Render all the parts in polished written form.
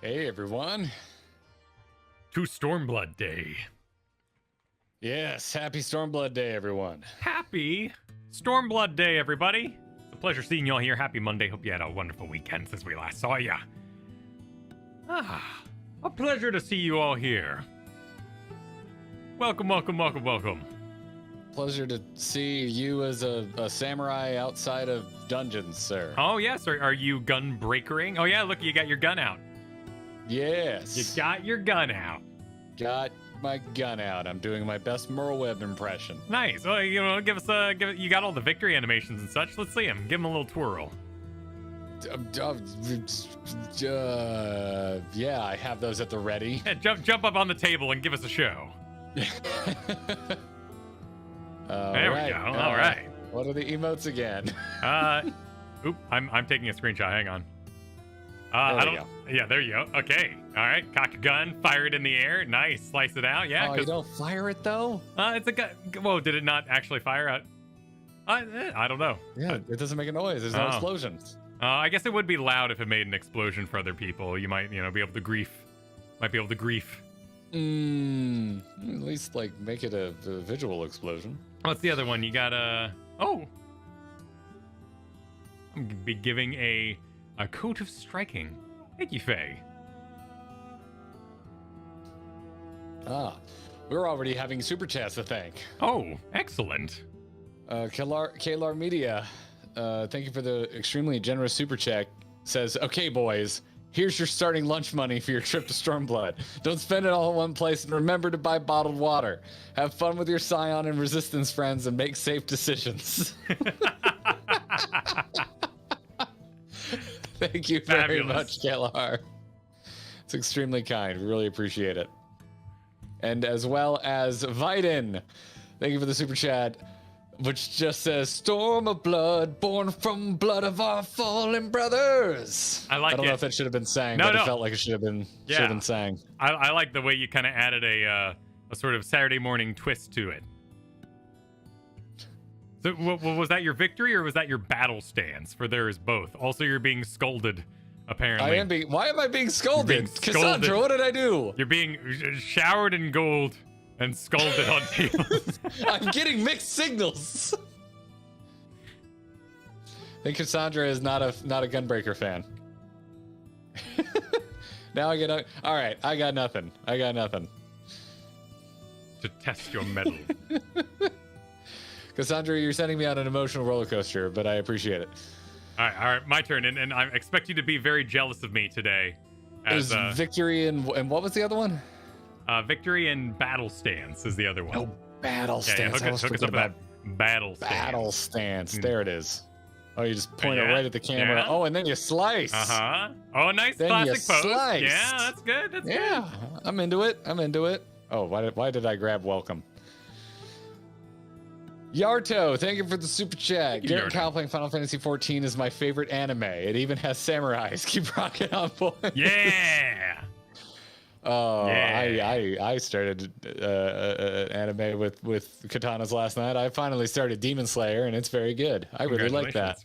Hey everyone. To Stormblood Day. Yes, happy Stormblood Day, everyone. Happy Stormblood Day, everybody. It's a pleasure seeing you all here. Happy Monday. Hope you had a wonderful weekend since we last saw ya. A pleasure to see you all here. Welcome, welcome, welcome, welcome. Pleasure to see you as a samurai outside of dungeons, sir. Oh, yes. Are you gun breakering? Oh, yeah, look, you got your gun out. Yes. You got your gun out. Got my gun out. I'm doing my best Merle Webb impression. Nice. Well, you know, you got all the victory animations and such. Let's see him. Give him a little twirl. Yeah, I have those at the ready. Yeah, jump up on the table and give us a show. There we go. All right. What are the emotes again? Oop, I'm taking a screenshot. Hang on. Yeah, there you go. Okay. All right. Cock a gun, fire it in the air. Nice. Slice it out. Yeah. Oh, you don't fire it though? It's a gun. Whoa, did it not actually fire out? I don't know. Yeah, it doesn't make a noise. There's no explosions. I guess it would be loud if it made an explosion for other people. You might, be able to grief. Might be able to grief. At least make it a visual explosion. What's the other one? You got oh. I'm gonna be giving a coat of striking. Thank you, Faye. We're already having super chats to thank. Oh, excellent. Kalar Media, thank you for the extremely generous super chat. Says, okay, boys, here's your starting lunch money for your trip to Stormblood. Don't spend it all in one place, and remember to buy bottled water. Have fun with your Scion and Resistance friends, and make safe decisions. Thank you very much, Kalar. It's extremely kind. We really appreciate it. And as well as Viden, thank you for the super chat, which just says, Storm of Blood, born from blood of our fallen brothers. I like it. I don't know if it should have been sang, No. It felt like it should have been sang. I like the way you kind of added a sort of Saturday morning twist to it. So was that your victory or was that your battle stance? For there is both. Also, you're being scolded, apparently. Why am I being scolded? Scolded. Cassandra, what did I do? You're being showered in gold and scolded on tables. I'm getting mixed signals. I think Cassandra is not a Gunbreaker fan. Now all right, I got nothing. To test your mettle. Cassandra, you're sending me on an emotional roller coaster, but I appreciate it. All right, my turn, and I expect you to be very jealous of me today. As victory and what was the other one? Victory and battle stance is the other one. Oh, battle stance. Hook us up with that battle stance. Battle stance. There it is. Oh, you just point it right at the camera. Yeah. Oh, and then you slice. Oh, nice then classic pose. Sliced. Yeah, that's good. That's good. I'm into it. Oh, why did I grab welcome? Yarto, thank you for the super chat. Garrett Kyle playing Final Fantasy XIV is my favorite anime. It even has samurais. Keep rocking on, boys. Yeah. Oh, yeah. I started anime with katanas last night. I finally started Demon Slayer, and it's very good. I really like that.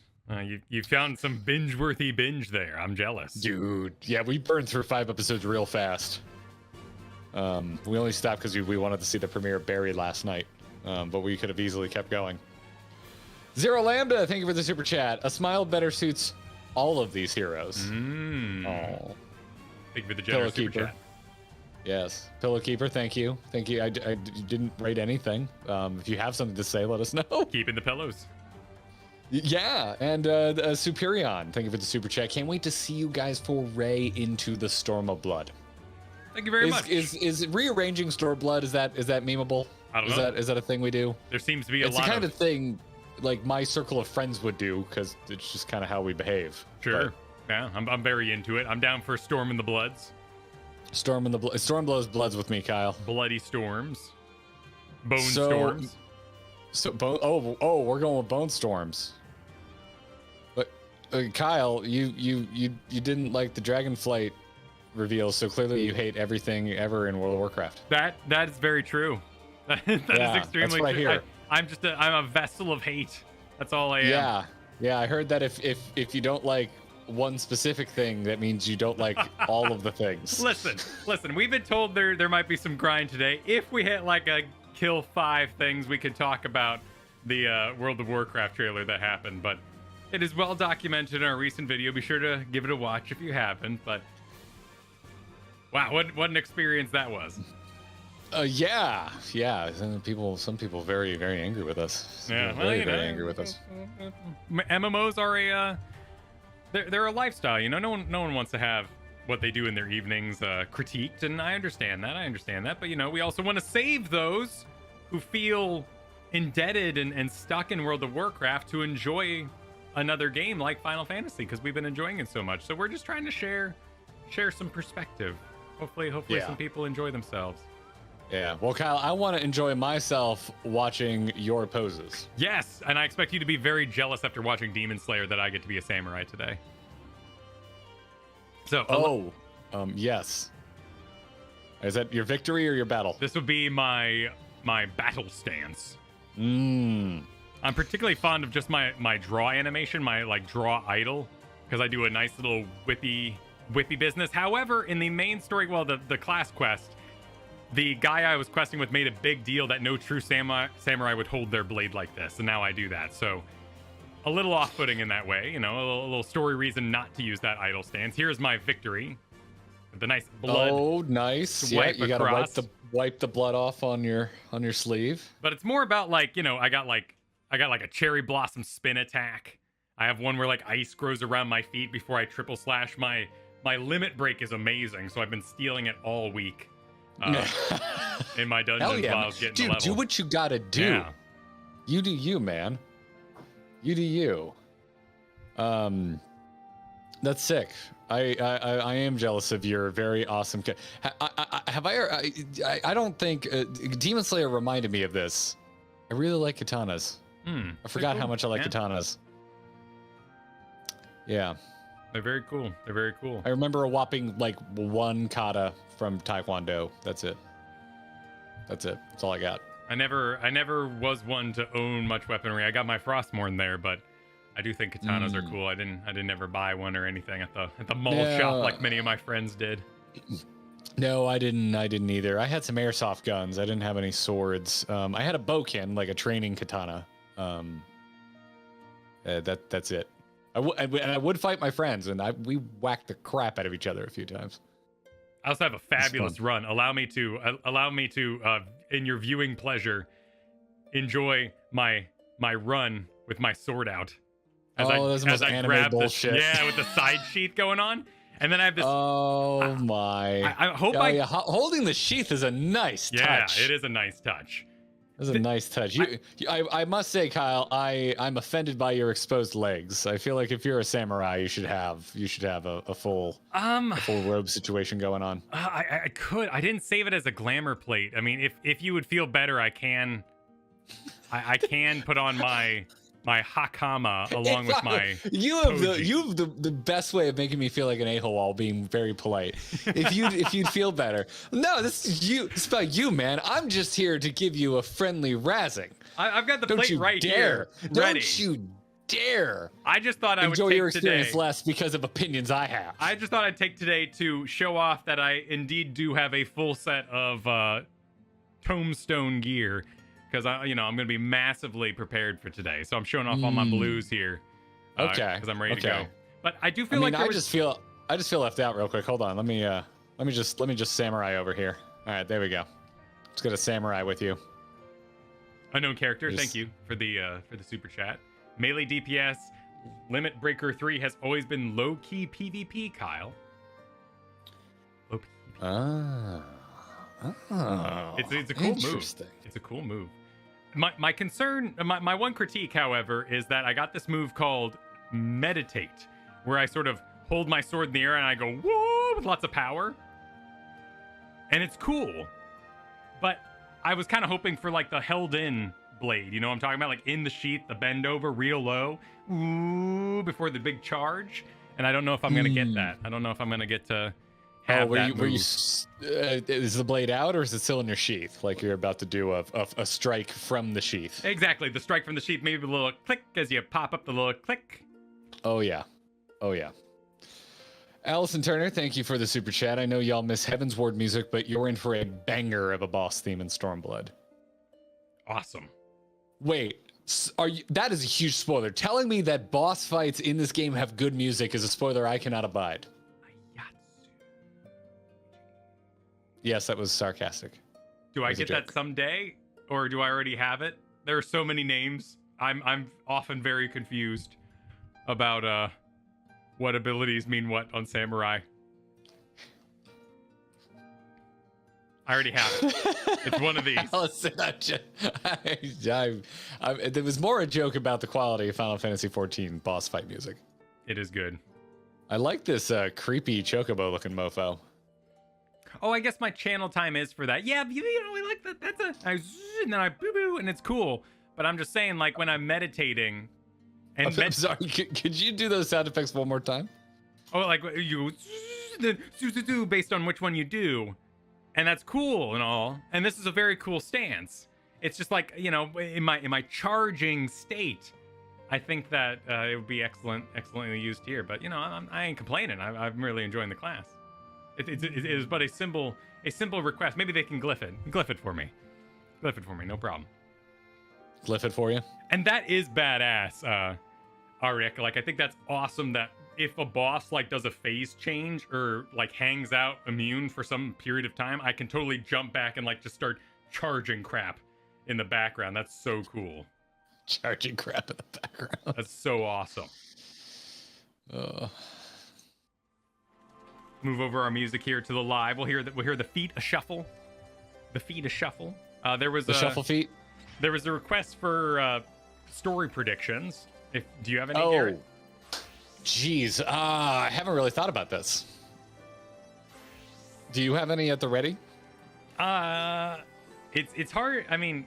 You found some binge-worthy binge there. I'm jealous. Dude, yeah, we burned through 5 episodes real fast. We only stopped because we wanted to see the premiere of Barry last night. But we could have easily kept going. Zero Lambda, thank you for the super chat. A smile better suits all of these heroes. Oh. Thank you for the generous super chat. Yes. Pillowkeeper, thank you. I didn't write anything. If you have something to say, let us know. Keeping the pillows. Yeah, and Superion, thank you for the super chat. Can't wait to see you guys foray into the Storm of Blood. Thank you very much. Is rearranging Stormblood, is that memeable? I don't know. Is that a thing we do? There seems to be a lot of... It's the kind of thing like my circle of friends would do because it's just kind of how we behave. Sure. But, yeah, I'm very into it. I'm down for Storm in the Bloods. Storm blows bloods with me, Kyle. Bloody storms. Bone storms. We're going with bone storms. But Kyle, you didn't like the Dragonflight reveal, so clearly you hate everything ever in World of Warcraft. That is very true. That is extremely that's what true. I hear. I'm a vessel of hate. That's all I am. Yeah, I heard that if you don't like one specific thing, that means you don't like all of the things. Listen. We've been told there might be some grind today. If we hit like a kill 5 things, we could talk about the World of Warcraft trailer that happened. But it is well documented in our recent video. Be sure to give it a watch if you haven't. But wow, what an experience that was. Yeah. Some people very, very angry with us. Yeah, very angry with us. MMOs are they're a lifestyle. You know, no one wants to have what they do in their evenings critiqued, and I understand that. But you know, we also want to save those who feel indebted and stuck in World of Warcraft to enjoy another game like Final Fantasy, because we've been enjoying it so much. So we're just trying to share some perspective. Hopefully some people enjoy themselves. Yeah. Well, Kyle, I want to enjoy myself watching your poses. Yes, and I expect you to be very jealous after watching Demon Slayer that I get to be a samurai today. So. Yes. Is that your victory or your battle? This would be my battle stance. I'm particularly fond of just my draw animation, my like draw idle, because I do a nice little whippy business. However, in the main story, well, the class quest, the guy I was questing with made a big deal that no true samurai would hold their blade like this, and now I do that. So a little off-putting in that way, you know, a little story reason not to use that idle stance. Here's my victory. The nice blood. Oh, nice. Yeah, you gotta wipe the blood off on your sleeve. But it's more about like, you know, I got like a cherry blossom spin attack. I have one where like ice grows around my feet before I triple slash. My limit break is amazing, so I've been stealing it all week. In my dungeons while I was getting the level. Do what you gotta do. Yeah. You do you, man. You do you. That's sick. I am jealous of your very awesome. I don't think Demon Slayer reminded me of this. I really like katanas. I forgot how much I like katanas. Yeah. They're very cool. I remember a whopping like 1 kata from Taekwondo. That's it. That's all I got. I never was one to own much weaponry. I got my Frostmourne there, but I do think katanas are cool. I didn't ever buy one or anything at the mall shop like many of my friends did. No, I didn't either. I had some airsoft guns. I didn't have any swords. I had a bokken, like a training katana. That's it. I would fight my friends, and we whacked the crap out of each other a few times. I also have a fabulous run. Allow me to, in your viewing pleasure, enjoy my run with my sword out. As I grab bullshit. With the side sheath going on, and then I have this. Oh my! I hope holding the sheath is a nice touch. Yeah, it is a nice touch. That's a nice touch. I must say, Kyle, I'm offended by your exposed legs. I feel like if you're a samurai, you should have a full robe situation going on. I could. I didn't save it as a glamour plate. I mean, if you would feel better, I can put on my hakama along with my. You have the best way of making me feel like an a-hole while being very polite. If you'd feel better. No, this is you. It's about you, man. I'm just here to give you a friendly razzing. I've got the plate right here. Ready. Don't you dare! I just thought I would enjoy take your experience today, less because of opinions I have. I just thought I'd take today to show off that I indeed do have a full set of tombstone gear. Because I'm going to be massively prered for today, so I'm showing off all my blues here. Okay. Because I'm ready to go. But I do feel I just feel left out real quick. Hold on. Let me just samurai over here. All right, there we go. Let's get a samurai with you. Unknown character. Thank you for the super chat. Melee DPS Limit Breaker 3 has always been low key PvP. Kyle. Low PvP. It's a cool move. It's a cool move. My concern, my one critique, however, is that I got this move called Meditate, where I sort of hold my sword in the air and I go, whoa, with lots of power. And it's cool. But I was kind of hoping for like the held in blade. You know what I'm talking about? Like in the sheath, the bend over real low, ooh, before the big charge. And I don't know if I'm going to get that. I don't know if I'm going to get to have that move. Is the blade out or is it still in your sheath? Like you're about to do a strike from the sheath? Exactly, the strike from the sheath. Maybe a little click as you pop up the little click. Oh yeah. Allison Turner, thank you for the super chat. I know y'all miss Heaven's Ward music, but you're in for a banger of a boss theme in Stormblood. Awesome. Wait, are you? That is a huge spoiler. Telling me that boss fights in this game have good music is a spoiler I cannot abide. Yes, that was sarcastic. Do I get that someday, or do I already have it? There are so many names. I'm often very confused about what abilities mean what on Samurai. I already have it. It's one of these. Allison, there was more a joke about the quality of Final Fantasy XIV boss fight music. It is good. I like this creepy chocobo looking mofo. Oh, I guess my channel time is for that. Yeah, you know, I like that. And then I boo boo, and it's cool. But I'm just saying, like when I'm meditating, and I'm sorry, could you do those sound effects one more time? Oh, like you based on which one you do, and that's cool and all. And this is a very cool stance. It's just like, you know, in my charging state, I think that it would be excellently used here. But you know, I ain't complaining. I'm really enjoying the class. It is but a simple request. Maybe they can glyph it for me. Glyph it for me, no problem. Glyph it for you. And that is badass, Arik. Like I think that's awesome that if a boss like does a phase change or like hangs out immune for some period of time, I can totally jump back and like just start charging crap in the background. That's so cool. Charging crap in the background. That's so awesome. Move over our music here to the live. We'll hear the feet a shuffle. The feet a shuffle. There was the shuffle feet. There was a request for story predictions. Do you have any? Garrett? Geez, I haven't really thought about this. Do you have any at the ready? It's hard. I mean,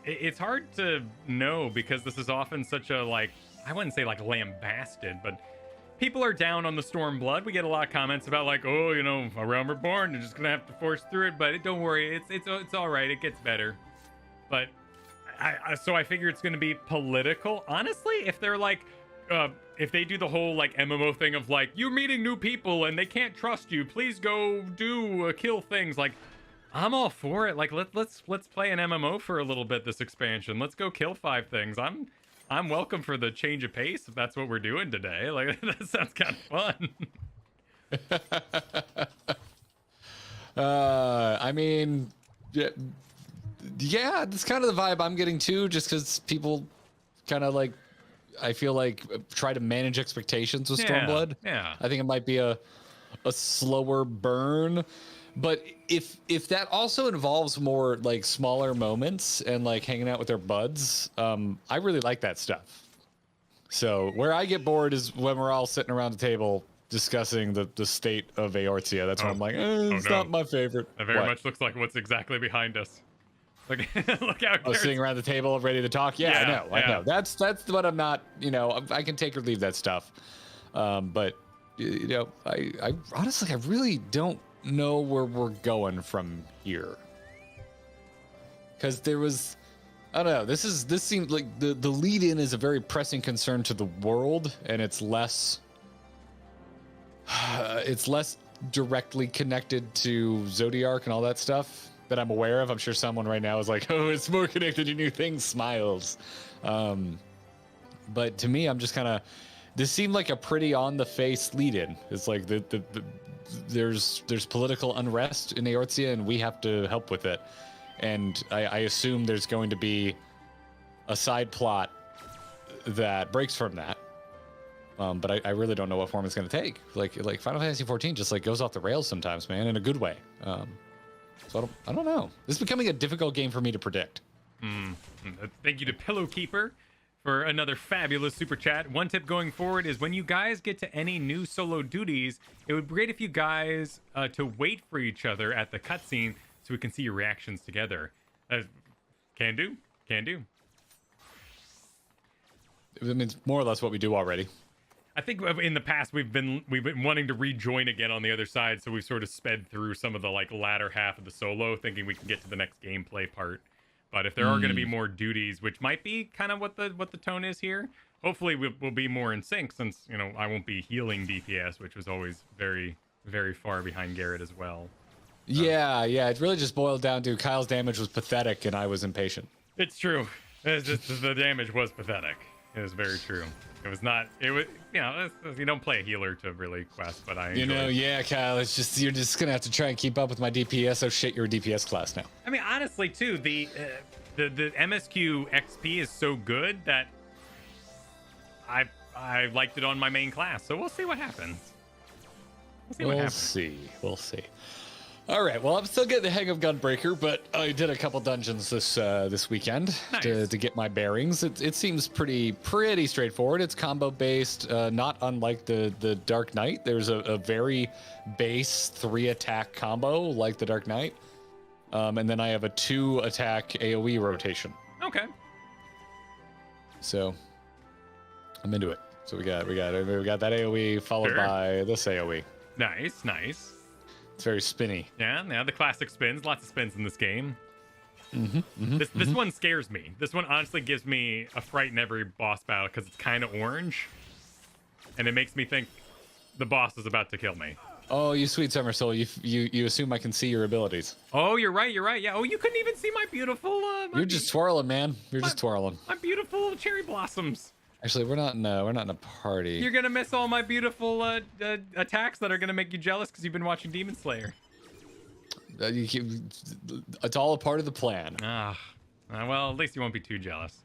it's hard to know because this is often such a like, I wouldn't say like lambasted, but people are down on the Stormblood. We get a lot of comments about like, oh, you know, A Realm Reborn, you're just gonna have to force through it. But don't worry, it's all right. It gets better. But so I figure it's gonna be political. Honestly, if they're like, if they do the whole like MMO thing of like, you're meeting new people and they can't trust you, please go do kill things. Like, I'm all for it. Like, let's play an MMO for a little bit this expansion. Let's go kill 5 things. I'm welcome for the change of pace if that's what we're doing today. Like that sounds kind of fun. I mean, yeah, that's kind of the vibe I'm getting too. Just because people kind of like, I feel like try to manage expectations with Stormblood. Yeah, I think it might be a slower burn. But if that also involves more like smaller moments and like hanging out with their buds, I really like that stuff. So where I get bored is when we're all sitting around the table discussing the state of Eorzea. That's when I'm like, it's not my favorite. That very much looks like what's exactly behind us. Look out! Oh, sitting around the table ready to talk. Yeah, I know. That's what I'm not. You know, I can take or leave that stuff. But you know, I honestly, I really don't know where we're going from here, because there was, I don't know, this seemed like the lead in is a very pressing concern to the world, and it's less directly connected to Zodiark and all that stuff that I'm aware of. I'm sure someone right now is like, oh, it's more connected to new things, smiles. But to me, I'm just kind of, this seemed like a pretty on the face lead in. It's like there's political unrest in Eorzea, and we have to help with it. And I assume there's going to be a side plot that breaks from that. But I really don't know what form it's going to take. Like Final Fantasy XIV just like goes off the rails sometimes, man, in a good way. So I don't know. This is becoming a difficult game for me to predict. Thank you to Pillowkeeper for another fabulous super chat. One tip going forward is when you guys get to any new solo duties, it would be great if you guys to wait for each other at the cutscene so we can see your reactions together. Can do. I mean, it's more or less what we do already. I think in the past we've been wanting to rejoin again on the other side, so we've sort of sped through some of the like latter half of the solo, thinking we can get to the next gameplay part. But if there are going to be more duties, which might be kind of what the tone is here, hopefully we'll be more in sync since, you know, I won't be healing DPS, which was always very, very far behind Garrett as well. Yeah, it really just boiled down to Kyle's damage was pathetic and I was impatient. It's true. It's just the damage was pathetic. It was very true. It was not. It was. You know, you don't play a healer to really quest, but I. You know, yeah, Kyle. It's just you're just gonna have to try and keep up with my DPS. Oh shit, you're a DPS class now. I mean, honestly, too, the MSQ XP is so good that I liked it on my main class. So we'll see what happens. We'll see. All right. Well, I'm still getting the hang of Gunbreaker, but I did a couple dungeons this weekend to get my bearings. It seems pretty straightforward. It's combo based, not unlike the Dark Knight. There's a very base 3-attack combo like the Dark Knight, and then I have a 2-attack AOE rotation. Okay. So I'm into it. So we got that AOE followed by this AOE. Nice. It's very spinny. Yeah, the classic spins. Lots of spins in this game. This one scares me. This one honestly gives me a fright in every boss battle because it's kind of orange, and it makes me think the boss is about to kill me. Oh, you sweet summer soul! You assume I can see your abilities. Oh, you're right. Yeah. Oh, you couldn't even see my beautiful. You're just twirling, man. You're just twirling. My beautiful cherry blossoms. Actually, we're not in a party. You're gonna miss all my beautiful attacks that are gonna make you jealous because you've been watching Demon Slayer. It's all a part of the plan. Well, at least you won't be too jealous.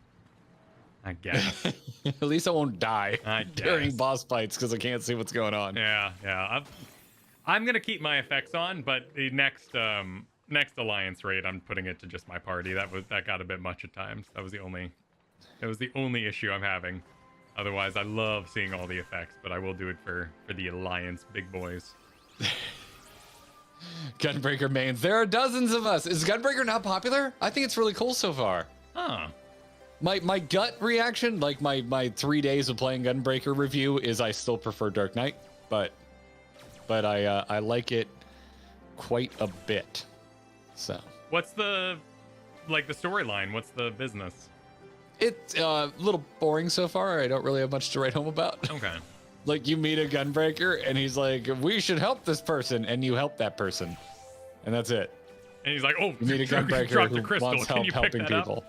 I guess. At least I won't die during boss fights because I can't see what's going on. Yeah. I'm gonna keep my effects on, but the next alliance raid, I'm putting it to just my party. That got a bit much at times. That was the only issue I'm having. Otherwise, I love seeing all the effects, but I will do it for the Alliance big boys. Gunbreaker mains. There are dozens of us. Is Gunbreaker not popular? I think it's really cool so far. Huh. My gut reaction, like my 3 days of playing Gunbreaker review, is I still prefer Dark Knight, but I like it quite a bit. So. What's the storyline? What's the business? It's a little boring so far. I don't really have much to write home about. Okay. Like, you meet a Gunbreaker, and he's like, we should help this person, and you help that person. And that's it. And he's like, oh, you meet a Gunbreaker who wants help helping people. Up?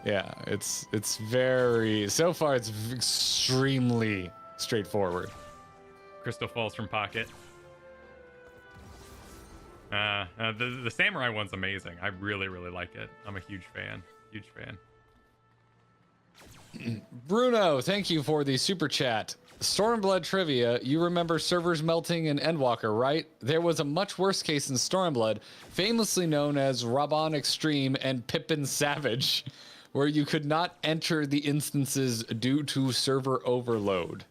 Yeah, it's very... So far, it's extremely straightforward. Crystal falls from pocket. The Samurai one's amazing. I really, really like it. I'm a huge fan. Bruno, thank you for the super chat. Stormblood trivia. You remember servers melting in Endwalker, right? There was a much worse case in Stormblood, famously known as Raban Extreme and Pippin Savage, where you could not enter the instances due to server overload.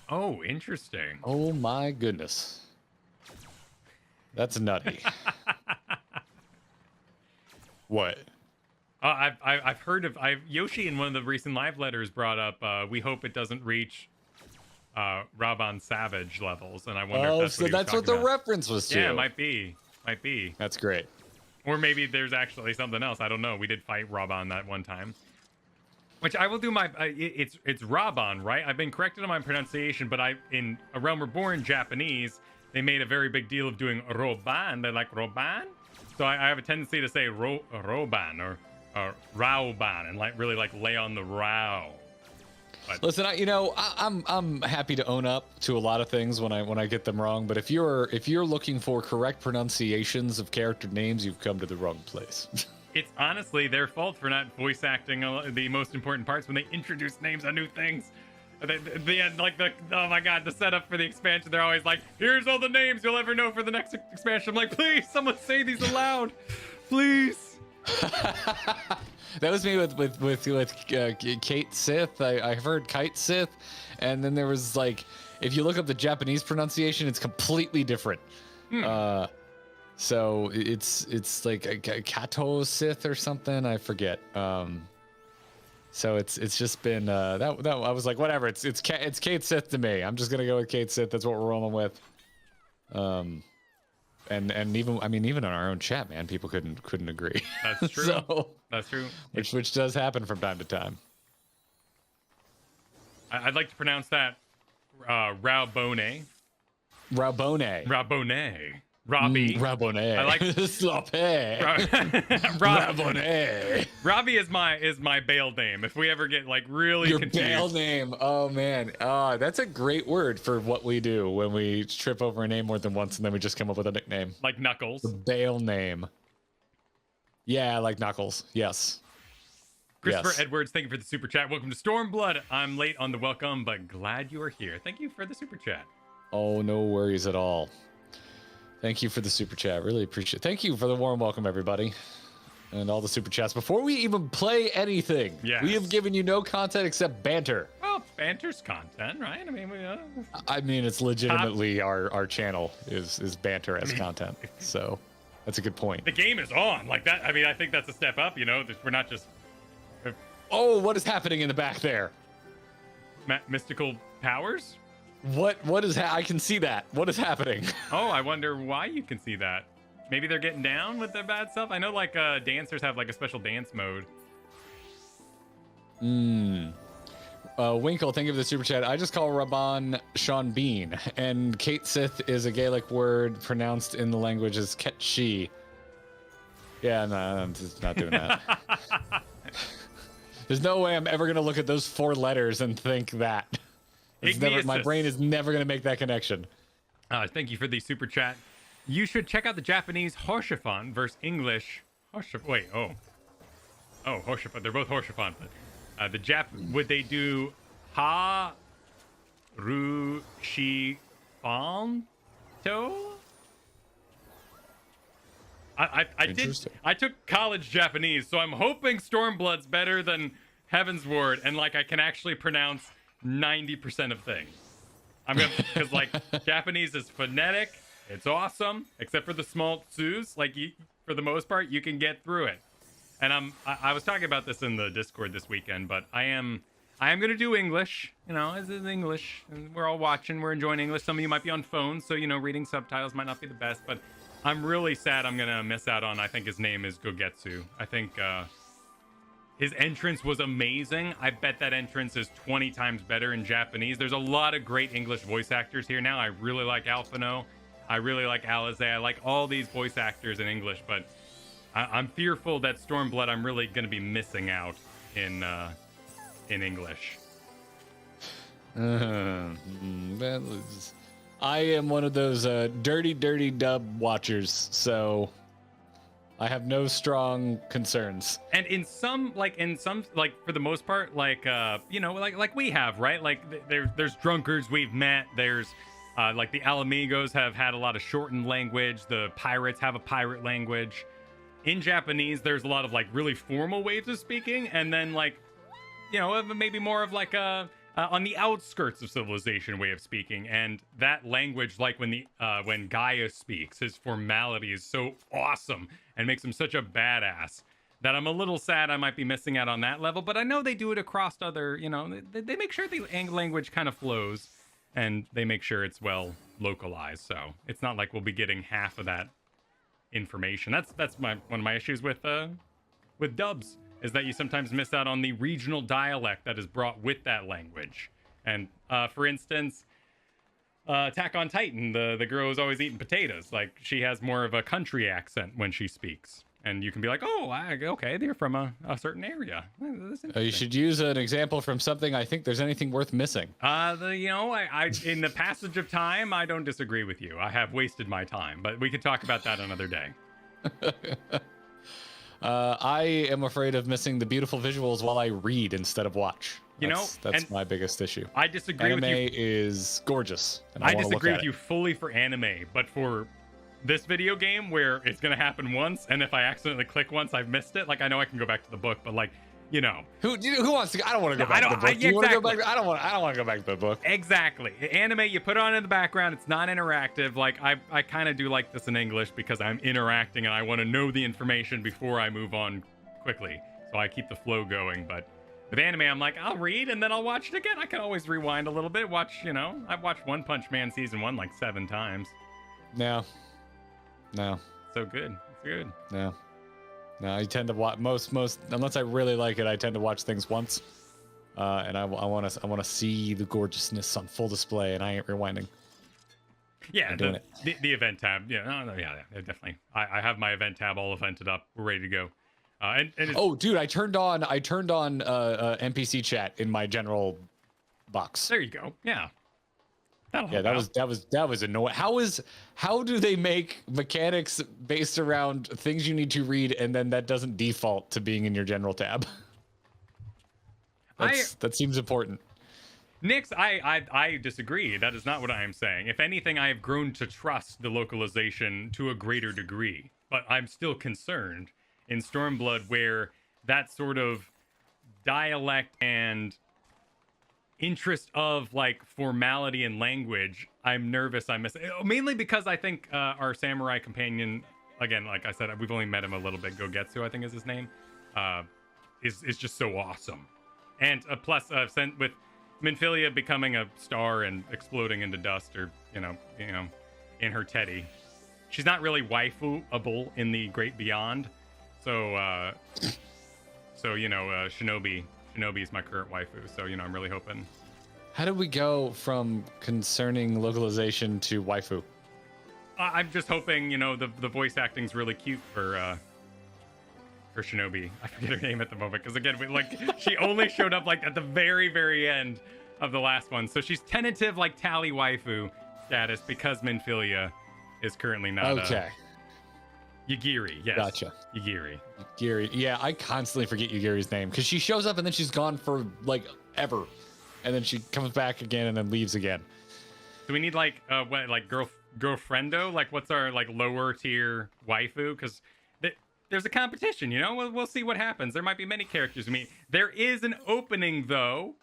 Oh, interesting. Oh my goodness. That's nutty. What? I've heard of Yoshi in one of the recent live letters brought up. We hope it doesn't reach Raban Savage levels, and I wonder. If that's so that's what the reference was to. Yeah, it might be. That's great. Or maybe there's actually something else. I don't know. We did fight Raban that one time. Which I will do my. It's Raban, right? I've been corrected on my pronunciation, but in A Realm Reborn Japanese, they made a very big deal of doing Roban. They're like Roban, so I have a tendency to say Roban or Rauban and really lay on the row. But listen, I'm happy to own up to a lot of things when I get them wrong. But if you're looking for correct pronunciations of character names, you've come to the wrong place. It's honestly their fault for not voice acting the most important parts when they introduce names on new things. Oh my god, the setup for the expansion, they're always like, here's all the names you'll ever know for the next expansion. I'm like, please, someone say these aloud, please. That was me with Kate Sith. I've heard Kite Sith, and then there was if you look up the Japanese pronunciation, it's completely different. So it's like a Kato Sith or something. I forget. So it's just been that I was like, whatever. It's Kate Sith to me. I'm just gonna go with Kate Sith. That's what we're rolling with. And even in our own chat, man, people couldn't agree. That's true. So, that's true. Which does happen from time to time. I'd like to pronounce that Raubone. Rabone. Rabone. Robbie. Rabone. I like Slope. Rabone. Robbie is my bail name. If we ever get like really Your confused. bail name. Oh man. That's a great word for what we do when we trip over a name more than once and then we just come up with a nickname. Like Knuckles. The bail name. Yeah, like Knuckles. Yes. Christopher Edwards, thank you for the super chat. Welcome to Stormblood. I'm late on the welcome, but glad you are here. Thank you for the super chat. Oh, no worries at all. Thank you for the super chat. Really appreciate it. Thank you for the warm welcome, everybody. And all the super chats. Before we even play anything, we have given you no content except banter. Well, banter's content, right? I mean, it's legitimately our channel is banter as content. So that's a good point. The game is on. Like that. I mean, I think that's a step up, you know? We're not just... Oh, what is happening in the back there? Mystical powers? What is I can see that. What is happening? Oh, I wonder why you can see that. Maybe they're getting down with their bad stuff. I know like dancers have like a special dance mode. Winkle, thank you for the super chat. I just call Raban Sean Bean, and Kate Sith is a Gaelic word pronounced in the language as Ketshi. Yeah, no, I'm just not doing that. There's no way I'm ever gonna look at those 4 letters and think that. My brain is never gonna make that connection. Thank you for the super chat. You should check out the Japanese Hoshifan versus English. Hoshifan. They're both Hoshifan, but would they do Ha Ru Shi Fan To? I took college Japanese, so I'm hoping Stormblood's better than Heaven's Ward, and like I can actually pronounce 90% of things. I'm gonna because like Japanese is phonetic, it's awesome, except for the small tsus. Like for the most part, you can get through it. And I was talking about this in the Discord this weekend, but I am gonna do English. You know, this is English, and we're all watching, we're enjoying English. Some of you might be on phones, so you know reading subtitles might not be the best, but I'm really sad I'm gonna miss out on. I think his name is Gogetsu. I think his entrance was amazing. I bet that entrance is 20 times better in Japanese. There's a lot of great English voice actors here now. I really like Alphino. I really like Alize. I like all these voice actors in English, but I'm fearful that Stormblood I'm really going to be missing out in English. I am one of those dirty dub watchers, so I have no strong concerns. And in some for the most part, like you know, like we have, right? Like there's drunkards we've met. There's like the Alamigos have had a lot of shortened language. The pirates have a pirate language. In Japanese, there's a lot of like really formal ways of speaking, and then like, you know, maybe more of like a on the outskirts of civilization way of speaking. And that language, like when Gaia speaks, his formality is so awesome and makes him such a badass that I'm a little sad I might be missing out on that level. But I know they do it across other, you know, they make sure the language kind of flows and they make sure it's well localized. So it's not like we'll be getting half of that information. That's one of my issues with dubs, is that you sometimes miss out on the regional dialect that is brought with that language. And for instance, Attack on Titan, the girl is always eating potatoes. Like she has more of a country accent when she speaks, and you can be like, oh, okay, they're from a certain area. You should use an example from something. I think there's anything worth missing. You know, I in the passage of time, I don't disagree with you. I have wasted my time, but we could talk about that another day. I am afraid of missing the beautiful visuals while I read instead of watch. That's my biggest issue. I disagree with you. Anime is gorgeous. And I disagree with you fully for anime, but for this video game where it's gonna happen once, and if I accidentally click once, I've missed it. Like I know I can go back to the book, but like, you know, who wants to? I don't want to go back to the book. You want to go back? I don't want to go back to the book. Exactly. Anime, you put it on in the background. It's not interactive. Like I kind of do like this in English because I'm interacting and I want to know the information before I move on quickly. So I keep the flow going. But with anime, I'm like, I'll read and then I'll watch it again. I can always rewind a little bit. I've watched One Punch Man season 1 like 7 times. No. So good. It's good. No, I tend to watch most unless I really like it. I tend to watch things once. and I want to see the gorgeousness on full display, and I ain't rewinding. Yeah, the event tab. Yeah, no, yeah, definitely. I have my event tab all evented up. We're ready to go. And oh, dude, I turned on NPC chat in my general box. There you go. Yeah. Yeah, that was annoying. How do they make mechanics based around things you need to read, and then that doesn't default to being in your general tab? That seems important. Nix, I disagree. That is not what I am saying. If anything, I have grown to trust the localization to a greater degree, but I'm still concerned in Stormblood where that sort of dialect and interest of like formality and language, I'm nervous I miss it. Mainly because I think our samurai companion, again, like I said, we've only met him a little bit, Gogetsu I think is his name, is just so awesome. And plus with Minfilia becoming a star and exploding into dust, or you know in her teddy, she's not really waifu-able in the great beyond, so Shinobi is my current waifu, so I'm really hoping. How did we go from concerning localization to waifu? I'm just hoping the voice acting's really cute for Shinobi. I forget her name at the moment because again she only showed up like at the very, very end of the last one, so she's tentative like tally waifu status because Minfilia is currently not okay. Yugiri, yes. Gotcha. Yugiri. Yeah, I constantly forget Yugiri's name because she shows up and then she's gone for like ever, and then she comes back again and then leaves again. Do we need girlfriendo? Like what's our like lower tier waifu? Because there's a competition, We'll see what happens. There might be many characters to meet. There is an opening though,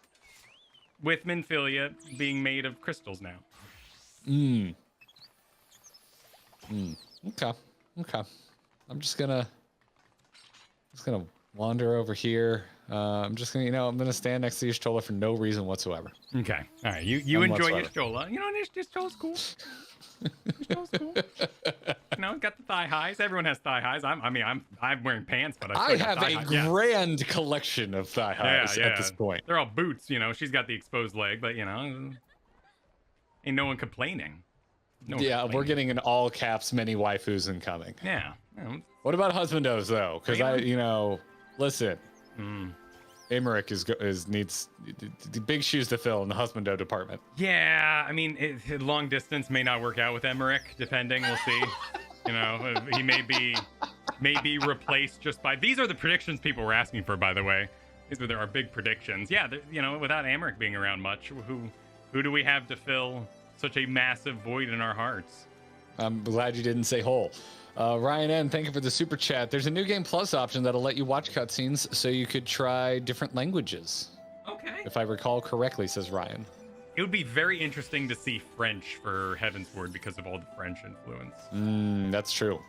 with Minfilia being made of crystals now. Okay. I'm just gonna wander over here. I'm just gonna, I'm gonna stand next to Y'shtola for no reason whatsoever. Okay. All right. You enjoy Y'shtola. Y'shtola's cool. Y'shtola's cool. Got the thigh highs. Everyone has thigh highs. I'm wearing pants, but I have a grand collection of thigh highs at this point. They're all boots. She's got the exposed leg, but ain't no one complaining. We're getting an all caps many waifus incoming. Yeah. What about husbandos though? Because listen, Emmerich needs the big shoes to fill in the husbando department. Yeah, long distance may not work out with Emmerich, depending. We'll see. He may be replaced just by. These are the predictions people were asking for, by the way. These are our big predictions. Yeah, without Emmerich being around much, who do we have to fill such a massive void in our hearts? I'm glad you didn't say whole. Ryan N, thank you for the super chat. There's a new game plus option that'll let you watch cutscenes, so you could try different languages. Okay. If I recall correctly, says Ryan. It would be very interesting to see French for Heavensward because of all the French influence. That's true.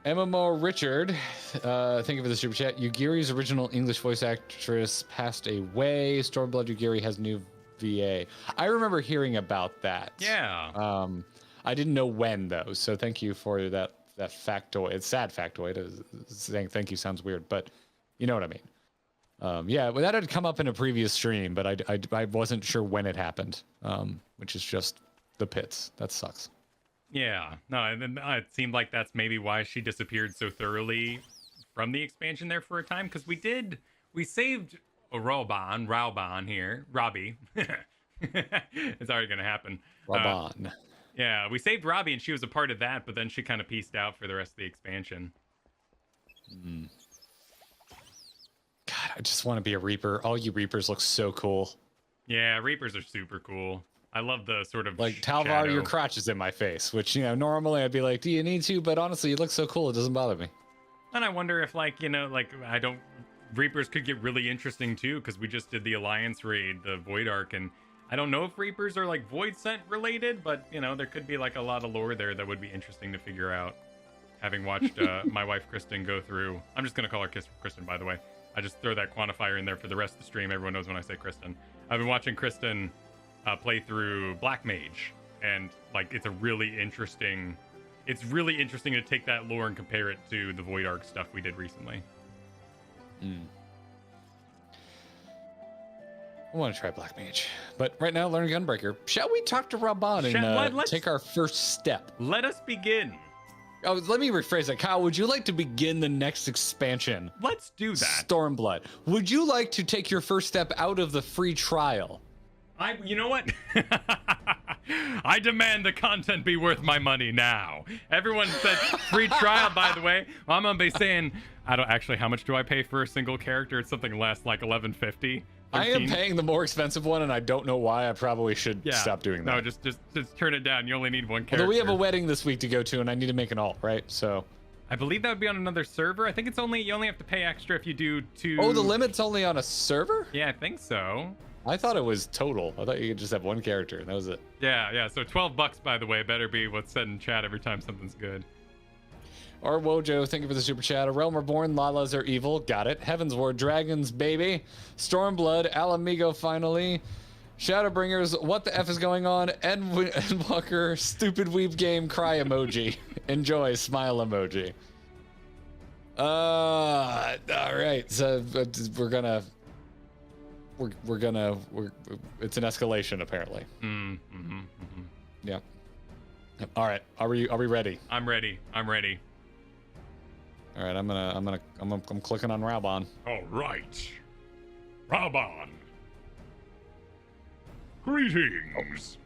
MMO Richard, thank you for the super chat. Yugiri's original English voice actress passed away. Stormblood Yugiri has new VA. I remember hearing about that. Yeah. I didn't know when though, so thank you for that factoid. It's sad factoid. Saying thank you sounds weird, but you know what I mean. That had come up in a previous stream, but I wasn't sure when it happened, which is just the pits. That sucks. Yeah. No, it seemed like that's maybe why she disappeared so thoroughly from the expansion there for a time, because we saved Raoban here. Robbie. It's already going to happen. Raoban. Yeah, we saved Robbie, and she was a part of that, but then she kind of pieced out for the rest of the expansion. God, I just want to be a Reaper. All you Reapers look so cool. Yeah, Reapers are super cool. I love the sort of like Talvar, your crotch is in my face, which normally I'd be like, do you need to? But honestly, you look so cool, it doesn't bother me. And I wonder if Reapers could get really interesting too, because we just did the Alliance raid, the Void Arc, and I don't know if Reapers are like Void Scent related, but there could be like a lot of lore there that would be interesting to figure out. Having watched my wife Kristen go through, I'm just gonna call her Kristen, by the way. I just throw that quantifier in there for the rest of the stream. Everyone knows when I say Kristen. I've been watching Kristen play through Black Mage, and it's really interesting to take that lore and compare it to the Void Arc stuff we did recently. I want to try Black Mage, but right now, learn Gunbreaker. Shall we talk to Raban and take our first step? Let us begin. Oh, let me rephrase that. Kyle, would you like to begin the next expansion? Let's do that. Stormblood. Would you like to take your first step out of the free trial? You know what? I demand the content be worth my money now. Everyone said free trial, by the way. Well, I'm gonna be saying, I don't actually. How much do I pay for a single character? It's something less, like $11.50. I am paying the more expensive one, and I don't know why. I probably should stop doing that. No, just turn it down. You only need one character. Although we have a wedding this week to go to, and I need to make an alt, right? So. I believe that would be on another server. I think it's you only have to pay extra if you do 2. Oh, the limit's only on a server? Yeah, I think so. I thought it was total. I thought you could just have one character, and that was it. Yeah. So $12, by the way, better be what's said in chat every time something's good. Our Wojo, thank you for the super chat. A Realm Reborn, Lalas are evil. Got it. Heaven's Ward, Dragons, baby. Stormblood, Alamigo, finally. Shadowbringers, what the F is going on? Endwalker, stupid weeb game, cry emoji. Enjoy, smile emoji. All right. So it's an escalation apparently. Yeah. All right. Are we ready? I'm ready. All right. I'm clicking on Raban. All right. Raban. Greetings.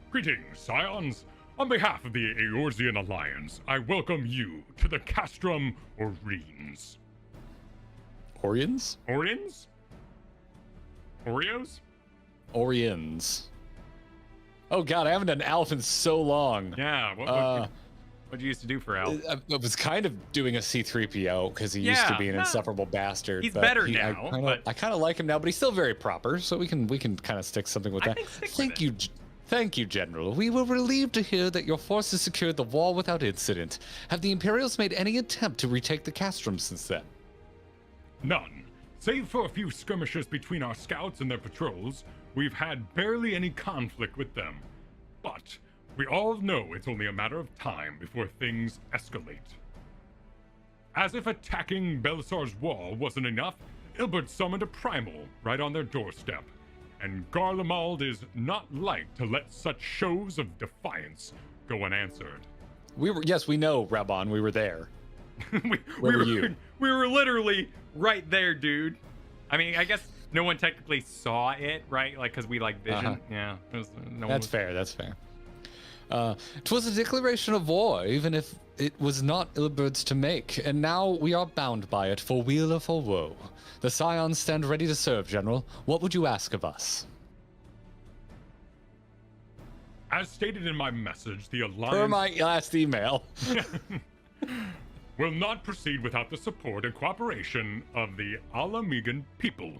Greetings, scions. On behalf of the Eorzean Alliance, I welcome you to the Castrum Orines. Orions? Orions? Oreos? Orions. Oh god, I haven't done Alf in so long. Yeah, what'd you used to do for Alf? I was kind of doing a C-3PO because he used to be an insufferable bastard. He's better now. I kind of like him now, but he's still very proper, so we can kind of stick something with that. Thank you, General. We were relieved to hear that your forces secured the wall without incident. Have the Imperials made any attempt to retake the castrum since then? None. Save for a few skirmishes between our scouts and their patrols, we've had barely any conflict with them. But we all know it's only a matter of time before things escalate. As if attacking Belisar's wall wasn't enough, Ilbert summoned a primal right on their doorstep. And Garlemald is not like to let such shows of defiance go unanswered. Yes, we know, Raban. We were there. Where were you? We were literally right there, dude. I mean, I guess no one technically saw it, right? Like, because we like vision. Yeah. That's fair. That's fair. 'Twas a declaration of war, even if it was not Ilbert's to make, and now we are bound by it, for weal or for woe. The Scions stand ready to serve, General. What would you ask of us? As stated in my message, the Alliance... Per my last email. will not proceed without the support and cooperation of the Alamigan people.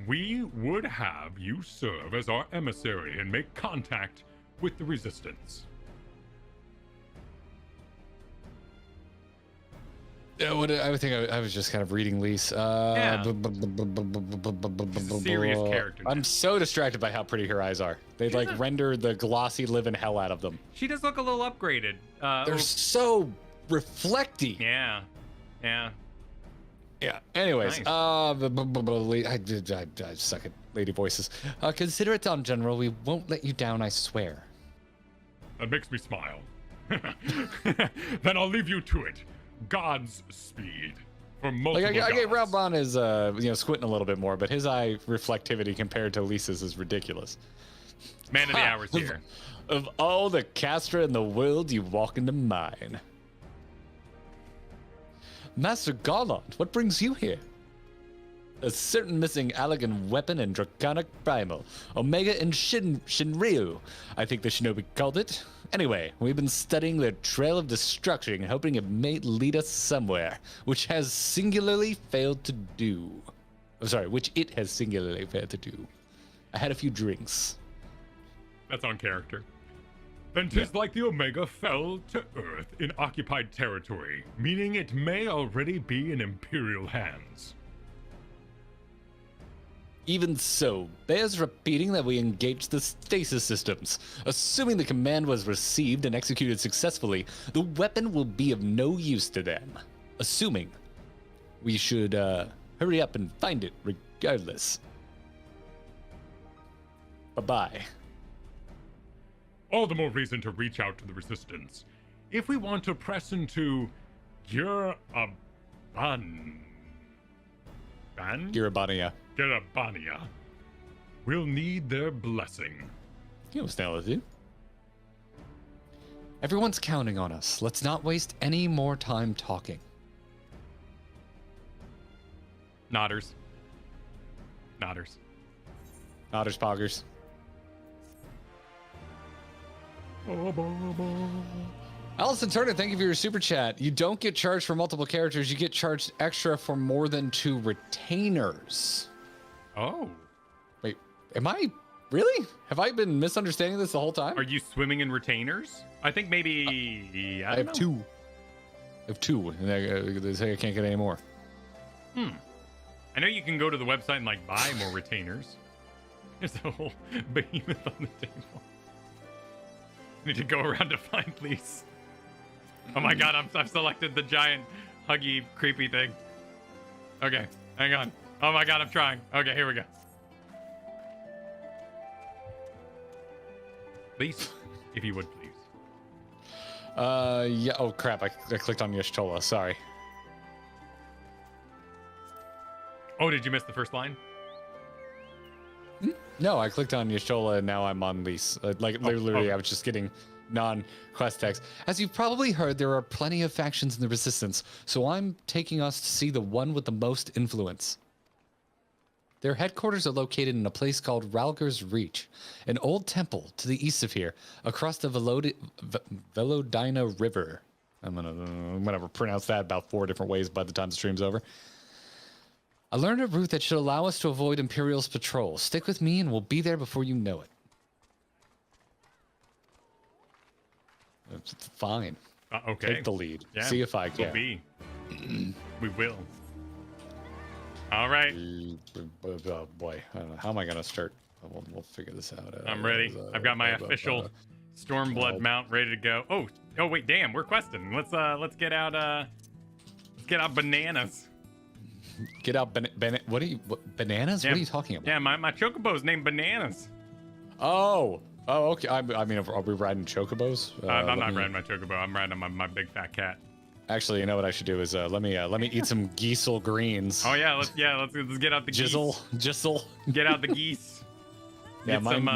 We would have you serve as our emissary and make contact with the Resistance. I think I was just kind of reading Lise. Yeah. Serious character. I'm so distracted by how pretty her eyes are. They render the glossy living hell out of them. She does look a little upgraded. They're so reflecty. Yeah. Anyways, Nice. I suck at lady voices. Consider it done, General. We won't let you down, I swear. That makes me smile. Then I'll leave you to it. God's speed. For multiple I get gods. Raban is squinting a little bit more, but his eye reflectivity compared to Lisa's is ridiculous. Man of the hours here. Of all the Castra in the world, you walk into mine. Master Garland, what brings you here? A certain missing Allegan weapon and draconic primal. Omega and Shinryu, I think the shinobi called it. Anyway, we've been studying the trail of destruction, hoping it may lead us somewhere, which has singularly failed to do. Which it has singularly failed to do. I had a few drinks. That's on character. Then 'tis like the Omega fell to Earth in occupied territory, meaning it may already be in Imperial hands. Even so, bears repeating that we engaged the stasis systems. Assuming the command was received and executed successfully, the weapon will be of no use to them. Assuming we should hurry up and find it regardless. Bye-bye. All the more reason to reach out to the Resistance. If we want to press into Girabania. Garabania, we'll need their blessing. You know, Snell, dude. Everyone's counting on us. Let's not waste any more time talking. Nodders. Nodders. Otters poggers. Allison Turner, thank you for your super chat. You don't get charged for multiple characters. You get charged extra for more than 2 retainers. Oh. Wait, am I really? Have I been misunderstanding this the whole time? Are you swimming in retainers? I think maybe. I have 2. I have 2. And they say I can't get any more. I know you can go to the website and like buy more retainers. There's a whole behemoth on the table. I need to go around to find, please. Oh my god, I've selected the giant, huggy, creepy thing. Okay, hang on. Oh my god, I'm trying. Okay, here we go. Please, if you would, please. Yeah. Oh crap! I clicked on Yashtola. Sorry. Oh, did you miss the first line? No, I clicked on Yashtola and now I'm on lease. Literally, I was just getting non-quest text. As you've probably heard, there are plenty of factions in the Resistance, so I'm taking us to see the one with the most influence. Their headquarters are located in a place called Ralger's Reach, an old temple to the east of here, across the Velodina River. I'm gonna pronounce that about 4 different ways by the time the stream's over. I learned a route that should allow us to avoid Imperial's patrol. Stick with me and we'll be there before you know it. It's fine. Okay. Take the lead. Yeah, See if I can. We'll be. We will. All right. Oh boy, I don't know. How am I gonna start? We'll figure this out. I'm ready. I've got my official Stormblood mount ready to go. Oh wait, damn, we're questing. Let's get out bananas. Get out bananas? Yeah. What are you talking about? Yeah, my chocobo's named Bananas. Oh, okay. I mean, are we riding chocobos? I'm not riding my chocobo. I'm riding my big fat cat. Actually, you know what I should do is let me eat some geisel greens. Oh yeah, let's get out the Jizzle. Get out the geese. Yeah, Get some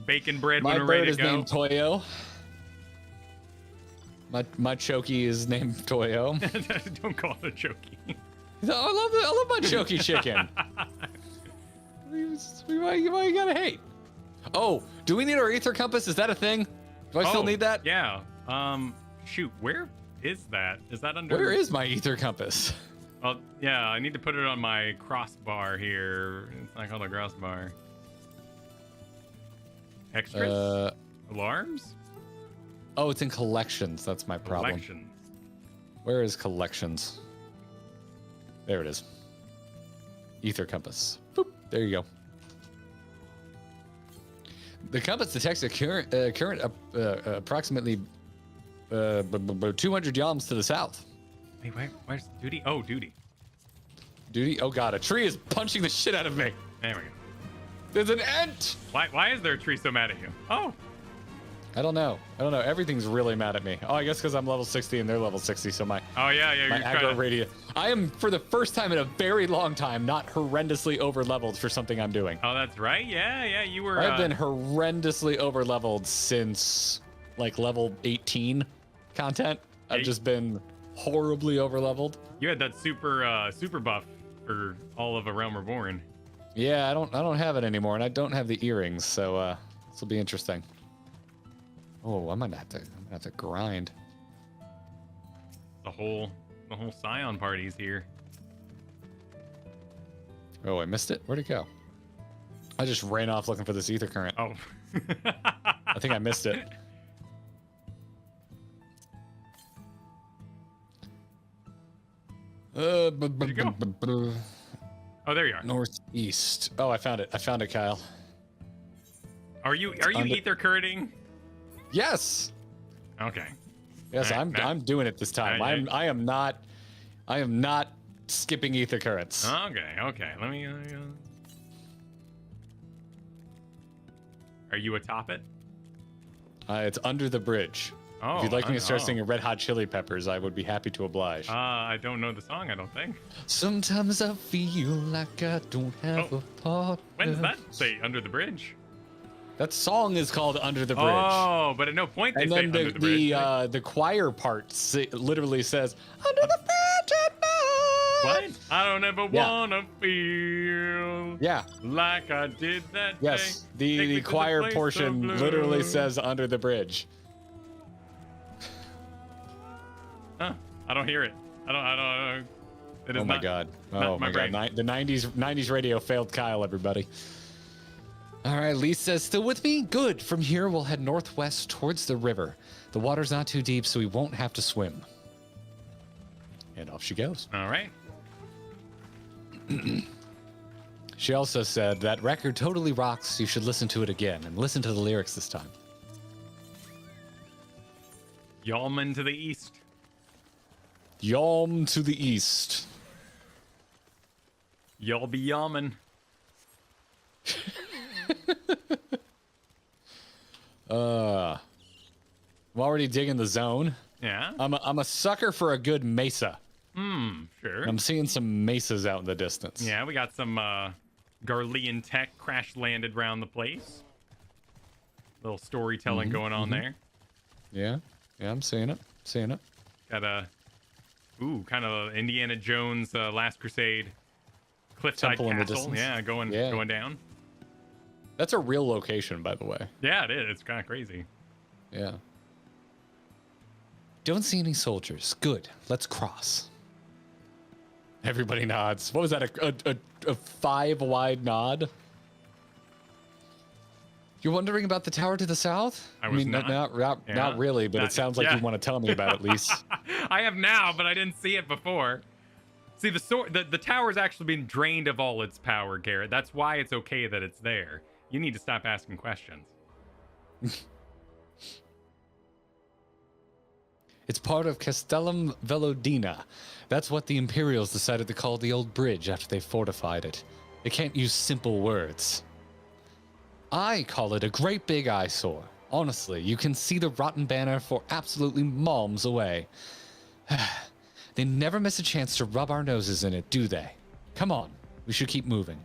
bacon bread my when we're bird ready is to go. named Toyo. My chokey is named Toyo. Don't call it a chokey. I love my chokey chicken. Why you gotta hate? Oh, do we need our ether compass? Is that a thing? Do I still need that? Yeah. Shoot, where is that? Is that under? Where is my ether compass? Well, yeah, I need to put it on my crossbar here. It's not called a crossbar. Extras? Alarms? Oh, it's in collections. That's my problem. Collections. Where is collections? There it is. Ether compass. Boop. There you go. The compass detects a current approximately 200 yalms to the south. Hey, where's Duty? Oh, Duty. Duty? Oh god, a tree is punching the shit out of me. There we go. There's an ant! Why is there a tree so mad at you? Oh. I don't know. Everything's really mad at me. Oh, I guess because I'm level 60 and they're level 60, so my Oh yeah, my you're aggro radius. I am, for the first time in a very long time, not horrendously over-leveled for something I'm doing. Oh, that's right. Yeah, you were. I've been horrendously over-leveled since, like, level 18 content. I've just been horribly over-leveled. You had that super buff for all of A Realm Reborn. Yeah, I don't have it anymore, and I don't have the earrings, so this will be interesting. Oh, I'm gonna have to grind. The whole Scion party's here. Oh, I missed it. Where'd it go? I just ran off looking for this ether current. Oh. I think I missed it. Where'd you go? Oh, there you are. Northeast. Oh, I found it. Kyle. Are you ether currentting? Yes. Okay. Yes, All right, I'm doing it this time. I am not skipping ether currents. Okay. Let me. Are you atop it? It's under the bridge. Oh, If you'd like me to start oh. singing Red Hot Chili Peppers, I would be happy to oblige. I don't know the song, I don't think. Sometimes I feel like I don't have a partner. When does that say under the bridge? That song is called Under the Bridge. Oh, but at no point they And say then under the bridge. the choir part literally says, Under the Bridge at night. What? I don't ever Yeah. wanna feel Yeah. like I did that Yes. day. Take me The to choir place portion of blue. literally says Under the Bridge. Huh. I don't hear it. I don't. It is Oh my not, god. not Oh my my brain. god. The 90s radio failed Kyle, everybody. All right, Lee says, still with me? Good. From here, we'll head northwest towards the river. The water's not too deep, so we won't have to swim. And off she goes. All right. She also said, that record totally rocks. You should listen to it again and listen to the lyrics this time. Yalman to the east. Yalm to the east. Y'all be yalman. I'm already digging the zone. Yeah. I'm a sucker for a good mesa. Sure. I'm seeing some mesas out in the distance. Yeah, we got some Garlean tech crash landed around the place. Little storytelling going on there. Yeah, I'm seeing it. Seeing it. Got a kind of Indiana Jones Last Crusade cliffside Temple in the castle. distance. Yeah, going down. That's a real location, by the way. Yeah, it is. It's kind of crazy. Yeah. Don't see any soldiers. Good. Let's cross. Everybody nods. What was that? A 5-wide nod? You're wondering about the tower to the south? I was not. Not really, but it sounds like you want to tell me about it, at least. I have now, but I didn't see it before. See, the tower's actually been drained of all its power, Garrett. That's why it's okay that it's there. You need to stop asking questions. It's part of Castellum Velodina. That's what the Imperials decided to call the old bridge after they fortified it. They can't use simple words. I call it a great big eyesore. Honestly, you can see the rotten banner for absolutely malms away. They never miss a chance to rub our noses in it, do they? Come on, we should keep moving.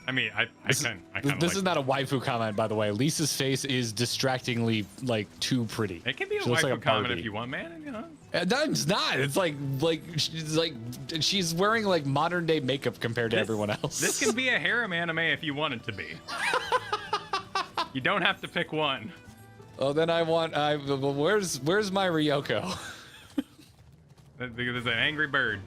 I mean, This is not a waifu comment, by the way. Lisa's face is distractingly, too pretty. It can be a She looks waifu like a comment Barbie. if you want, man. You know. No, it's not. It's she's wearing modern day makeup compared to everyone else. This can be a harem anime if you want it to be. You don't have to pick one. Oh, then where's my Ryoko? There's an angry bird.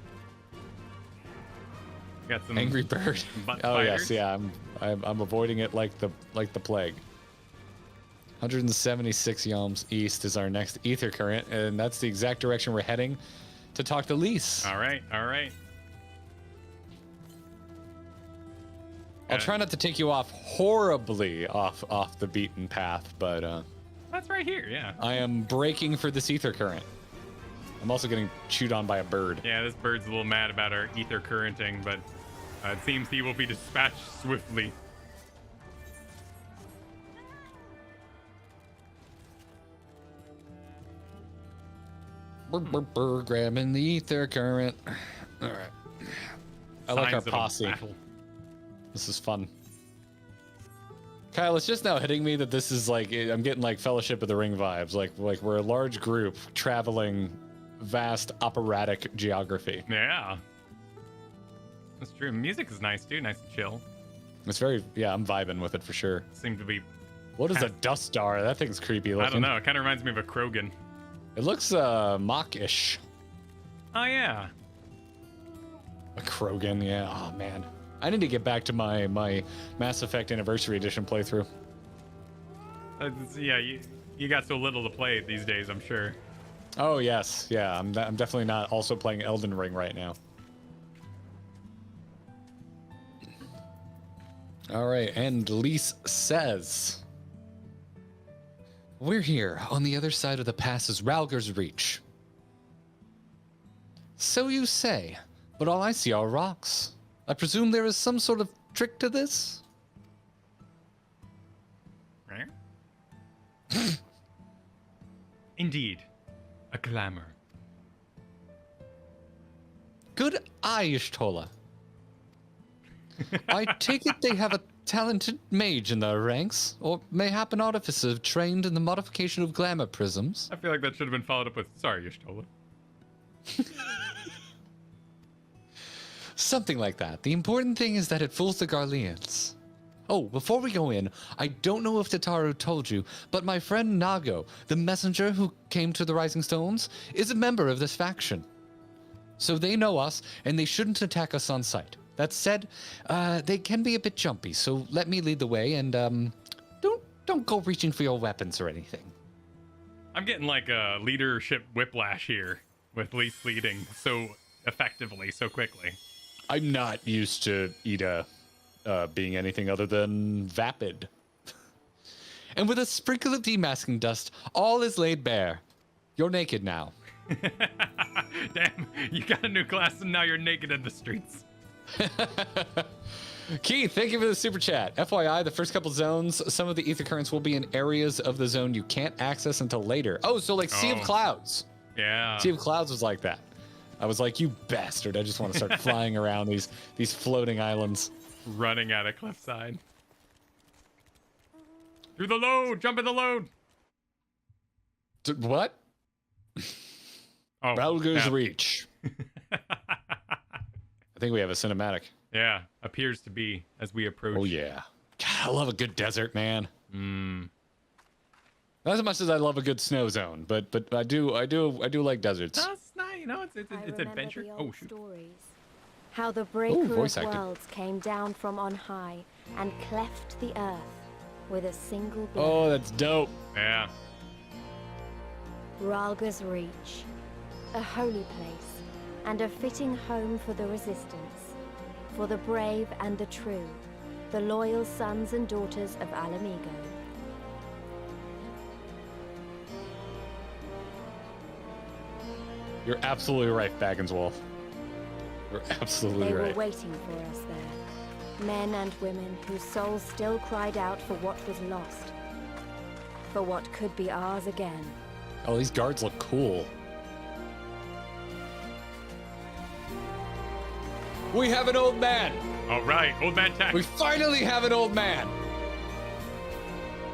Got some Angry bird. butt Oh spiders. yes, yeah. I'm avoiding it like the plague. 176 yalms east is our next ether current, and that's the exact direction we're heading to talk to Lise. All right. I'll try not to take you off horribly off the beaten path, but That's right here, yeah. I am braking for this ether current. I'm also getting chewed on by a bird. Yeah, this bird's a little mad about our ether currenting, but it seems he will be dispatched swiftly. Grabbing the ether current. All right. I like our Signs of a posse. battle. This is fun. Kyle, it's just now hitting me that this is I'm getting Fellowship of the Ring vibes. Like we're a large group traveling vast operatic geography. Yeah. That's true. Music is nice too, nice and chill. It's very, I'm vibing with it for sure. Seems to be, What is a dust star? That thing's creepy looking. I don't know, it kind of reminds me of a Krogan. It looks mock-ish. Oh yeah. A Krogan, yeah. Oh man. I need to get back to my Mass Effect Anniversary Edition playthrough. Yeah, you got so little to play these days, I'm sure. Oh yes, yeah. I'm definitely not also playing Elden Ring right now. All right, and Lise says, we're here. On the other side of the pass is Ralger's Reach. So you say. But all I see are rocks. I presume there is some sort of trick to this? Indeed, a glamour. Good eye, Ishtola. I take it they have a talented mage in their ranks, or mayhap an artificer trained in the modification of glamour prisms. I feel like that should have been followed up with, sorry, Ishtola. Something like that. The important thing is that it fools the Garleans. Oh, before we go in, I don't know if Tataru told you, but my friend Nago, the messenger who came to the Rising Stones, is a member of this faction. So they know us, and they shouldn't attack us on sight. That said, they can be a bit jumpy, so let me lead the way, and don't go reaching for your weapons or anything. I'm getting like a leadership whiplash here with Leaf leading so effectively, so quickly. I'm not used to Ida being anything other than vapid. And with a sprinkle of demasking dust, all is laid bare. You're naked now. Damn, you got a new class and now you're naked in the streets. Keith, thank you for the super chat. FYI, the first couple zones, some of the ether currents will be in areas of the zone you can't access until later. Oh, so like Sea of Clouds. Yeah. Sea of Clouds was like that. I was like, you bastard. I just want to start flying around these floating islands. Running at a cliffside. Through the load! Jump in the load! What? Oh, Ralger's yeah. Reach. I think we have a cinematic. Yeah, appears to be as we approach. Oh yeah. God, I love a good desert, man. Mm. Not as much as I love a good snow zone, but I do like deserts. No, it's not, you know, it's adventure. Oh shoot. Stories. How the breaker of voice acting. worlds came down from on high and cleft the earth with a single blow. Oh, that's dope. Yeah. Ralger's Reach, a holy place and a fitting home for the resistance, for the brave and the true, the loyal sons and daughters of Alamigo. You're absolutely right, Baggins Wolf. You're absolutely They right. were waiting for us there, men and women whose souls still cried out for what was lost, for what could be ours again. Oh, these guards look cool. We have an old man. All right, old man tech. We finally have an old man.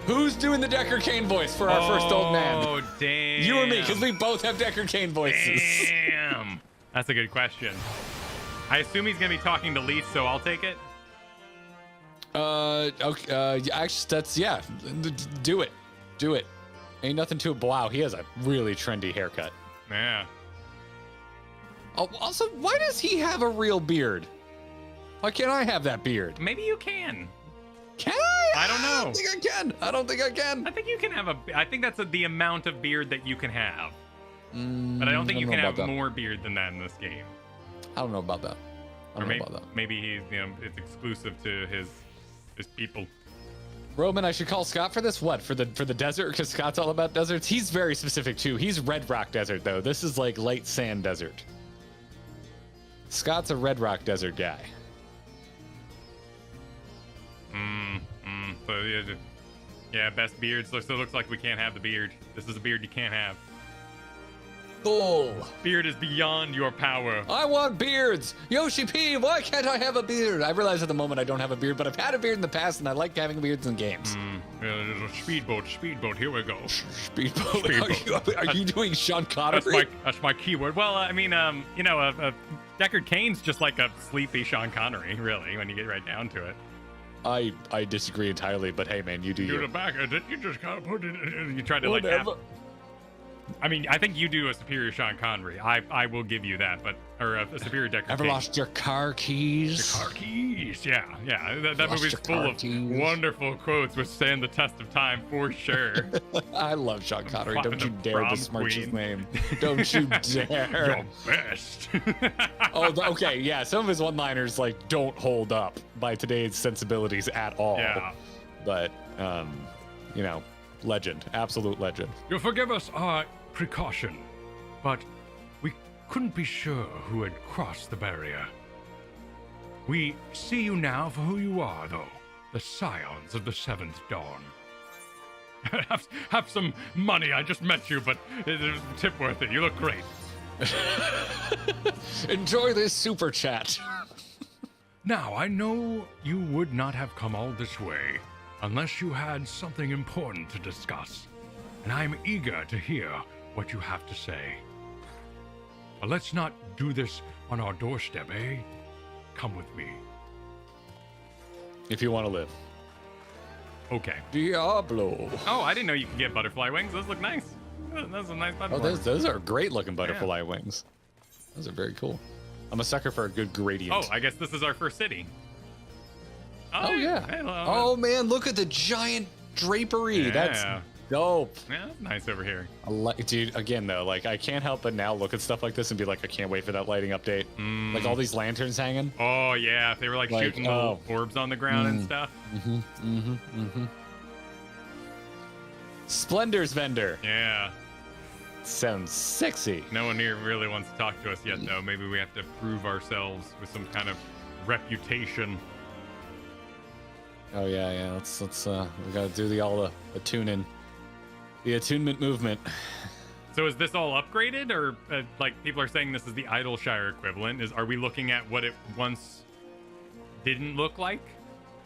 Who's doing the Decker Kane voice for our first old man? Oh, damn. You or me, because we both have Decker Kane voices. Damn. That's a good question. I assume he's going to be talking to Leaf, so I'll take it. Okay, actually, that's, yeah. Do it. Do it. Ain't nothing to it. Wow, he has a really trendy haircut. Yeah. Oh, also, why does he have a real beard? Why can't I have that beard? Maybe you can. Can I? I don't know. I don't think I can. I don't think I can. I think you can have I think that's the amount of beard that you can have. But I don't think you can have more beard than that in this game. I don't know about that. I don't know about that. Maybe he's, it's exclusive to his people. Roman, I should call Scott for this. What, for the desert? Because Scott's all about deserts. He's very specific too. He's Red Rock Desert though. This is like light sand desert. Scott's a Red Rock Desert guy. So yeah, best beards. So it looks like we can't have the beard. This is a beard you can't have. Bull. Beard is beyond your power. I want beards. Yoshi P, why can't I have a beard? I realize at the moment I don't have a beard, but I've had a beard in the past, and I like having beards in games. Speedboat. Here we go. Speedboat. Are you doing Sean Connery? That's my keyword. Well, I mean, Deckard Cain's just like a sleepy Sean Connery, really, when you get right down to it. I disagree entirely, but hey, man, you do you. The back, you just gotta put it. You tried to Whatever. like. I mean, I think you do a superior Sean Connery. I will give you that, but or a superior Deckard. Ever lost your car keys? Your car keys, yeah. That movie's full of wonderful quotes which stand the test of time for sure. I love Sean Connery. Don't you dare prom besmirch his queen. name. Don't you dare. Your best. Okay, yeah. Some of his one-liners like don't hold up by today's sensibilities at all. Yeah. But legend, absolute legend. You'll forgive us our precaution, but we couldn't be sure who had crossed the barrier. We see you now for who you are, though. The scions of the Seventh Dawn. have some money. I just met you, but it's tip worth it. You look great. Enjoy this super chat. Now, I know you would not have come all this way unless you had something important to discuss, and I'm eager to hear what you have to say. But let's not do this on our doorstep, eh? Come with me. If you want to live. Okay. Diablo. Oh, I didn't know you could get butterfly wings. Those look nice. Those are nice butterfly. Oh, those are great looking butterfly wings. Those are very cool. I'm a sucker for a good gradient. Oh, I guess this is our first city. Oh yeah. Hello. Oh man, look at the giant drapery. Yeah. That's dope. Yeah, that's nice over here. Dude, again though, like I can't help but now look at stuff like this and be like, I can't wait for that lighting update. Like all these lanterns hanging. Oh yeah, if they were like shooting little orbs on the ground and stuff. Splendor's vendor. Yeah. Sounds sexy. No one here really wants to talk to us yet, though. Maybe we have to prove ourselves with some kind of reputation. Oh yeah. Let's we gotta do the attuning, the attunement movement. So is this all upgraded, or like people are saying this is the Idleshire equivalent? Are we looking at what it once didn't look like?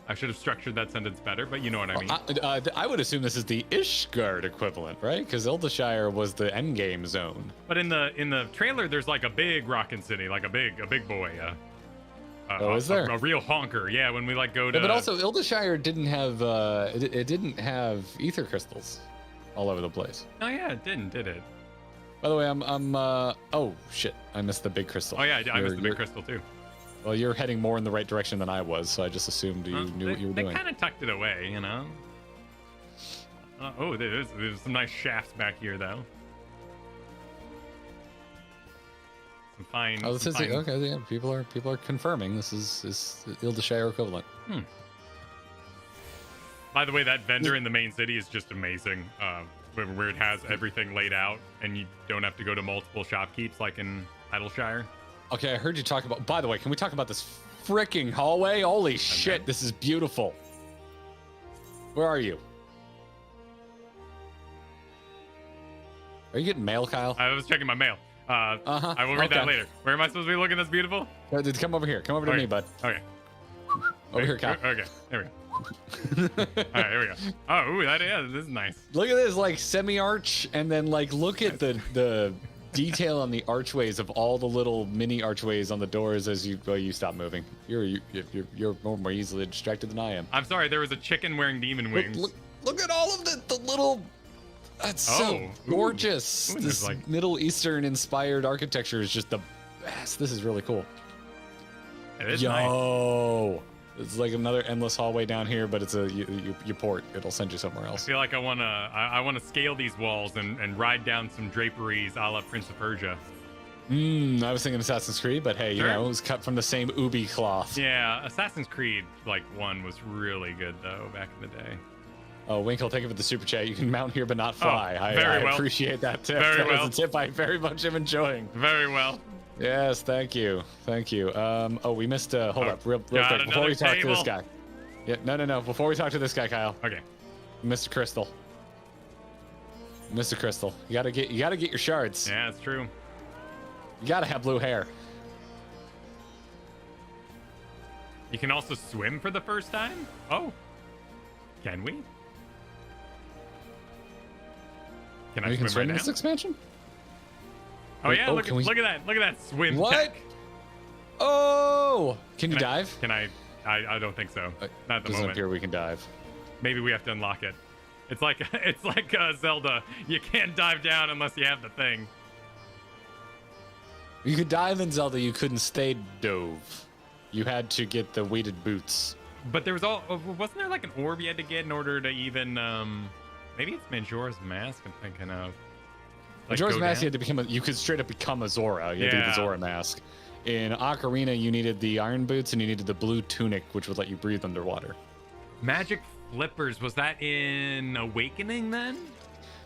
I should have structured that sentence better, but you know what I mean. I would assume this is the Ishgard equivalent, right? Because Idleshire was the endgame zone. But in the trailer, there's like a big rockin' city, like a big boy. Is there a real honker? Yeah, when we like go to. Yeah, but also Idleshire didn't have it didn't have ether crystals all over the place. Oh yeah, it didn't, did it? By the way, I'm oh shit, I missed the big crystal. Oh yeah, I missed the big crystal too. Well, you're heading more in the right direction than I was, so I just assumed you knew what you were doing. They kind of tucked it away, you know. There's some nice shafts back here, though. Some fine. Oh, this is okay. Yeah, people are confirming this is Idleshire equivalent. By the way, that vendor in the main city is just amazing. Where it has everything laid out, and you don't have to go to multiple shopkeepers like in Idleshire. Okay, I heard you talk about. By the way, can we talk about this freaking hallway? Holy shit, this is beautiful. Where are you? Are you getting mail, Kyle? I was checking my mail. I will read that later. Where am I supposed to be looking that's beautiful? Come over here. Come over to me, bud. Okay. Over here, Kyle. Okay, there we go. All right, here we go. Oh, ooh, this is nice. Look at this, like semi-arch, and then like look at the detail on the archways of all the little mini archways on the doors as you stop moving. You're more easily distracted than I am. I'm sorry, there was a chicken wearing demon wings. Look at all of the little. That's so gorgeous. Ooh, this like Middle Eastern inspired architecture is just the best. This is really cool. It is nice. It's like another endless hallway down here, but it's you port. It'll send you somewhere else. I feel like I wanna scale these walls and ride down some draperies a la Prince of Persia. I was thinking Assassin's Creed, but hey, you know, it was cut from the same ubi cloth. Yeah, Assassin's Creed 1 was really good though back in the day. Oh, Winkle, thank you for the super chat. You can mount here but not fly. I appreciate that tip. That was a tip I very much am enjoying. Very well. Yes, thank you. We missed hold up real quick before we talk to this guy. Yeah, no. Before we talk to this guy, Kyle. Okay. Mr. Crystal. You gotta get your shards. Yeah, it's true. You gotta have blue hair. You can also swim for the first time? Oh. Can we? Can I swim swim right in this now? expansion? Oh yeah, look at that swim what? tech. Oh! Can you dive? Can I? I don't think so. Not at the moment. Here we can dive. Maybe we have to unlock it. It's like Zelda. You can't dive down unless you have the thing. You could dive in Zelda. You couldn't stay dove. You had to get the weighted boots. But there was wasn't there like an orb you had to get in order to even maybe it's Majora's Mask I'm thinking of. Like Majora's Mask, you had to become you could straight up become a Zora. You had to get the Zora mask. In Ocarina, you needed the iron boots and you needed the blue tunic, which would let you breathe underwater. Magic flippers, was that in Awakening then?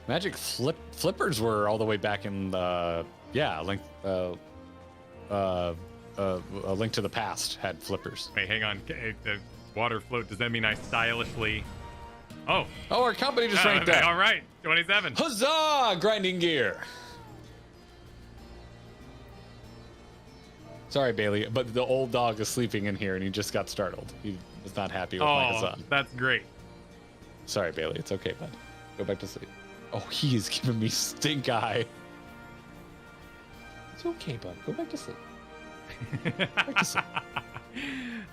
Magic flippers were all the way back in the A Link to the Past had flippers. Wait, hang on. The water float. Does that mean I stylishly? Oh. Oh, our company just ranked up. All right, 27. Huzzah! Grinding gear. Sorry, Bailey, but the old dog is sleeping in here, and he just got startled. He was not happy with my huzzah. That's great. Sorry, Bailey. It's okay, bud. Go back to sleep. Oh, he is giving me stink eye. It's okay, bud. Go back to sleep. Back to sleep.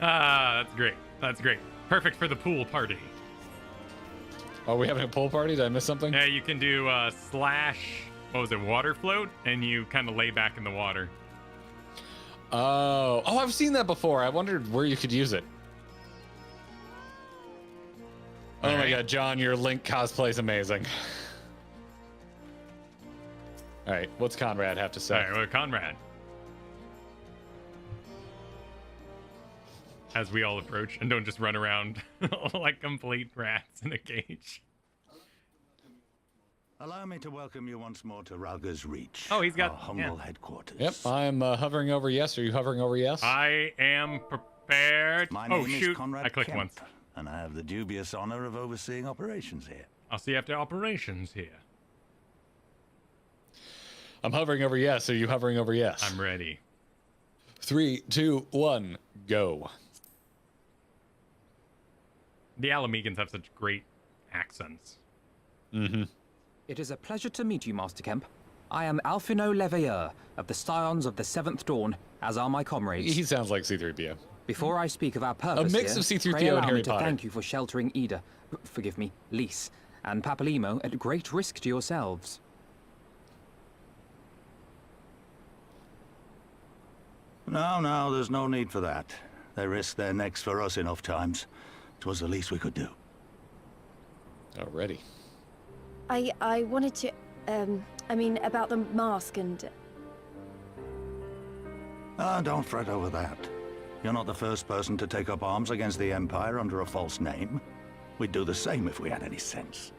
That's great. That's great. Perfect for the pool party. Are we having a pool party? Did I miss something? Yeah, you can do slash, what was it, water float, and you kind of lay back in the water. Oh, I've seen that before. I wondered where you could use it. Oh my God, John, your Link cosplay is amazing. All right, what's Conrad have to say? All right, well, Conrad. As we all approach, and don't just run around like complete rats in a cage. Allow me to welcome you once more to Ralga's Reach. Oh, he's got our humble headquarters. Yep, I'm hovering over yes. Are you hovering over yes? I am prepared. My name shoot. is Conrad I clicked Kemp, once. and I have the dubious honor of overseeing operations here. I'll see you after operations here. I'm hovering over yes. Are you hovering over yes? I'm ready. 3, 2, 1, go. The Alamegans have such great accents. Mm-hmm. It is a pleasure to meet you, Master Kemp. I am Alphino Leveilleur of the Scions of the Seventh Dawn, as are my comrades. He sounds like C-3PO. Before I speak of our purpose mix here, of C-3PO pray and allow Harry me to Potter. thank you for sheltering Ida, forgive me, Lys, and Papalimo at great risk to yourselves. No, there's no need for that. They risked their necks for us enough times. 'Twas the least we could do. Already. I wanted to, I mean, about the mask and... Don't fret over that. You're not the first person to take up arms against the Empire under a false name. We'd do the same if we had any sense.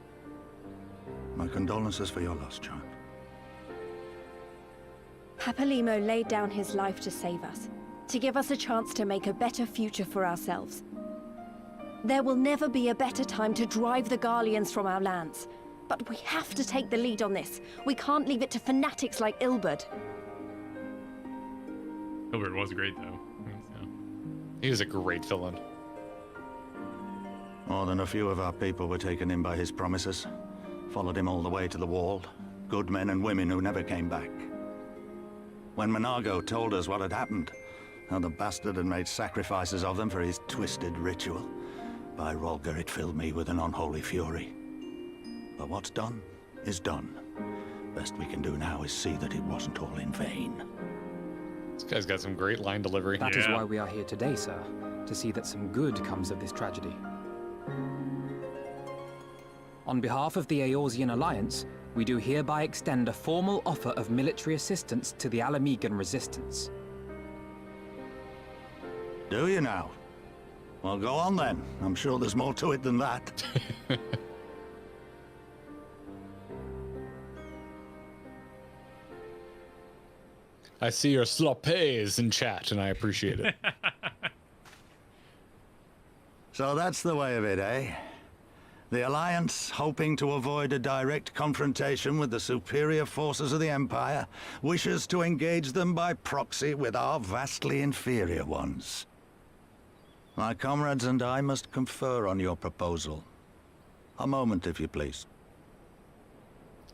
My condolences for your loss, child. Papalimo laid down his life to save us, to give us a chance to make a better future for ourselves. There will never be a better time to drive the Garleans from our lands. But we have to take the lead on this. We can't leave it to fanatics like Ilberd. Hilbert was great, though. So. He was a great villain. More than a few of our people were taken in by his promises. Followed him all the way to the wall. Good men and women who never came back. When Monago told us what had happened, how the bastard had made sacrifices of them for his twisted ritual, by Rolger it filled me with an unholy fury. But what's done is done. Best we can do now is see that it wasn't all in vain. This guy's got some great line delivery. That is why we are here today, sir, to see that some good comes of this tragedy. On behalf of the Eorzean Alliance, we do hereby extend a formal offer of military assistance to the Alamegan resistance. Do you now? Well, go on then. I'm sure there's more to it than that. I see your sloppes in chat, and I appreciate it. So that's the way of it, eh? The Alliance, hoping to avoid a direct confrontation with the superior forces of the Empire, wishes to engage them by proxy with our vastly inferior ones. My comrades and I must confer on your proposal. A moment, if you please.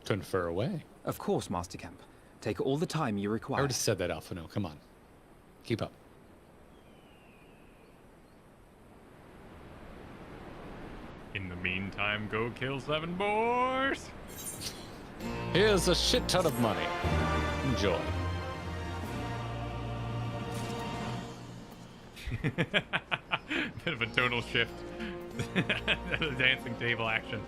Confer away. Of course, Master Kemp. Take all the time you I require. already said that, Alphino. Come on. Keep up. In the meantime, go kill 7 boars. Here's a shit ton of money. Enjoy. Bit of a tonal shift. The dancing table action.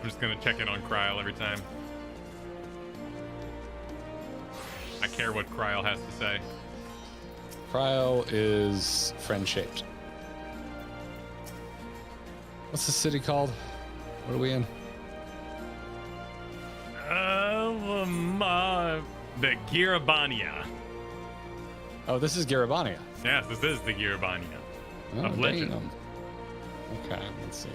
I'm just gonna check in on Kryl every time. I care what Kryl has to say. Cryo is friend-shaped. What's the city called? What are we in? The Girabania. Oh, this is Garabania. Yes, this is the Girabania of legend. Damn. Okay, let's see.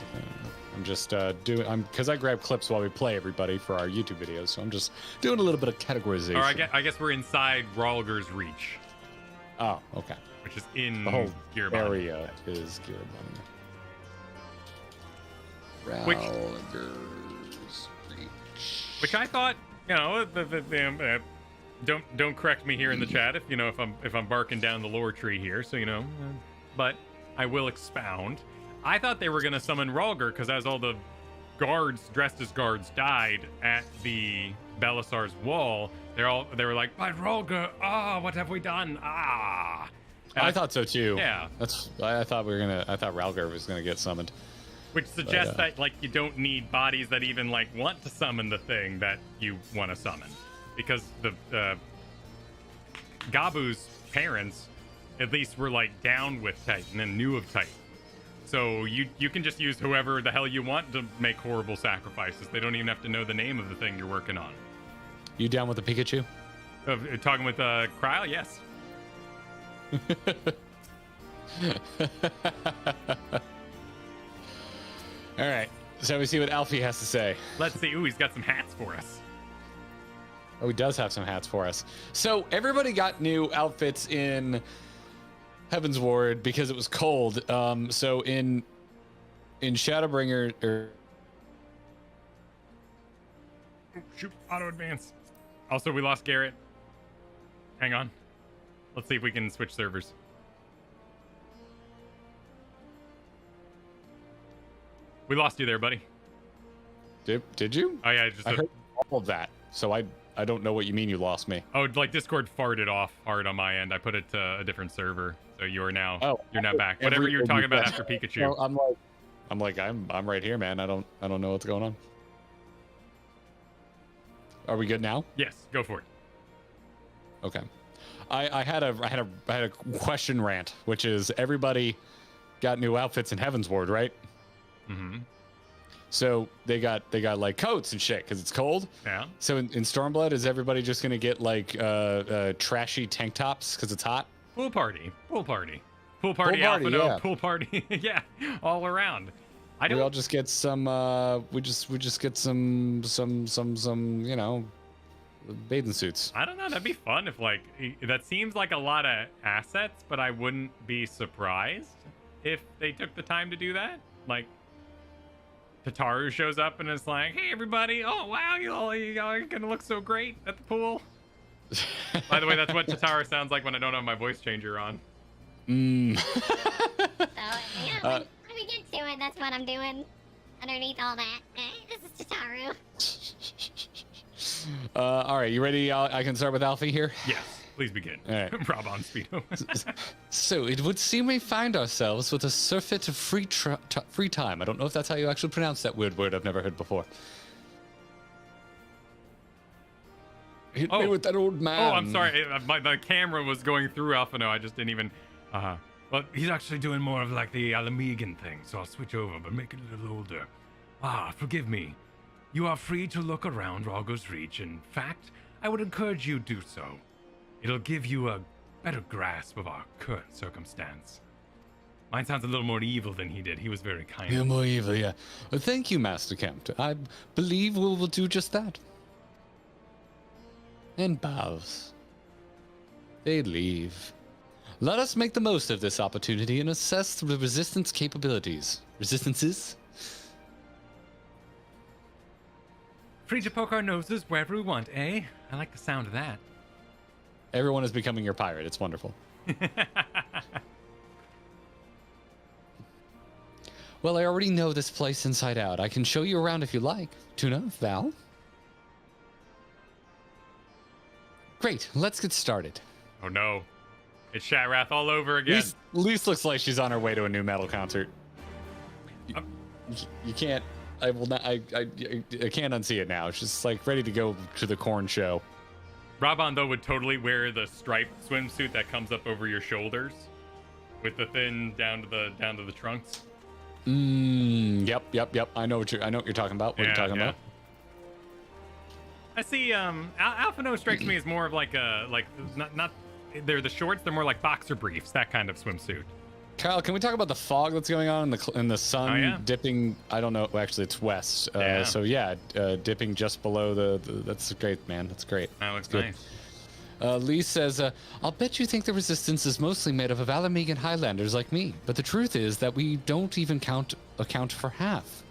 I'm just because I grab clips while we play, everybody, for our YouTube videos, so I'm just doing a little bit of categorization. Or I guess we're inside Rhalgr's Reach. Oh, okay. Which is in The whole Girabania. area is Garabania. Which- Rhalgr's Reach. Which I thought, don't correct me here in the chat if I'm barking down the lore tree here, so but I will expound. I thought they were gonna summon Rhalgr because as all the guards dressed as guards died at the Belisar's wall, they were like, "But Rhalgr, what have we done? And I thought so too. Yeah. I thought Rhalgr was gonna get summoned. Which suggests that you don't need bodies that even want to summon the thing that you want to summon, because the Gabu's parents at least were down with Titan and knew of Titan, so you can just use whoever the hell you want to make horrible sacrifices. They don't even have to know the name of the thing you're working on. You down with the Pikachu? Talking with Coeurl, yes. All right, so we see what Alfie has to say. Let's see. Ooh, he's got some hats for us. Oh, he does have some hats for us. So everybody got new outfits in Heaven's Ward because it was cold. So in Shadowbringer, Shoot, auto advance. Also, we lost Garrett. Hang on. Let's see if we can switch servers. We lost you there, buddy. did you? Oh yeah, I heard all of that. So I don't know what you mean you lost me. Oh, Discord farted off hard on my end. I put it to a different server, so you're now back. Whatever you were talking about after Pikachu. No, I'm right here, man. I don't know what's going on. Are we good now? Yes, go for it. Okay. I had a question rant, which is everybody got new outfits in Heaven's Ward, right? Mm-hmm. So they got coats and shit because it's cold. Yeah. So in Stormblood, is everybody just gonna get trashy tank tops because it's hot? Pool party, party, Alphino, yeah. pool party, yeah, all around. We all just get some. We just get some bathing suits. I don't know. That'd be fun if that seems like a lot of assets, but I wouldn't be surprised if they took the time to do that. Tataru shows up and is like, "Hey, everybody! Oh, wow, you all are gonna look so great at the pool." By the way, that's what Tataru sounds like when I don't have my voice changer on. So, yeah, when we get to it, that's what I'm doing. Underneath all that. This is Tataru. All right, you ready? I can start with Alfie here. Yes, please begin. All right. Rob on Speedo. So it would seem we find ourselves with a surfeit of free time. I don't know if that's how you actually pronounce that weird word I've never heard before. Hit me with that old man. Oh, I'm sorry. My camera was going through Alphino. I just didn't even. Well, he's actually doing more of the Alamegan thing, so I'll switch over, but make it a little older. Forgive me. You are free to look around Rhalgr's Reach. In fact, I would encourage you to do so. It'll give you a better grasp of our current circumstance. Mine sounds a little more evil than he did. He was very kind. You're more evil, yeah. Well, thank you, Master Kemp. I believe we will do just that. And bows. They leave. Let us make the most of this opportunity and assess the resistance capabilities. Resistances? Free to poke our noses wherever we want, eh? I like the sound of that. Everyone is becoming your pirate. It's wonderful. Well, I already know this place inside out. I can show you around if you like. Tuna, Val? Great, let's get started. Oh no. It's Shatrath all over again. Lise looks like she's on her way to a new metal concert. You can't. I will not. I can't unsee it now. It's just ready to go to the corn show. Raban though would totally wear the striped swimsuit that comes up over your shoulders, with the thin down to the trunks. Yep. I know what you're talking about. What you're talking about. I see. Alphino strikes me as more of like not. They're the shorts. They're more like boxer briefs, that kind of swimsuit. Kyle, can we talk about the fog that's going on in the sun dipping? I don't know. Actually, it's west. So yeah, dipping just below the. That's great, man. That's great. That looks nice. Lee says, I'll bet you think the resistance is mostly made up of Alamegan Highlanders like me, but the truth is that we don't even account for half.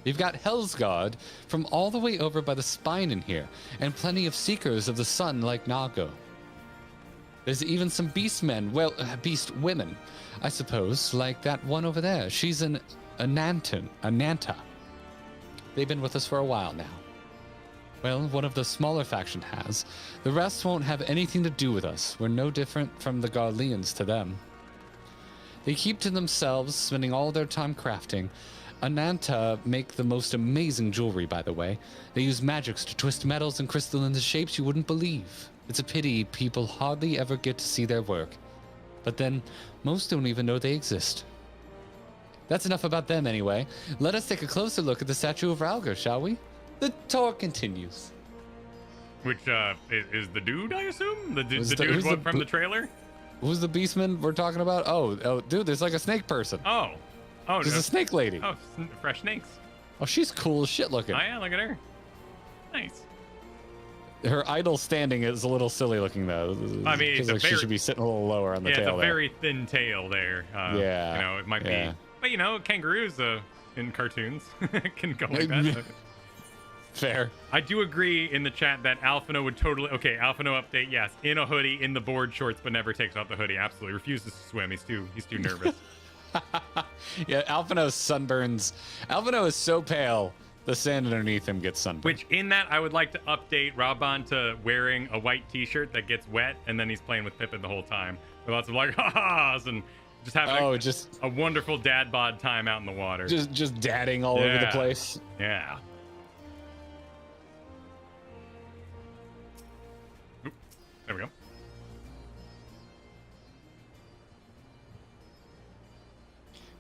We've got Hellsguard from all the way over by the spine in here, and plenty of Seekers of the Sun like Nago. There's even some beastmen, well, beast women, I suppose, like that one over there. She's an Ananta. They've been with us for a while now. Well, one of the smaller faction has. The rest won't have anything to do with us. We're no different from the Garleans to them. They keep to themselves, spending all their time crafting. Ananta make the most amazing jewelry, by the way. They use magics to twist metals and crystal into shapes you wouldn't believe. It's a pity people hardly ever get to see their work. But then, most don't even know they exist. That's enough about them anyway. Let us take a closer look at the statue of Ralgar, shall we? The tour continues. Which is the dude, I assume? The dude from the trailer? Who's the beastman we're talking about? Oh, dude, there's like a snake person. Oh, there's a snake lady. Oh, fresh snakes. Oh, she's cool as shit looking. Oh yeah, look at her. Nice. Her idol standing is a little silly looking though. I mean, it's like she should be sitting a little lower on the tail. Yeah, it's a very thin tail there. Yeah. You know, it might be. But kangaroos in cartoons can go like that. Fair. I do agree in the chat that Alphino would totally. Okay, Alphino update. Yes, in a hoodie, in the board shorts, but never takes off the hoodie. Absolutely refuses to swim. He's too nervous. Yeah, Alphino's sunburns. Alphino is so pale, the sand underneath him gets sunburned. Which in that I would like to update Robon to wearing a white T-shirt that gets wet, and then he's playing with Pippin the whole time. With lots of like ha-has and just having a wonderful dad bod time out in the water. Just dadding all over the place. Yeah. There we go.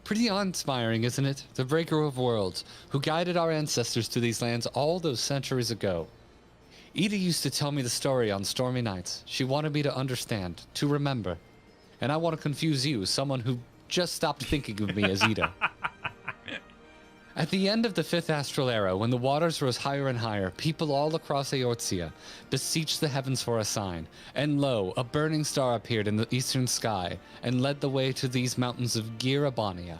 Pretty awe-inspiring, isn't it? The Breaker of Worlds, who guided our ancestors to these lands all those centuries ago. Ida used to tell me the story on stormy nights. She wanted me to understand, to remember. And I want to confuse you, someone who just stopped thinking of me as Ida. At the end of the 5th Astral Era, when the waters rose higher and higher, people all across Eorzea beseeched the heavens for a sign. And lo, a burning star appeared in the eastern sky and led the way to these mountains of Girabania.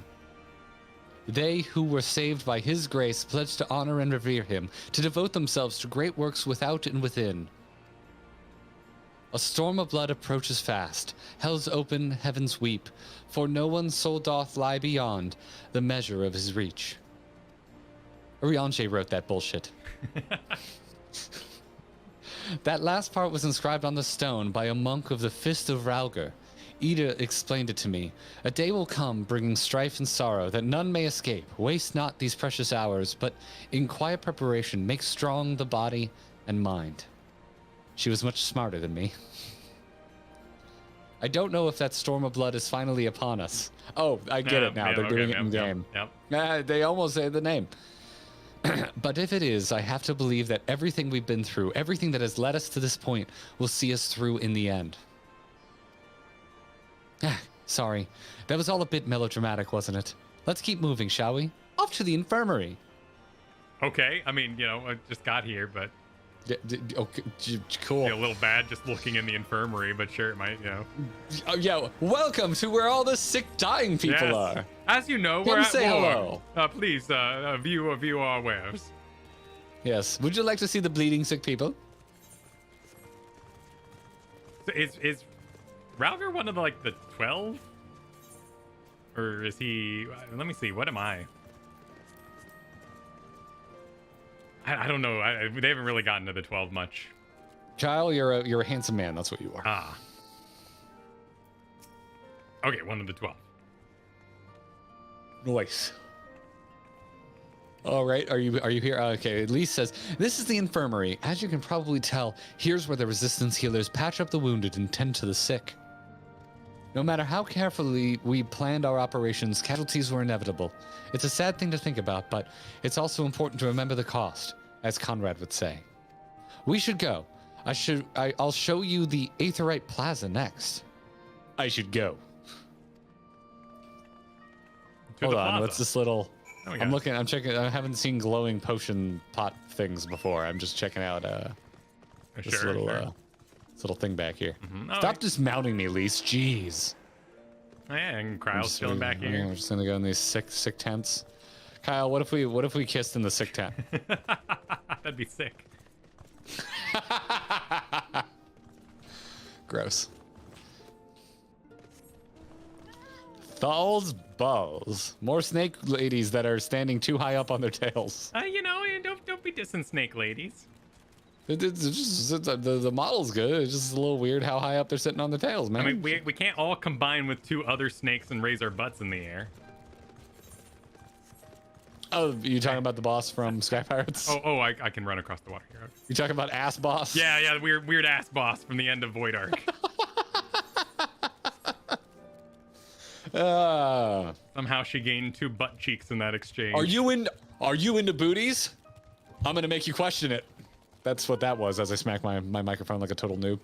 They who were saved by his grace pledged to honor and revere him, to devote themselves to great works without and within. A storm of blood approaches fast. Hell's open, heavens weep, for no one's soul doth lie beyond the measure of his reach. Urianger wrote that bullshit. That last part was inscribed on the stone by a monk of the Fist of Ralgar. Ida explained it to me. A day will come, bringing strife and sorrow, that none may escape. Waste not these precious hours, but in quiet preparation make strong the body and mind. She was much smarter than me. I don't know if that storm of blood is finally upon us. Oh, I get it now. They're doing it in game. They almost say the name. But if it is, I have to believe that everything we've been through, everything that has led us to this point, will see us through in the end. Sorry. That was all a bit melodramatic, wasn't it? Let's keep moving, shall we? Off to the infirmary. Okay. I mean, I just got here, but... Okay, cool. A little bad just looking in the infirmary, but sure, it might, Oh, yeah, welcome to where all the sick, dying people are. As you know, we're at war. Hello. Please, view our wares. Yes. Would you like to see the bleeding sick people? So is Ralgar one of the 12? Or is he... Let me see. What am I? I don't know. They haven't really gotten to the 12 much. Kyle, you're a handsome man. That's what you are. Ah. Okay, one of the 12. Nice. All right, are you here? Okay, Elise says, this is the infirmary. As you can probably tell, here's where the resistance healers patch up the wounded and tend to the sick. No matter how carefully we planned our operations, casualties were inevitable. It's a sad thing to think about, but it's also important to remember the cost, as Conrad would say. We should go. I'll show you the Aetherite Plaza next. I should go. Hold on, what's this little... I'm checking, I haven't seen glowing potion pot things before. I'm just checking out this little thing back here. Mm-hmm. Stop dismounting me, Lise. Jeez. Oh, yeah, and Kyle's chilling back here. We're just gonna go in these sick tents. Kyle, what if we kissed in the sick tent? That'd be sick. Gross. Thal's balls. More snake ladies that are standing too high up on their tails. You know, don't be dissing snake ladies. The model's good. It's just a little weird how high up they're sitting on their tails, man. I mean, we can't all combine with 2 other snakes and raise our butts in the air. Oh, you talking about the boss from Sky Pirates? Oh, I can run across the water here. You talking about ass boss? Yeah, the weird ass boss from the end of Void Ark. Somehow she gained 2 butt cheeks in that exchange. Are you into booties? I'm gonna make you question it. That's what that was as I smacked my microphone like a total noob.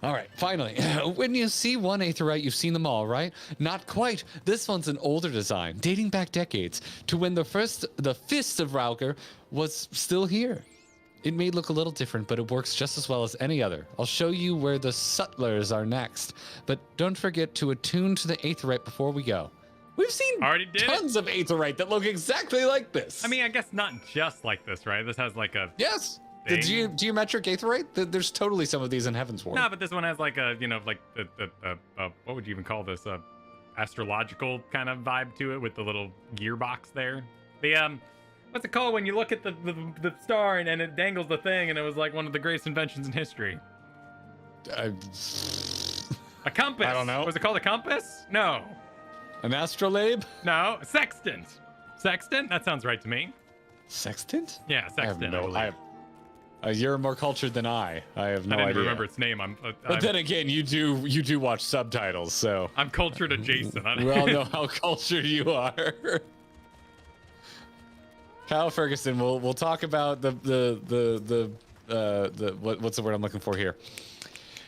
All right, finally. When you see one Aetherite, you've seen them all, right? Not quite. This one's an older design, dating back decades to when the Fist of Rauger was still here. It may look a little different, but it works just as well as any other. I'll show you where the Sutlers are next, but don't forget to attune to the Aetherite before we go. We've seen tons of Aetherite that look exactly like this. I mean, I guess not just like this, right? This has like a... Yes. thing. The geometric Aetherite? There's totally some of these in Heavensward. No, but this one has like a, you know, like the what would you even call this? Astrological kind of vibe to it with the little gearbox there. The, what's it called when you look at the star and it dangles the thing and it was like one of the greatest inventions in history? A compass. I don't know. Was it called a compass? No. An astrolabe? No. A sextant. Sextant? That sounds right to me. Sextant? Yeah, sextant. You're more cultured than I. I have no idea. I didn't remember its name. But then again, you do watch subtitles, so I'm cultured adjacent. We all know how cultured you are. Kyle Ferguson, we'll talk about what's the word I'm looking for here?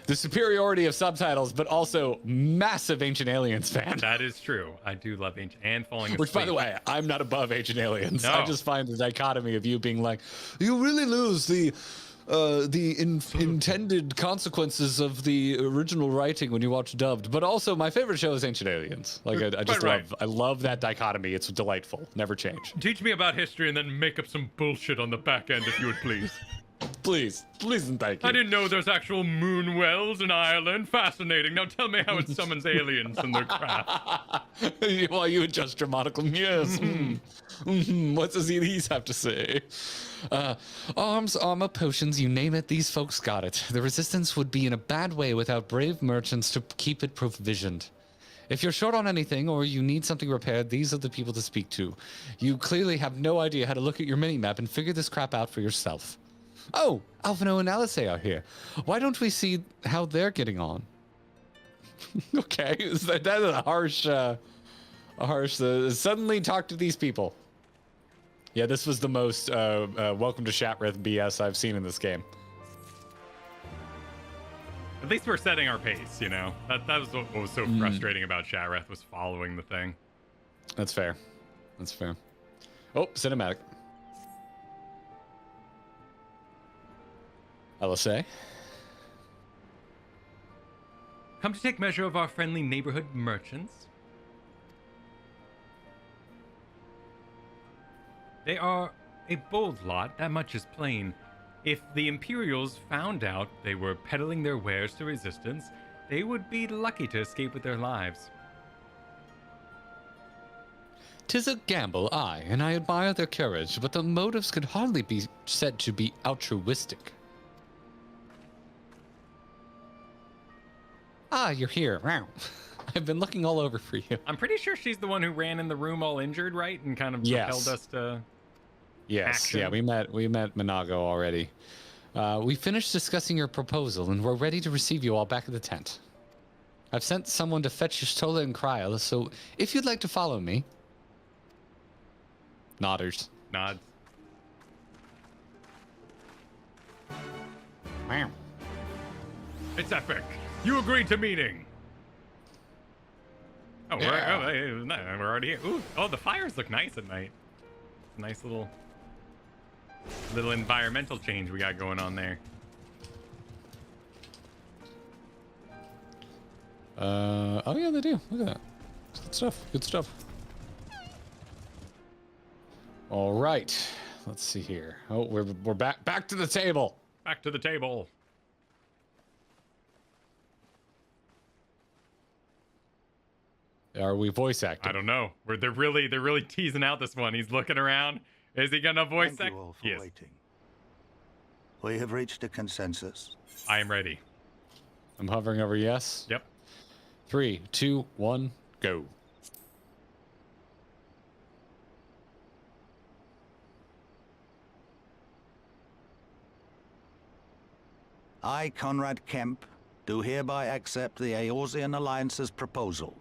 The superiority of subtitles, but also massive Ancient Aliens fan. That is true. I do love Ancient and Falling Asleep. Which, by the way, I'm not above Ancient Aliens. No. I just find the dichotomy of you being like, you really lose the intended consequences of the original writing when you watch dubbed. But also, my favorite show is Ancient Aliens. Like, I love that dichotomy. It's delightful. Never change. Teach me about history and then make up some bullshit on the back end if you would please. Please and thank you. I didn't know there's actual moon wells in Ireland. Fascinating. Now tell me how it summons aliens and their craft. While you adjust your monocle. Yes. What does these have to say? Arms, armor, potions, you name it, these folks got it. The resistance would be in a bad way without brave merchants to keep it provisioned. If you're short on anything or you need something repaired, these are the people to speak to. You clearly have no idea how to look at your mini-map and figure this crap out for yourself. Oh, Alphino and Alice are here. Why don't we see how they're getting on? Okay, that is a harsh, suddenly talk to these people. Yeah, this was the most welcome to Shatrith BS I've seen in this game. At least we're setting our pace, you know? That was what was so frustrating about Shatrith, was following the thing. That's fair. That's fair. Oh, cinematic. LSA. Come to take measure of our friendly neighborhood merchants. They are a bold lot, that much is plain. If the Imperials found out they were peddling their wares to resistance, they would be lucky to escape with their lives. 'Tis a gamble, aye, and I admire their courage, but the motives could hardly be said to be altruistic. Ah, you're here. Wow. I've been looking all over for you. I'm pretty sure she's the one who ran in the room all injured, right? And kind of propelled us to action. Yeah, we met Monago already. We finished discussing your proposal, and we're ready to receive you all back at the tent. I've sent someone to fetch Stola and Coeurl, so if you'd like to follow me. Nodders. Nods. Wow. It's epic. You agreed to meeting. Oh, Yeah. we're already here. Ooh, oh, the fires look nice at night. Nice little environmental change we got going on there. Oh yeah, they do. Look at that. Good stuff. Good stuff. All right. Let's see here. Oh, we're back to the table. Back to the table. Are we voice acting? I don't know. They're really teasing out this one. He's looking around. Is he gonna voice Thank act? you all for Yes. waiting. We have reached a consensus. I am ready. I'm hovering over yes. Yep. 3, 2, 1, go. I, Conrad Kemp, do hereby accept the Eorzean Alliance's proposal.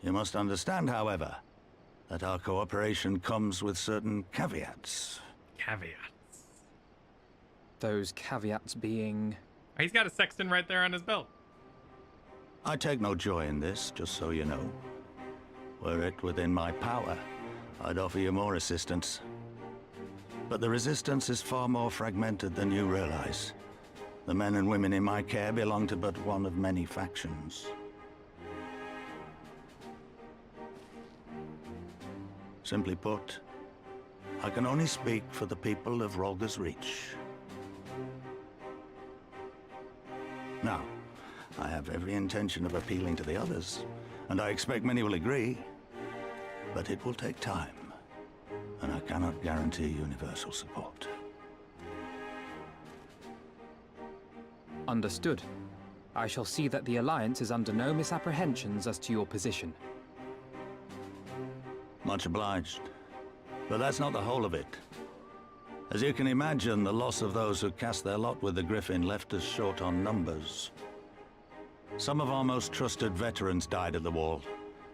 You must understand, however, that our cooperation comes with certain caveats. Caveats. Those caveats being... He's got a sextant right there on his belt. I take no joy in this, just so you know. Were it within my power, I'd offer you more assistance. But the Resistance is far more fragmented than you realize. The men and women in my care belong to but one of many factions. Simply put, I can only speak for the people of Rolga's Reach. Now, I have every intention of appealing to the others, and I expect many will agree, but it will take time, and I cannot guarantee universal support. Understood. I shall see that the Alliance is under no misapprehensions as to your position. Much obliged. But that's not the whole of it. As you can imagine, the loss of those who cast their lot with the Griffin left us short on numbers. Some of our most trusted veterans died at the wall,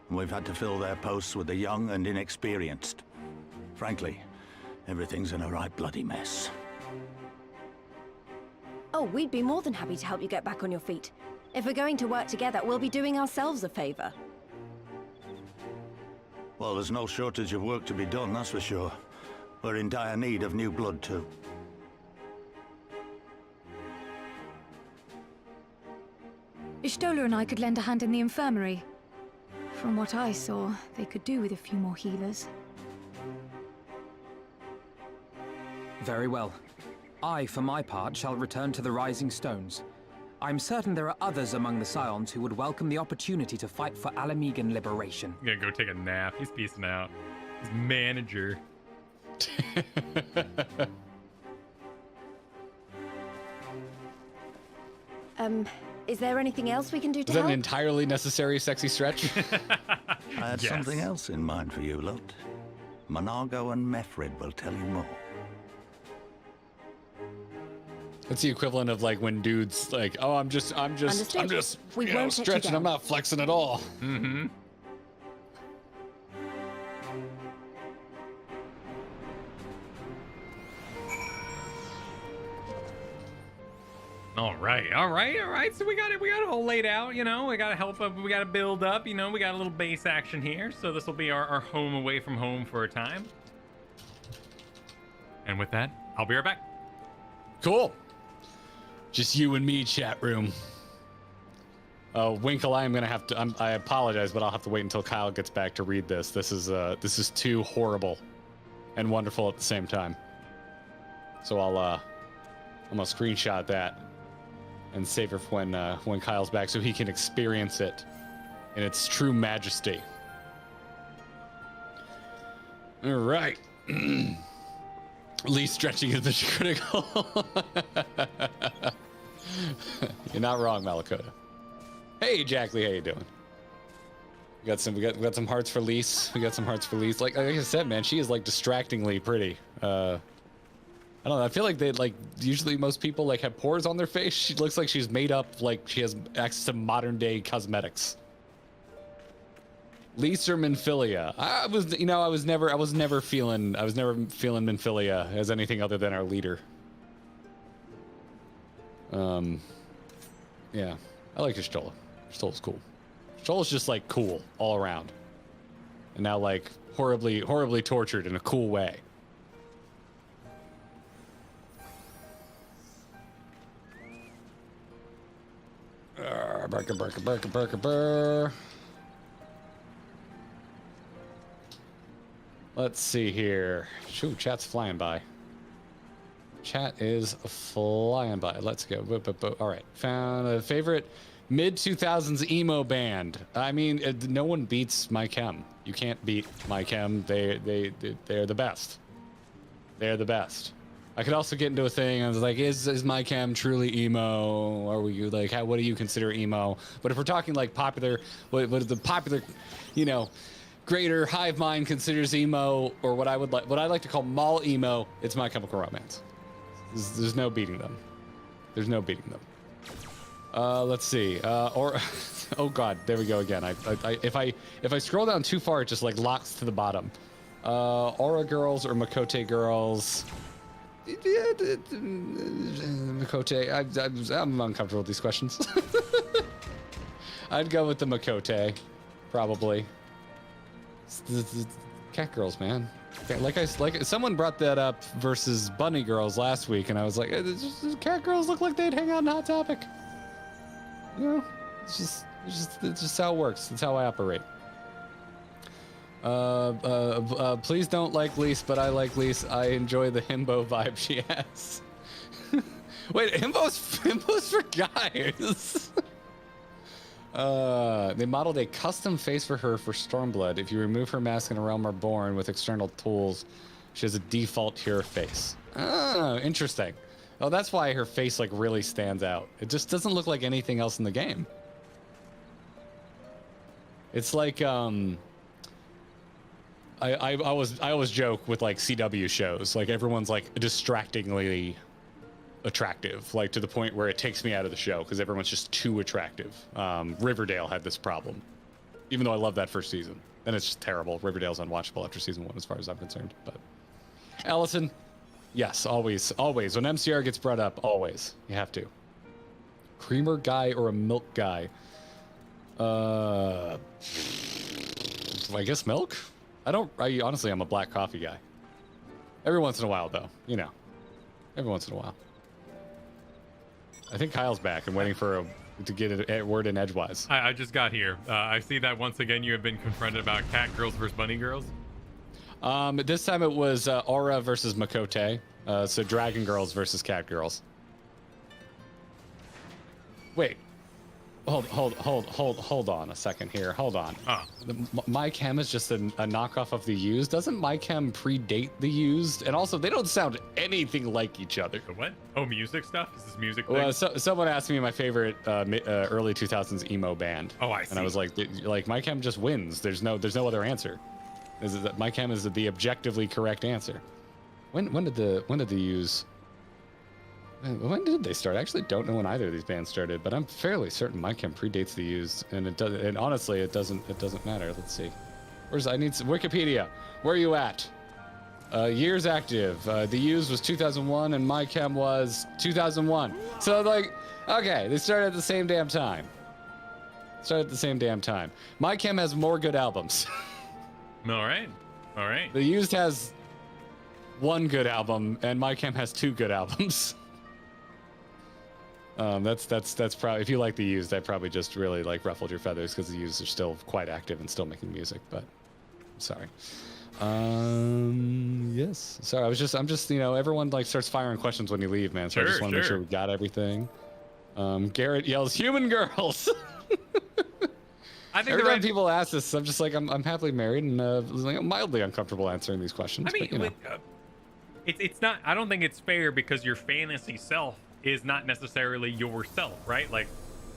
and we've had to fill their posts with the young and inexperienced. Frankly, everything's in a right bloody mess. Oh, we'd be more than happy to help you get back on your feet. If we're going to work together, we'll be doing ourselves a favor. Well, there's no shortage of work to be done, that's for sure. We're in dire need of new blood, too. Stola and I could lend a hand in the infirmary. From what I saw, they could do with a few more healers. Very well. I, for my part, shall return to the Rising Stones. I'm certain there are others among the Scions who would welcome the opportunity to fight for Alamegan liberation. He's gonna go take a nap. He's peacing out. He's manager. Is there anything else we can do to Is that help? an entirely necessary sexy stretch? I had Yes. something else in mind for you, lot. Monargo and Mefrid will tell you more. It's the equivalent of like when dudes like, oh, I'm just Understood. We you know, won't let you stretching. down. I'm not flexing at all. Mm-hmm. All right. So we got it all laid out, you know. We got to help up, we got to build up, you know. We got a little base action here. So this will be our home away from home for a time. And with that, I'll be right back. Cool. Just you and me, chat room. Winkle, I am gonna have to. I apologize, but I'll have to wait until Kyle gets back to read this. This is too horrible and wonderful at the same time. So I'm gonna screenshot that and save it for when Kyle's back, so he can experience it in its true majesty. All right. Least stretching is mission critical. You're not wrong, Malakota. Hey, Jack Lee, how you doing? We got some hearts for Lise. Like I said, man, she is like distractingly pretty. I don't know. I feel like they like usually most people like have pores on their face. She looks like she's made up, like she has access to modern day cosmetics. Lise or Minfilia? I was never feeling Minfilia as anything other than our leader. Yeah, I like Y'shtola. Y'shtola's cool. Y'shtola's just like cool all around, and now like horribly tortured in a cool way. Burger. Let's see here. Shoo, chat's flying by. Chat is flying by. Let's go. All right. Found a favorite mid-2000s emo band. I mean, no one beats My Chem. You can't beat My Chem. They're the best. They're the best. I could also get into a thing. I was like, is My Chem truly emo? Are we like, what do you consider emo? But if we're talking like popular, what is the popular, greater hive mind considers emo, or what I like to call mall emo, it's My Chemical Romance. There's no beating them. There's no beating them. Let's see. Oh god, there we go again. If I scroll down too far, it just like locks to the bottom. Aura girls or Makote girls? Makote. I'm uncomfortable with these questions. I'd go with the Makote, probably. Cat girls, man. Like someone brought that up versus bunny girls last week, and I was like, cat girls look like they'd hang out in Hot Topic. It's just how it works. It's how I operate. Please don't like Lise, but I like Lise. I enjoy the himbo vibe she has. Wait, himbo's for guys. They modeled a custom face for her for Stormblood. If you remove her mask and a Realm Reborn with external tools, she has a default hero face. Oh, interesting. Oh, that's why her face like really stands out. It just doesn't look like anything else in the game. It's like I always joke with like CW shows, like everyone's like distractingly attractive, like to the point where it takes me out of the show because everyone's just too attractive. Riverdale had this problem, even though I love that first season, and it's just terrible. Riverdale's unwatchable after season 1 as far as I'm concerned. But Allison, yes, always when MCR gets brought up, always you have to. Creamer guy or a milk guy? I guess milk. Honestly, I'm a black coffee guy. Every once in a while, though, every once in a while. I think Kyle's back. I'm waiting to get a word in edgewise. I just got here. I see that once again you have been confronted about cat girls versus bunny girls. This time it was Aura versus Makote. So dragon girls versus cat girls. Wait. Hold on a second here. Hold on. My Chem is just a knockoff of the Used. Doesn't My Chem predate the Used? And also, they don't sound anything like each other. The what? Oh, music stuff? Is this music thing? Well, someone asked me my favorite early 2000s emo band. Oh, I see. And I was like My Chem just wins. There's no other answer. My Chem is the objectively correct answer. When did the Used? When did they start? I actually don't know when either of these bands started, but I'm fairly certain My Chem predates the Used, and it does. And honestly, it doesn't matter. Let's see. I need some Wikipedia. Where are you at? Years active. The Used was 2001, and My Chem was 2001. So okay, they started at the same damn time. My Chem has more good albums. All right. The Used has one good album, and My Chem has 2 good albums. That's probably, if you like the Used, that probably just really like ruffled your feathers because the Used are still quite active and still making music. But I'm sorry. Yes. Sorry. I'm just everyone like starts firing questions when you leave, man. So I just want to make sure we got everything. Garrett yells, "Human girls." I think every time people ask this, I'm just like, I'm happily married and mildly uncomfortable answering these questions. I mean, but, it's not. I don't think it's fair because your fantasy self is not necessarily yourself, right? Like,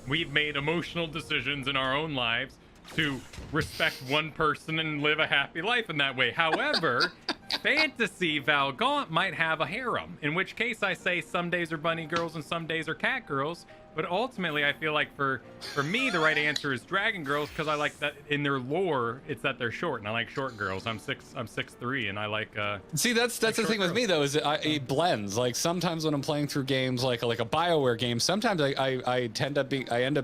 we've made emotional decisions in our own lives to respect one person and live a happy life in that way. However, fantasy Valgaunt might have a harem, in which case I say some days are bunny girls and some days are cat girls. But ultimately, I feel like for me, the right answer is dragon girls, because I like that in their lore, it's that they're short, and I like short girls. I'm 6'3", and I like. See, that's the thing with me though, is it blends. Like sometimes when I'm playing through games like a BioWare game, sometimes I end up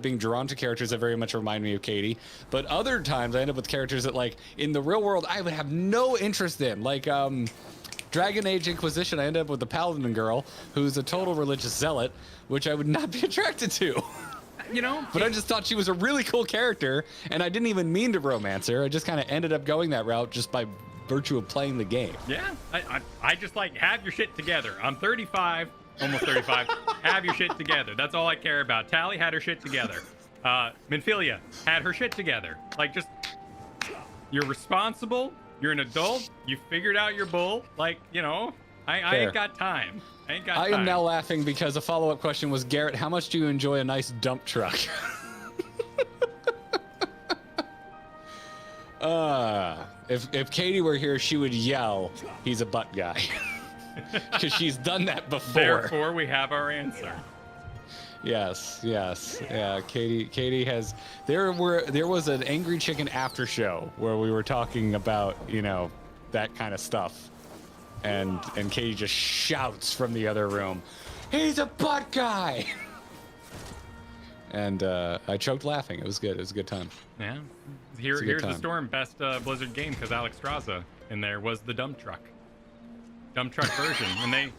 being drawn to characters that very much remind me of Katie. But other times I end up with characters that, like, in the real world I would have no interest in. Like Dragon Age Inquisition, I end up with the Paladin girl, who's a total religious zealot, which I would not be attracted to. You know? But I just thought she was a really cool character, and I didn't even mean to romance her. I just kind of ended up going that route just by virtue of playing the game. Yeah, I just like, have your shit together. I'm 35, almost 35. Have your shit together. That's all I care about. Tally had her shit together. Minfilia had her shit together. Like, just, you're responsible. You're an adult. You figured out your bull. Like, you know, I ain't got time. I am now laughing because a follow-up question was, Garrett, how much do you enjoy a nice dump truck? If Katie were here, she would yell, he's a butt guy. Because she's done that before. Therefore, we have our answer. Yes. Yeah, Katie has. There was an Angry Chicken after show where we were talking about, you know, that kind of stuff. And Katie just shouts from the other room, he's a butt guy. And I choked laughing. It was good. It was a good time. Yeah. Here's the Storm best Blizzard game, because Alex Straza in there was the dump truck version, and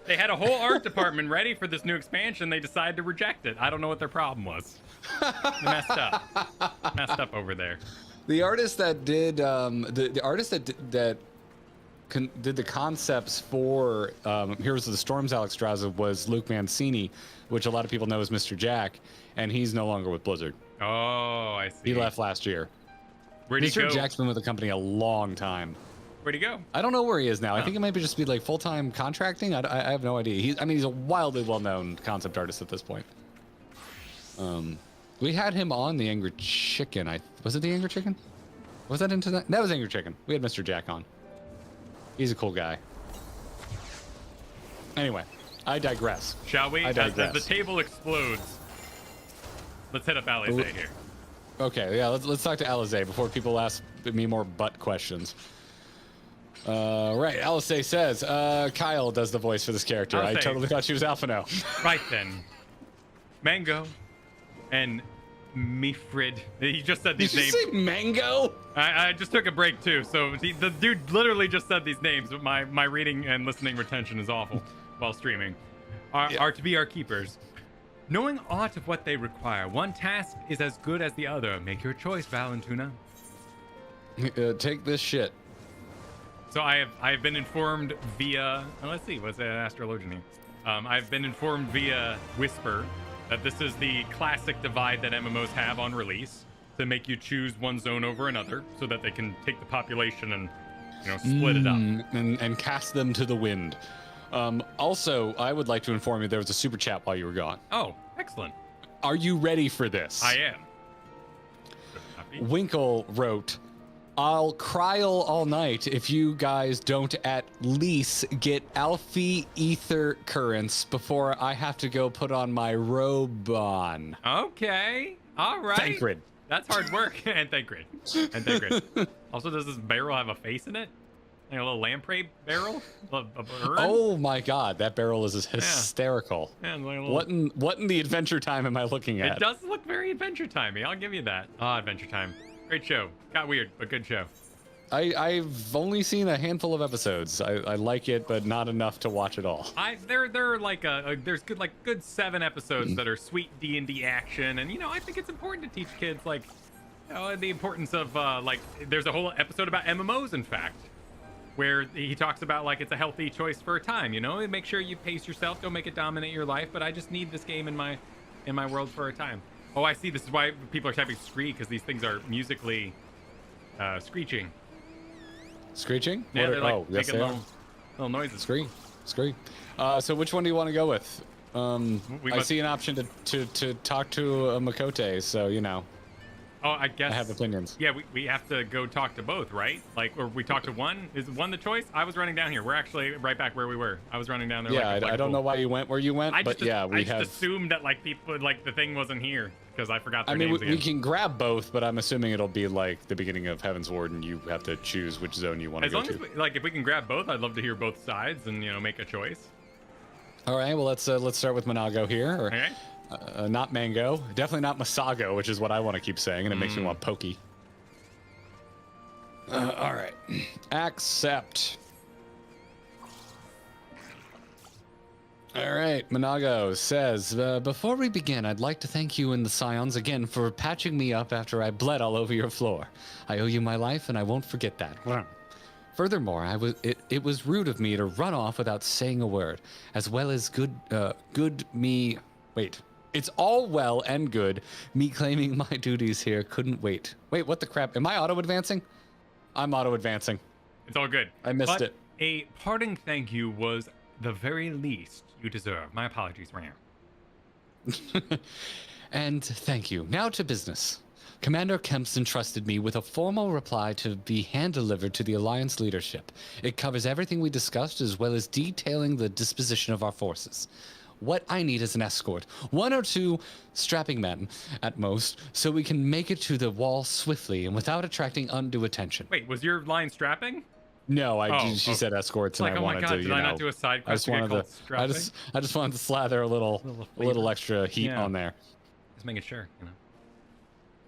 they had a whole art department ready for this new expansion. They decided to reject it. I don't know what their problem was. They messed up over there. The artist that did the artist that did the concepts for Heroes of the Storms, Alex Straza, was Luke Mancini, which a lot of people know as Mr. Jack, and he's no longer with Blizzard. Oh, I see. He left last year. Where'd he go? Mr. Jack's been with the company a long time. Where'd he go? I don't know where he is now. I think it might just be like full-time contracting. I have no idea. He's a wildly well-known concept artist at this point. We had him on the Angry Chicken. Was it the Angry Chicken? Was that into that? That was Angry Chicken. We had Mr. Jack on. He's a cool guy. Anyway, I digress. Shall we? As the table explodes, let's hit up Alizé here. Okay, yeah, let's talk to Alizé before people ask me more butt questions. Right, Alizé says, Kyle does the voice for this character. I totally thought she was Alphino. Right then. Mango and Mifrid. He just said these names. Did you say Mango? I just took a break too, so the dude literally just said these names. My reading and listening retention is awful while streaming. Are to be our keepers. Knowing aught of what they require, one task is as good as the other. Make your choice, Valentuna. Take this shit. So I have been informed via, let's see, what's an astrology? I've been informed via Whisper that this is the classic divide that MMOs have on release, to make you choose one zone over another, so that they can take the population and, you know, split it up and cast them to the wind. Also, I would like to inform you there was a super chat while you were gone. Oh, excellent. Are you ready for this? I am. Winkle wrote, I'll cry all night if you guys don't at least get Alfie ether currents before I have to go put on my robe on. Okay. All right. Thancred. That's hard work. And Thancred. Also, does this barrel have a face in it? Like a little lamprey barrel? A bird? Oh my god, that barrel is hysterical. Yeah, like what in the Adventure Time am I looking at? It does look very Adventure Timey. I'll give you that. Adventure Time. Great show. Got weird, but good show. I've only seen a handful of episodes. I like it, but not enough to watch it all. There are like there's good 7 episodes that are sweet D&D action, and you know I think it's important to teach kids like, you know, the importance of like there's a whole episode about MMOs, in fact, where he talks about like it's a healthy choice for a time. You know, make sure you pace yourself, don't make it dominate your life. But I just need this game in my world for a time. Oh, I see. This is why people are typing "scree" because these things are musically screeching. Screeching? Yeah, they're like making little noises. Scree. So which one do you want to go with? I see an option to talk to Makote, so you know. Oh, I guess. I have opinions. Yeah, we have to go talk to both, right? Like, or we talk to one? Is one the choice? I was running down here. We're actually right back where we were. I was running down there. Yeah, like I don't know why you went where you went, but yeah, I just assumed that like people, like the thing wasn't here because I forgot their names we can grab both, but I'm assuming it'll be like the beginning of Heaven's Ward, and you have to choose which zone you want to go to. As long as like if we can grab both, I'd love to hear both sides and make a choice. All right, well let's start with Monago here. Or, Okay. not Mango, definitely not Masago, which is what I want to keep saying, and it makes me want Pokey. All right, accept. All right, Monago says, before we begin, I'd like to thank you and the Scions again for patching me up after I bled all over your floor. I owe you my life, and I won't forget that. Furthermore, it was rude of me to run off without saying a word, as well as it's all well and good. Me claiming my duties here couldn't wait. Wait, what the crap? Am I auto-advancing? I'm auto-advancing. It's all good. I missed it. A parting thank you was the very least you deserve. My apologies, Ram. And thank you. Now to business. Commander Kemp's entrusted me with a formal reply to be hand-delivered to the Alliance leadership. It covers everything we discussed, as well as detailing the disposition of our forces. What I need is an escort, 1 or 2 strapping men at most, so we can make it to the wall swiftly and without attracting undue attention. Wait, was your line strapping? No, she said escorts, and like, I wanted God, to. did I not do a side quest? I just wanted to slather a little extra heat on there. Just making sure, If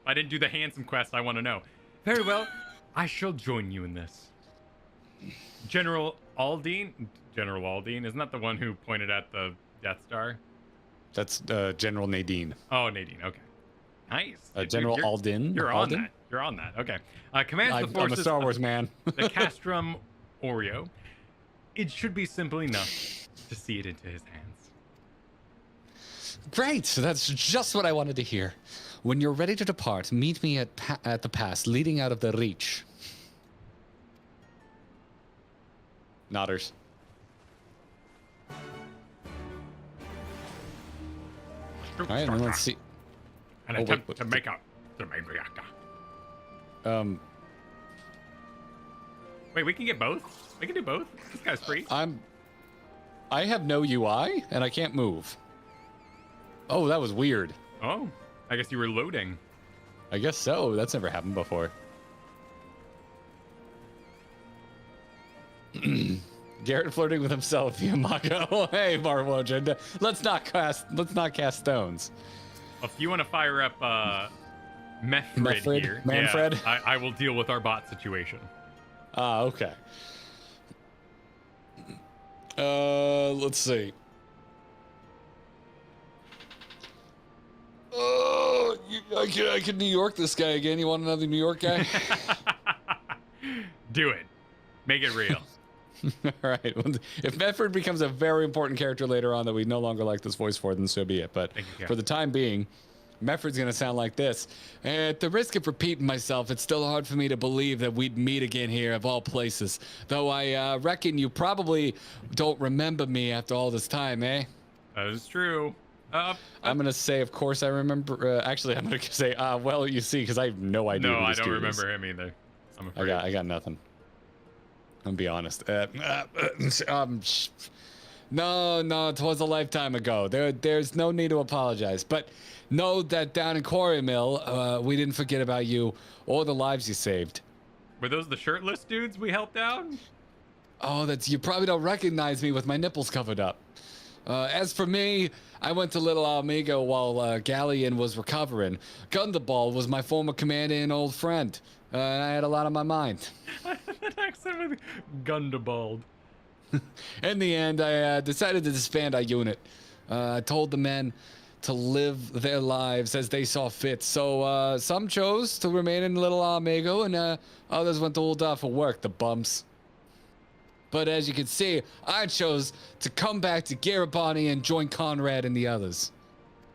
I didn't do the handsome quest, I want to know. Very well, I shall join you in this. General Aldine, isn't that the one who pointed at the Death Star? That's General Nadine. Oh, Nadine. Okay, nice. General Aldin. You're on that. You're on that. Okay. Commands the forces. I'm a Star Wars man. The Castrum Oreo. It should be simple enough to see it into his hands. Great. So that's just what I wanted to hear. When you're ready to depart, meet me at the pass leading out of the Reach. Nodders. All right, then let's see. An attempt to make up the main reactor. Wait, we can get both? We can do both? This guy's free. I have no UI, and I can't move. Oh, that was weird. Oh, I guess you were loading. I guess so. That's never happened before. Garrett flirting with himself via Mako. Hey, Marvel agenda. Let's not cast stones. If you want to fire up Mefred here, Manfred? Yeah, I will deal with our bot situation. Ah, okay. Let's see. Oh, I can New York this guy again. You want another New York guy? Do it. Make it real. All right. Well, if Medford becomes a very important character later on that we no longer like this voice for, then so be it. But for the time being, Medford's going to sound like this. At the risk of repeating myself, it's still hard for me to believe that we'd meet again here of all places. Though I reckon you probably don't remember me after all this time, eh? That is true. I'm going to say, of course, I remember. Actually, I'm going to say, well, you see, because I have no idea. No, I don't remember him either. I'm afraid. I got nothing. I'm gonna be honest. No, it was a lifetime ago. There's no need to apologize. But know that down in Coeurl, we didn't forget about you or the lives you saved. Were those the shirtless dudes we helped out? Oh, you probably don't recognize me with my nipples covered up. As for me, I went to Little Amigo while Galleon was recovering. Gundabald was my former commander and old friend. And I had a lot on my mind. That accent with Gundabald. In the end, I decided to disband our unit. I told the men to live their lives as they saw fit. So some chose to remain in Little Amigo, and others went to Uldar for work, the bums. But as you can see, I chose to come back to Garibani and join Conrad and the others.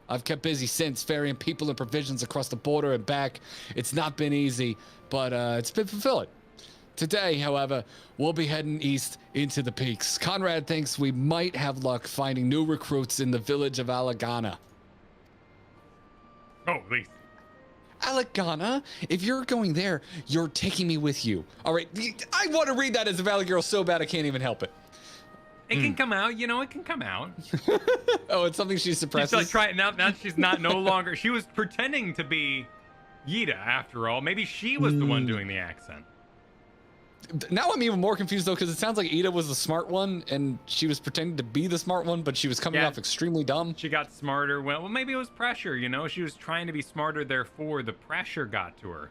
I've kept busy since, ferrying people and provisions across the border and back. It's not been easy, but it's been fulfilling. Today, however, we'll be heading east into the peaks. Conrad thinks we might have luck finding new recruits in the village of Alagana. Oh, please. Alagana, if you're going there, you're taking me with you. All right, I want to read that as a Valley Girl so bad I can't even help it. It can come out, you know. It can come out. Oh, it's something she suppresses. She's like trying now. Now she's not no longer. She was pretending to be Yida after all. Maybe she was the one doing the accent. Now I'm even more confused though, because it sounds like Ida was the smart one, and she was pretending to be the smart one, but she was coming off extremely dumb. She got smarter. Well, maybe it was pressure. You know, she was trying to be smarter. Therefore, the pressure got to her.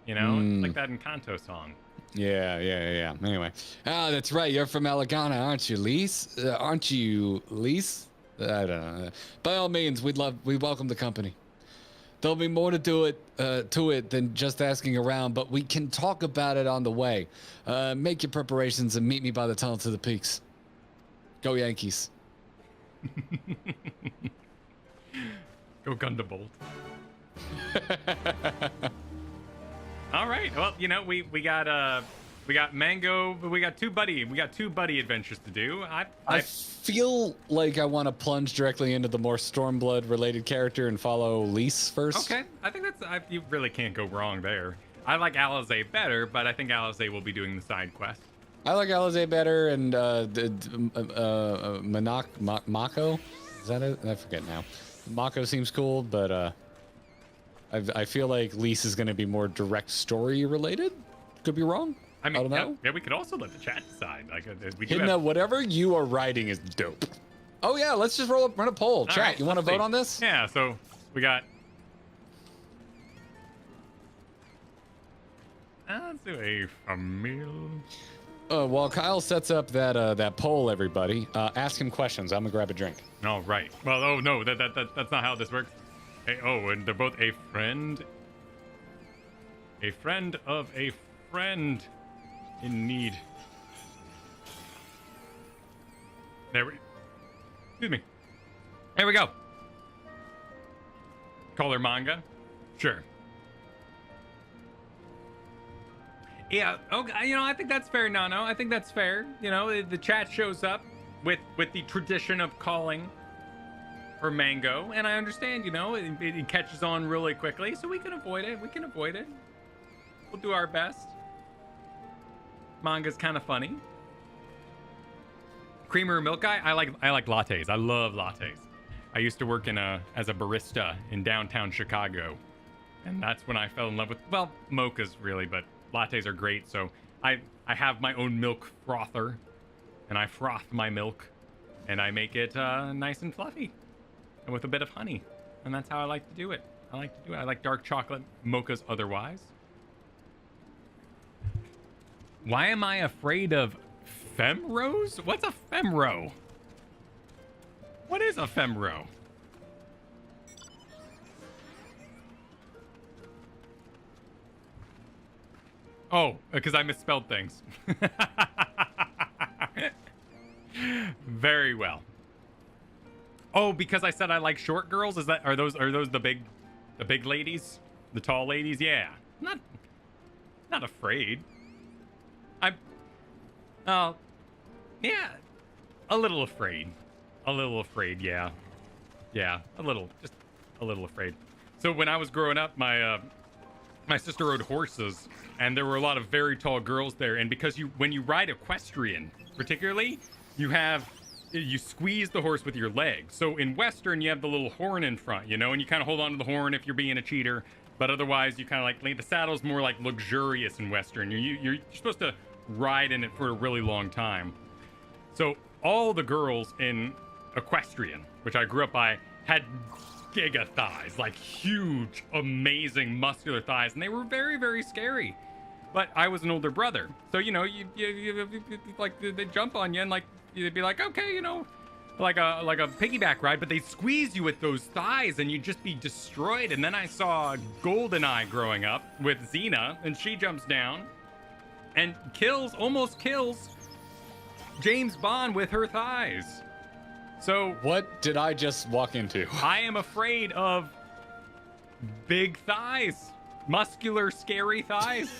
You know, like that Encanto song. Yeah. Anyway, that's right. You're from Alagana, aren't you, Lise? Aren't you, Lise? I don't know. By all means, we welcome the company. There'll be more to it than just asking around, but we can talk about it on the way. Make your preparations and meet me by the tunnel to the peaks. Go Yankees. Go Gundebolt. All right. Well, you know, we got Mango, but we got two buddy adventures to do. I feel like I want to plunge directly into the more Stormblood related character and follow Lise first. Okay. I think you really can't go wrong there. I like Alizé better, but I think Alizé will be doing the side quest. I like Alizé better, and Mako. Is that it? I forget now. Mako seems cool, but I feel like Lise is going to be more direct story related. Could be wrong. I mean, don't know. Yeah, we could also let the chat decide. Like, we do Hidna, have... whatever you are writing is dope. Oh yeah, let's just run a poll. All Chat, right, you want to let's vote see. on this? Yeah. So we got. Let's do a familiar. While Kyle sets up that poll, everybody, ask him questions. I'm gonna grab a drink. All right. Well, oh no, that's not how this works. Hey, oh, and they're both a friend. A friend of a friend in need. Excuse me. There we go. Call her manga? Sure. Yeah, okay, you know, I think that's fair, Nano. I think that's fair. You know, the chat shows up with the tradition of calling her Mango, and I understand, you know, it catches on really quickly, so we can avoid it. We'll do our best. Manga's kind of funny. Creamer or milk guy? I like lattes. I love lattes. I used to work as a barista in downtown Chicago, and that's when I fell in love with, well, mochas really, but lattes are great. So I have my own milk frother, and I froth my milk, and I make it nice and fluffy, and with a bit of honey, and that's how I like to do it. I like dark chocolate mochas otherwise. Why am I afraid of femros? What's a femro? What is a femro? Oh, because I misspelled things. Very well. Oh, because I said I like short girls? Are those the big ladies? The tall ladies? Yeah. Not afraid. Yeah, a little afraid. Yeah, just a little afraid. So when I was growing up, my sister rode horses, and there were a lot of very tall girls there. And because when you ride equestrian, particularly, you squeeze the horse with your legs. So in Western, you have the little horn in front, you know, and you kind of hold on to the horn if you're being a cheater. But otherwise, you kind of like the saddle's more like luxurious in Western. You're supposed to ride in it for a really long time. So all the girls in equestrian, which I grew up by, had giga thighs, like huge, amazing, muscular thighs, and they were very, very scary. But I was an older brother, so you know, you like they jump on you and like you'd be like, okay, you know, like a piggyback ride, but they'd squeeze you with those thighs and you'd just be destroyed. And then I saw Goldeneye growing up with Xena, and she jumps down and almost kills James Bond with her thighs. So what did I just walk into? I am afraid of big thighs, muscular, scary thighs.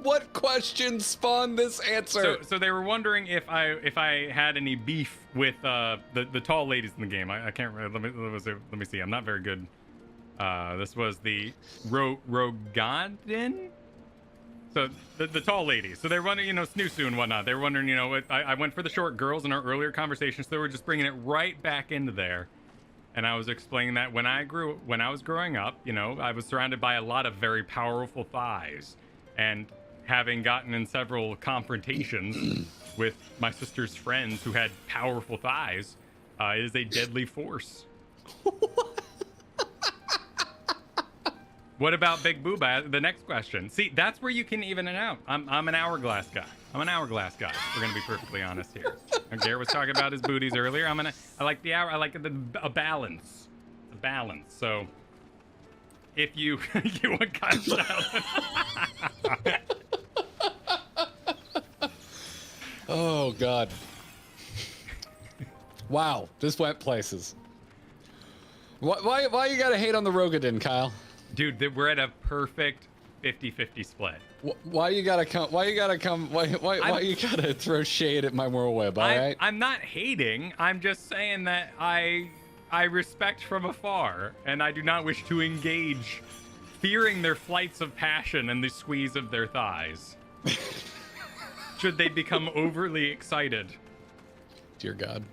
What question spawned this answer? So they were wondering if I had any beef with the tall ladies in the game. I can't remember. Let me see. I'm not very good. This was the Rogadin. So the tall ladies. So they're running, Snoosu and whatnot. They were wondering, I went for the short girls in our earlier conversations. So they were just bringing it right back into there. And I was explaining that when I was growing up, I was surrounded by a lot of very powerful thighs, and having gotten in several confrontations with my sister's friends who had powerful thighs, it is a deadly force. What about Big Booba? The next question. See, that's where you can even it out. I'm an hourglass guy. We're gonna be perfectly honest here. Garrett was talking about his booties earlier. I like the hour. I like a balance. A balance. So if you want Kyle Oh God. Wow, this went places. Why you gotta hate on the Rogadin, Kyle? Dude, we're at a perfect 50-50 split. Why you gotta throw shade at my World Web, all right? I'm not hating. I'm just saying that I respect from afar, and I do not wish to engage, fearing their flights of passion and the squeeze of their thighs. Should they become overly excited? Dear God.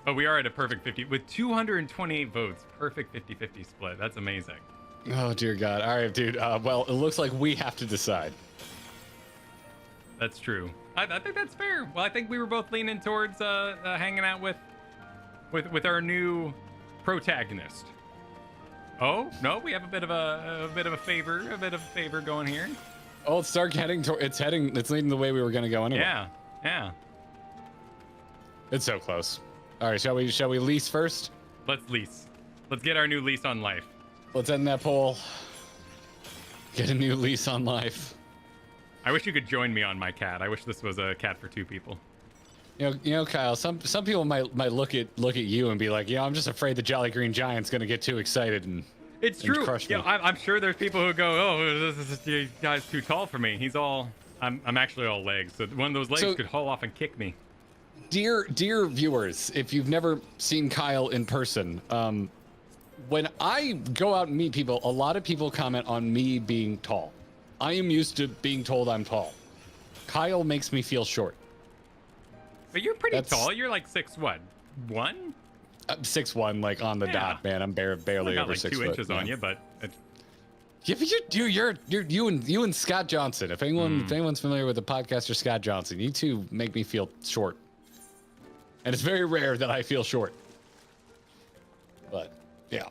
But we are at a perfect 50 with 228 votes. Perfect 50-50 split. That's amazing. Oh dear God. All right, dude. Well, it looks like we have to decide. That's true. I think that's fair. Well, I think we were both leaning towards hanging out with our new protagonist. Oh no, we have a bit of a favor going here. Oh, it's it's leading the way we were gonna go anyway. Yeah. It's so close. All right, shall we lease first? Let's lease. Let's get our new lease on life. Let's end that poll. Get a new lease on life. I wish you could join me on my cat. I wish this was a cat for two people. You know, Kyle. Some people might look at you and be like, I'm just afraid the Jolly Green Giant's gonna get too excited and it's and true. Crush me. I'm sure there's people who go, oh, this guy's too tall for me. I'm actually all legs, so one of those legs could haul off and kick me. Dear viewers, if you've never seen Kyle in person, when I go out and meet people, a lot of people comment on me being tall. I am used to being told I'm tall. Kyle makes me feel short. But you're pretty tall. You're like 6'1"? 6'1", like on the dot, man. I'm barely over like 6 2 foot. inches on you, but. Yeah, but you and Scott Johnson. If anyone's familiar with the podcaster Scott Johnson, you two make me feel short. And it's very rare that I feel short. But yeah.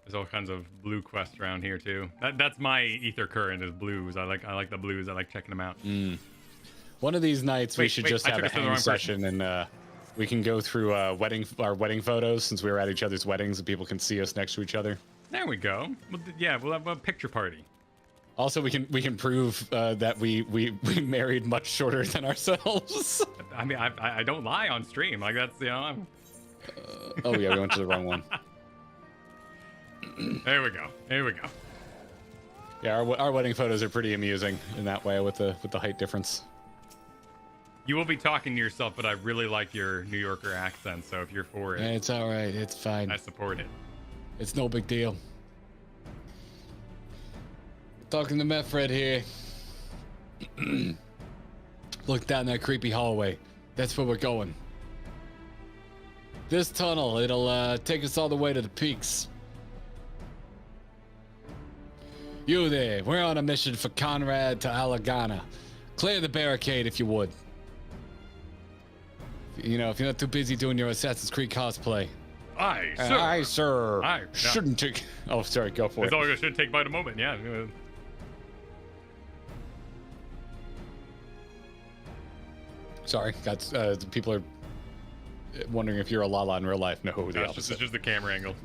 There's all kinds of blue quests around here too. That's my ether current is blues. I like the blues. I like checking them out. One of these nights we should just have a hang session and we can go through our wedding photos since we were at each other's weddings and people can see us next to each other. There we go. We'll have a picture party. Also, we can prove that we married much shorter than ourselves. I mean, I don't lie on stream. Like that's I'm... Oh yeah, we went to the wrong one. There we go. Yeah, our wedding photos are pretty amusing in that way with the height difference. You will be talking to yourself, but I really like your New Yorker accent. So if you're for it, it's all right. It's fine. I support it. It's no big deal. Talking to Mefred here. Look down that creepy hallway. That's where we're going. This tunnel, it'll take us all the way to the peaks. You there, we're on a mission for Conrad to Alagana. Clear the barricade if you would. If you're not too busy doing your Assassin's Creed cosplay. Aye, sir. Aye, sir. Aye, yeah. Shouldn't take... Oh, sorry, go for it. It's all it should take by the moment, yeah. Sorry, people are wondering if you're a Lala in real life. No, the opposite. It's just the camera angle.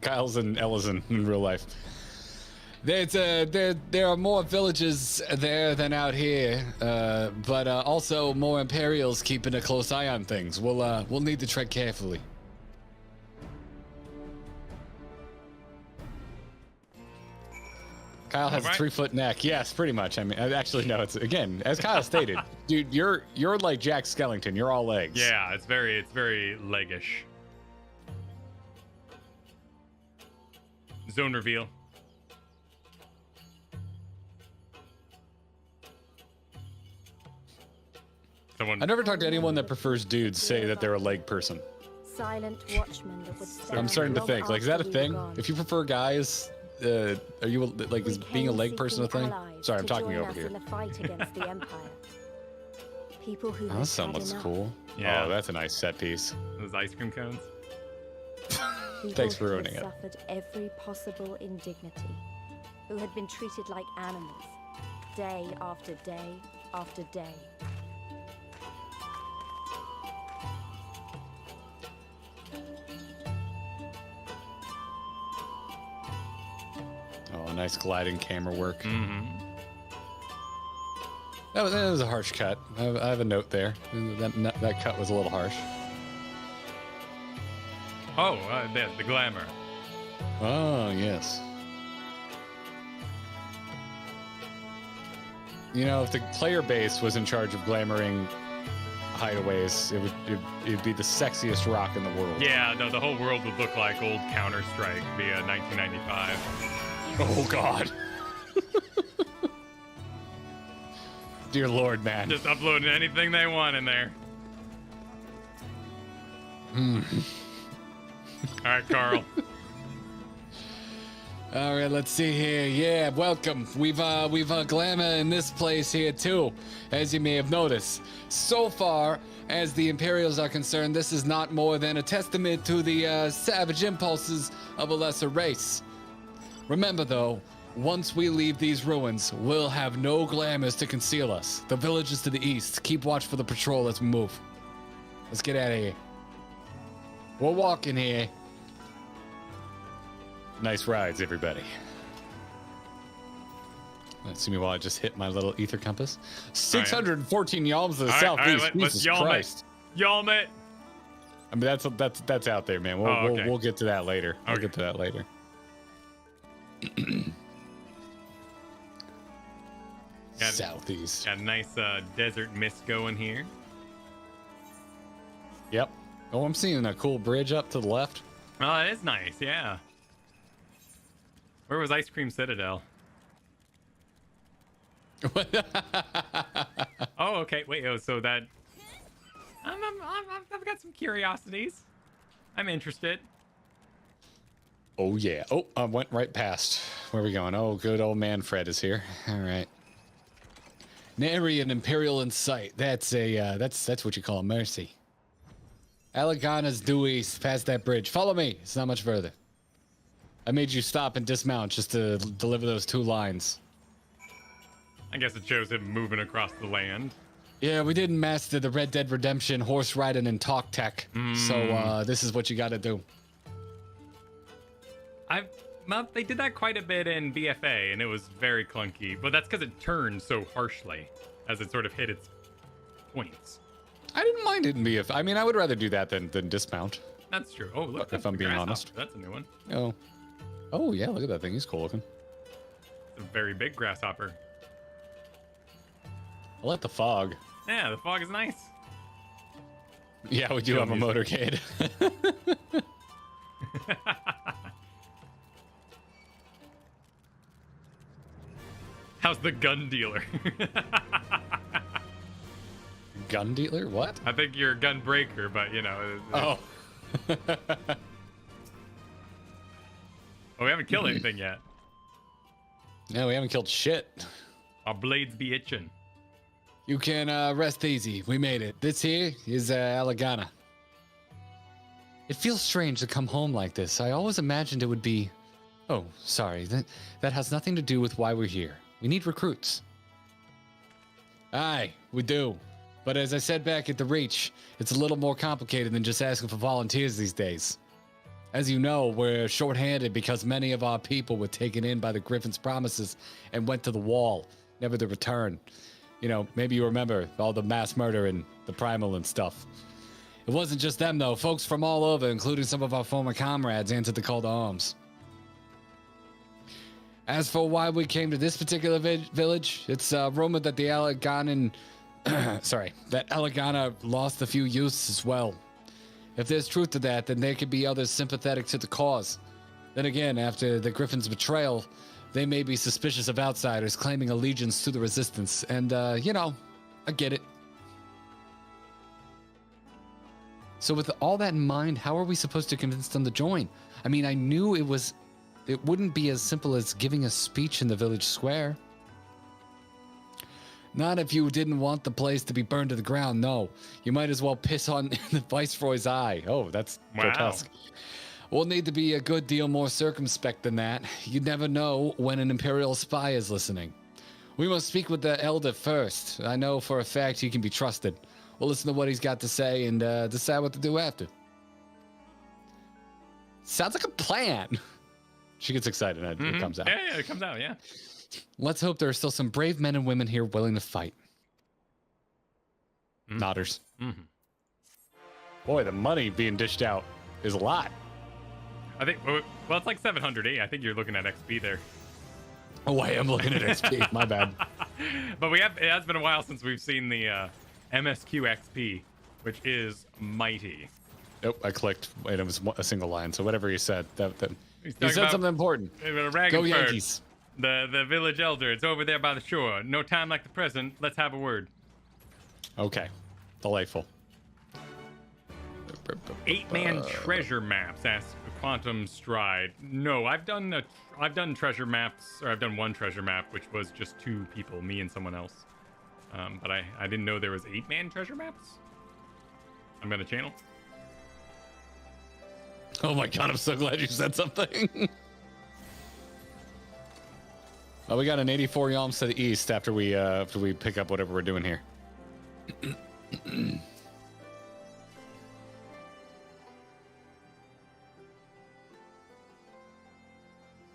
Kyle's and Ellison in real life. There are more villages there than out here, but also more Imperials keeping a close eye on things. We'll need to tread carefully. Kyle has a Right. 3-foot neck. Yes, pretty much. I mean, actually, no. It's again, as Kyle stated, dude. You're like Jack Skellington. You're all legs. Yeah, it's very leggish. Zone reveal. Someone. I never talked to anyone that prefers dudes say that they're a leg person. Silent watchmen that would stand I'm starting to long think, like, is that a after we were thing? gone. If you prefer guys, are you like, is We being a came leg person a seeking thing? allies Sorry, I'm to talking join over us here. in the fight against the Empire. People who Oh, had this sun had looks enough. cool. Yeah. Oh, that's a nice set piece. Those ice cream cones. People Thanks for who ruining had it. suffered every possible indignity, who had been treated like animals, day after day after day. Oh, nice gliding camera work. Mm-hmm. That was a harsh cut. I have a note there. That cut was a little harsh. Oh, the glamour. Oh, yes. You know, if the player base was in charge of glamoring hideaways, it'd be the sexiest rock in the world. Yeah, no, the whole world would look like old Counter-Strike via 1995. Oh, God. Dear Lord, man. Just uploading anything they want in there. All right, Carl. All right, let's see here. Yeah, welcome. We've glamour in this place here too, as you may have noticed. So far as the Imperials are concerned, this is not more than a testament to the savage impulses of a lesser race. Remember, though, once we leave these ruins, we'll have no glamours to conceal us. The villages to the east. Keep watch for the patrol as we move. Let's get out of here. We're walking here. Nice rides, everybody. Let's see me while I just hit my little ether compass. 614 yalms to the southeast. Let's Jesus yalm Christ. it. Yalm it. I mean, that's out there, man. We'll get to that later. We'll get to that later. Southeast. Got a nice desert mist going here. Yep. Oh, I'm seeing a cool bridge up to the left. Oh, it is nice, yeah. Where was Ice Cream Citadel? Oh, okay. Wait. Oh, so that. I've got some curiosities. I'm interested. Oh, yeah. Oh, I went right past. Where are we going? Oh, good old man Fred is here. All right. Nary an Imperial in sight. That's what you call a mercy. Alagana's due east, past that bridge. Follow me. It's not much further. I made you stop and dismount just to deliver those 2 lines. I guess it shows him moving across the land. Yeah, we didn't master the Red Dead Redemption horse riding and talk tech. So this is what you got to do. Well, they did that quite a bit in BFA, and it was very clunky. But that's because it turned so harshly as it sort of hit its points. I didn't mind it in BFA. I mean, I would rather do that than dismount. That's true. Oh, look. If I'm being honest. That's a new one. Oh, yeah, look at that thing. He's cool looking. It's a very big grasshopper. I like the fog. Yeah, the fog is nice. Yeah, we do have a motorcade. How's the gun dealer? Gun dealer? What? I think you're a gun breaker, but you know. Oh. Oh, we haven't killed anything yet. No, we haven't killed shit. Our blades be itching. You can rest easy. We made it. This here is Alagana. It feels strange to come home like this. I always imagined it would be... Oh, sorry. That has nothing to do with why we're here. We need recruits. Aye, we do. But as I said back at the Reach, it's a little more complicated than just asking for volunteers these days. As you know, we're short-handed because many of our people were taken in by the Griffin's promises and went to the wall, never to return. You know, maybe you remember all the mass murder and the primal and stuff. It wasn't just them, though. Folks from all over, including some of our former comrades, answered the call to arms. As for why we came to this particular village, it's rumored that the Alleganan, that Allegana lost a few youths as well. If there's truth to that, then there could be others sympathetic to the cause. Then again, after the Griffin's betrayal, they may be suspicious of outsiders claiming allegiance to the resistance. And, you know, I get it. So with all that in mind, how are we supposed to convince them to join? I mean, I knew it wouldn't be as simple as giving a speech in the village square. Not if you didn't want the place to be burned to the ground, no. You might as well piss on the Viceroy's eye. Oh, that's grotesque. We'll need to be a good deal more circumspect than that. You never know when an Imperial spy is listening. We must speak with the Elder first. I know for a fact he can be trusted. We'll listen to what he's got to say and decide what to do after. Sounds like a plan. She gets excited and it comes out. Yeah, it comes out, yeah. Let's hope there are still some brave men and women here willing to fight. Nodders. Boy, the money being dished out is a lot. I think, well, it's like 700, I think you're looking at XP there. Oh, I am looking at XP. My bad. But it has been a while since we've seen the MSQ XP, which is mighty. Oh, I clicked. Wait, it was a single line. So whatever you said, he said something important. Go Yankees. The village elder. It's over there by the shore. No time like the present. Let's have a word. Okay. Delightful. 8-man treasure maps. Ask Quantum Stride. No, I've done treasure maps, or I've done one treasure map, which was just 2 people, me and someone else. But I didn't know there was 8-man treasure maps. I'm gonna channel. Oh my god, I'm so glad you said something. Oh, we got an 84 yalms to the east after we pick up whatever we're doing here.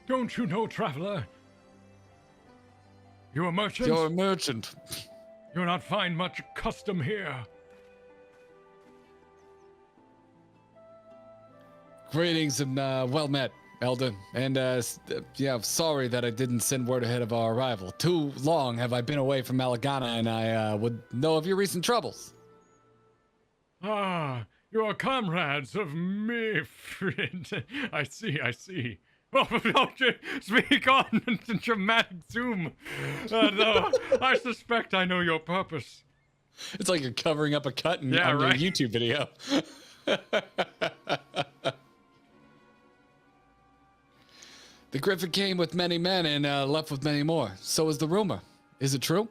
Don't you know, traveler? You a merchant? You're a merchant. You'll not find much custom here. Greetings and well met, Elder. And yeah, sorry that I didn't send word ahead of our arrival. Too long have I been away from Allegana, and I would know of your recent troubles. Ah, you are comrades of me, friend. I see. Oh, don't you speak on in dramatic zoom. No, I suspect I know your purpose. It's like you're covering up a cut on your YouTube video. The Griffin came with many men and left with many more. So is the rumor. Is it true?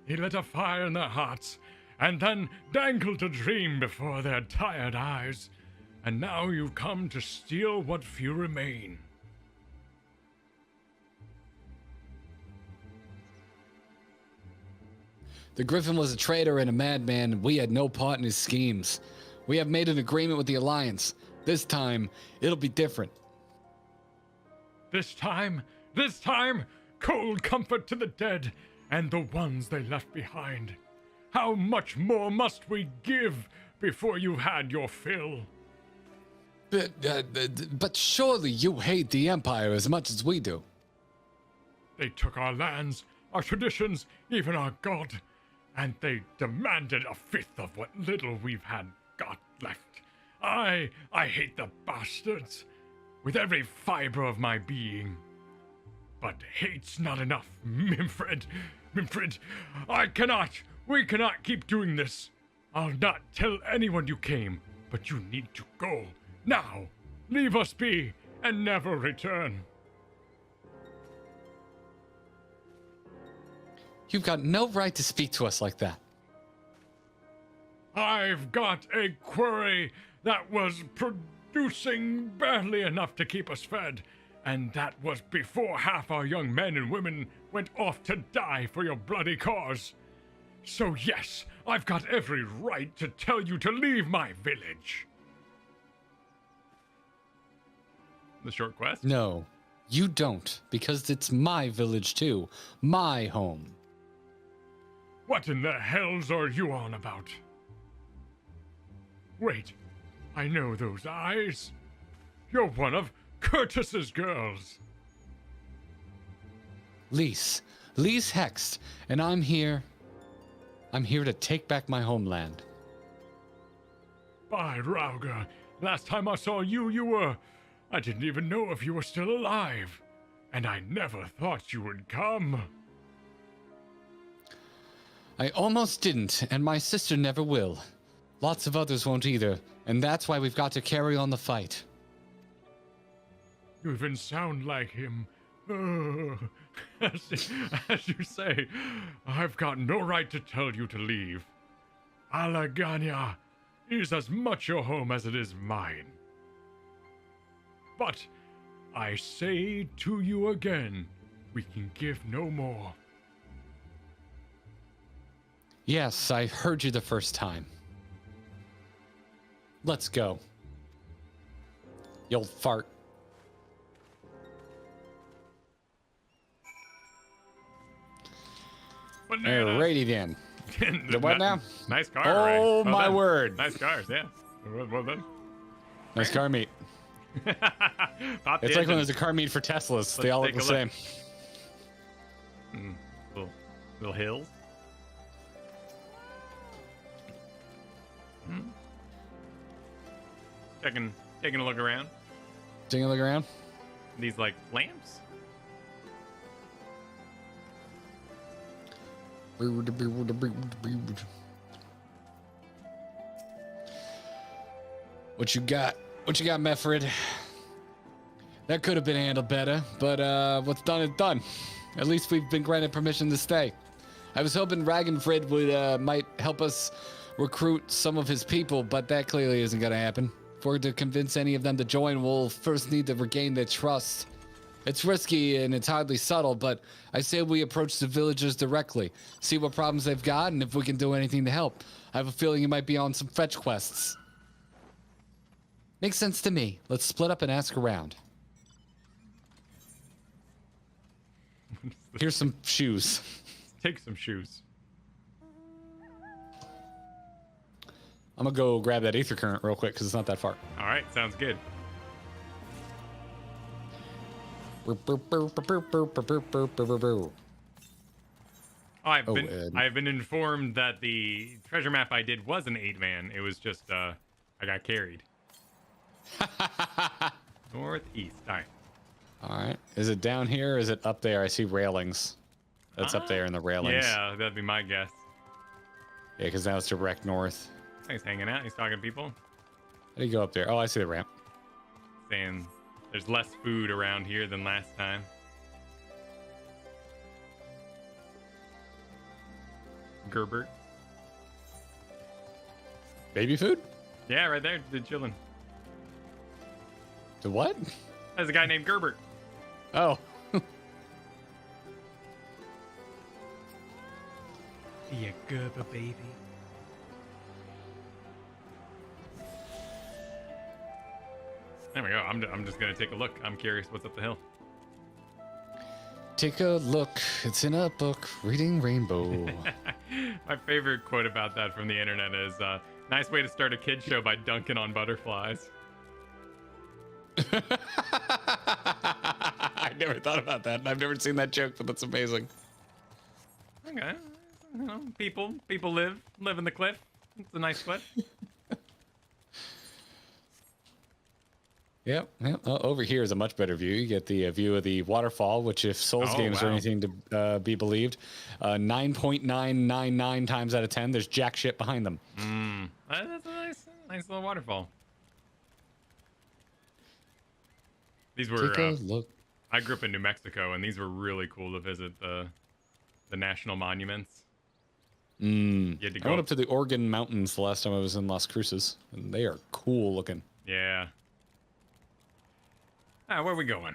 He lit a fire in their hearts, and then dangled a dream before their tired eyes. And now you've come to steal what few remain. The Griffin was a traitor and a madman, and we had no part in his schemes. We have made an agreement with the Alliance. This time, it'll be different. This time, cold comfort to the dead and the ones they left behind. How much more must we give before you've had your fill? But surely you hate the Empire as much as we do. They took our lands, our traditions, even our god, and they demanded a fifth of what little we've had got left. I hate the bastards with every fiber of my being. But hate's not enough, Mimfred. We cannot keep doing this. I'll not tell anyone you came, but you need to go. Now, leave us be and never return. You've got no right to speak to us like that. I've got a quarry that was producing barely enough to keep us fed, and that was before half our young men and women went off to die for your bloody cause. So yes, I've got every right to tell you to leave my village. The short quest? No, you don't, because it's my village too. My home. What in the hells are you on about? Wait, I know those eyes. You're one of Curtis's girls. Lys Hext, and I'm here to take back my homeland. By Rauga, last time I saw you, I didn't even know if you were still alive. And I never thought you would come. I almost didn't, and my sister never will. Lots of others won't either, and that's why we've got to carry on the fight. You even sound like him. As you say, I've got no right to tell you to leave. Alagania is as much your home as it is mine. But I say to you again, we can give no more. Yes, I heard you the first time. Let's go. You old fart. Alrighty then. The what now? Nice car. Oh, Ray. Well my done. word. Nice cars, yeah. Well done. Nice car meet. Pop the It's like engine. when there's a car meet for Teslas. They all look take the a look. same. Little hills. Taking a look around. Taking a look around. These like lamps. What you got? What you got, Meffred? That could have been handled better, but what's done is done. At least we've been granted permission to stay. I was hoping Ragnfrid would might help us recruit some of his people, but that clearly isn't going to happen. If we're to convince any of them to join, we'll first need to regain their trust. It's risky and it's hardly subtle, but I say we approach the villagers directly, see what problems they've got, and if we can do anything to help. I have a feeling you might be on some fetch quests. Makes sense to me. Let's split up and ask around. Here's some shoes. Take some shoes. I'm gonna go grab that ether current real quick because it's not that far. All right, sounds good. Oh, I've been informed that the treasure map I did was an 8-man. It was just I got carried. Northeast. All right. All right. Is it down here or is it up there? I see railings. That's up there in the railings. Yeah, that'd be my guess. Yeah, because now it's direct north. He's hanging out. He's talking to people. How do you go up there? Oh, I see the ramp. Saying there's less food around here than last time. Gerbert. Baby food? Yeah, right there. They're chilling. The what? There's a guy named Gerbert. Oh. Yeah, Gerber, baby. There we go. I'm just gonna take a look. I'm curious what's up the hill. Take a look. It's in a book. Reading Rainbow. My favorite quote about that from the internet is, nice way to start a kid show by dunking on butterflies. I never thought about that. I've never seen that joke, but that's amazing. Okay. You know, people live in the cliff. It's a nice cliff. Yep. Over here is a much better view. You get the view of the waterfall, which, if Souls games are anything to be believed, 9.999 times out of 10, there's jack shit behind them. That's a nice little waterfall. These were. Take a look. I grew up in New Mexico, and these were really cool to visit the national monuments. You had to go I went up to the Oregon Mountains the last time I was in Las Cruces, and they are cool looking. Yeah. Where are we going?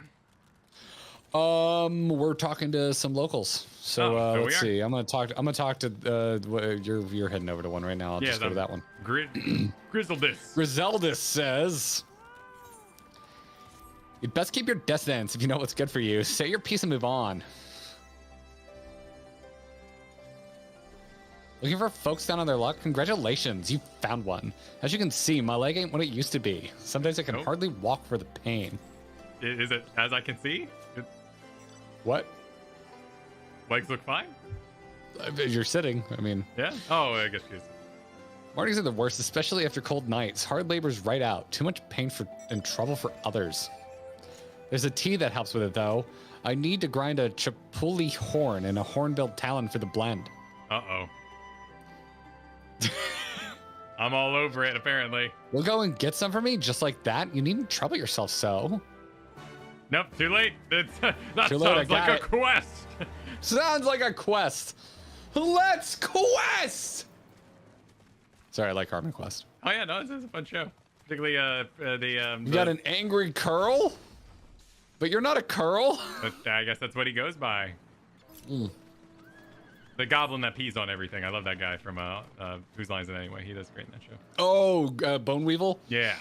We're talking to some locals. So let's see. I'm gonna talk to you're heading over to one right now. I'll just go to that one. Griseldis. Griseldis says, "You'd best keep your distance if you know what's good for you. Say your piece and move on." Looking for folks down on their luck? Congratulations, you found one. As you can see, my leg ain't what it used to be. Some days I can hardly walk for the pain. Is it as I can see? What? Legs look fine. You're sitting. I mean, Yeah. Oh, I guess she's. mornings are the worst, especially after cold nights. Hard labor's right out. Too much pain and trouble for others. There's a tea that helps with it, though. I need to grind a chipuli horn and a hornbill talon for the blend. Uh-oh. I'm all over it, apparently. We'll go and get some for me, just like that. You needn't trouble yourself so. Nope, too late. That Too late, I sounds like got a it. quest. Sounds like a quest. Let's quest! Sorry, I like Carbon Quest. Oh yeah, no, this is a fun show. Particularly You got an angry Coeurl? But you're not a Coeurl? I guess that's what he goes by. The goblin that pees on everything. I love that guy from Whose Lines It Anyway. He does great in that show. Oh, Bone Weevil? Yeah.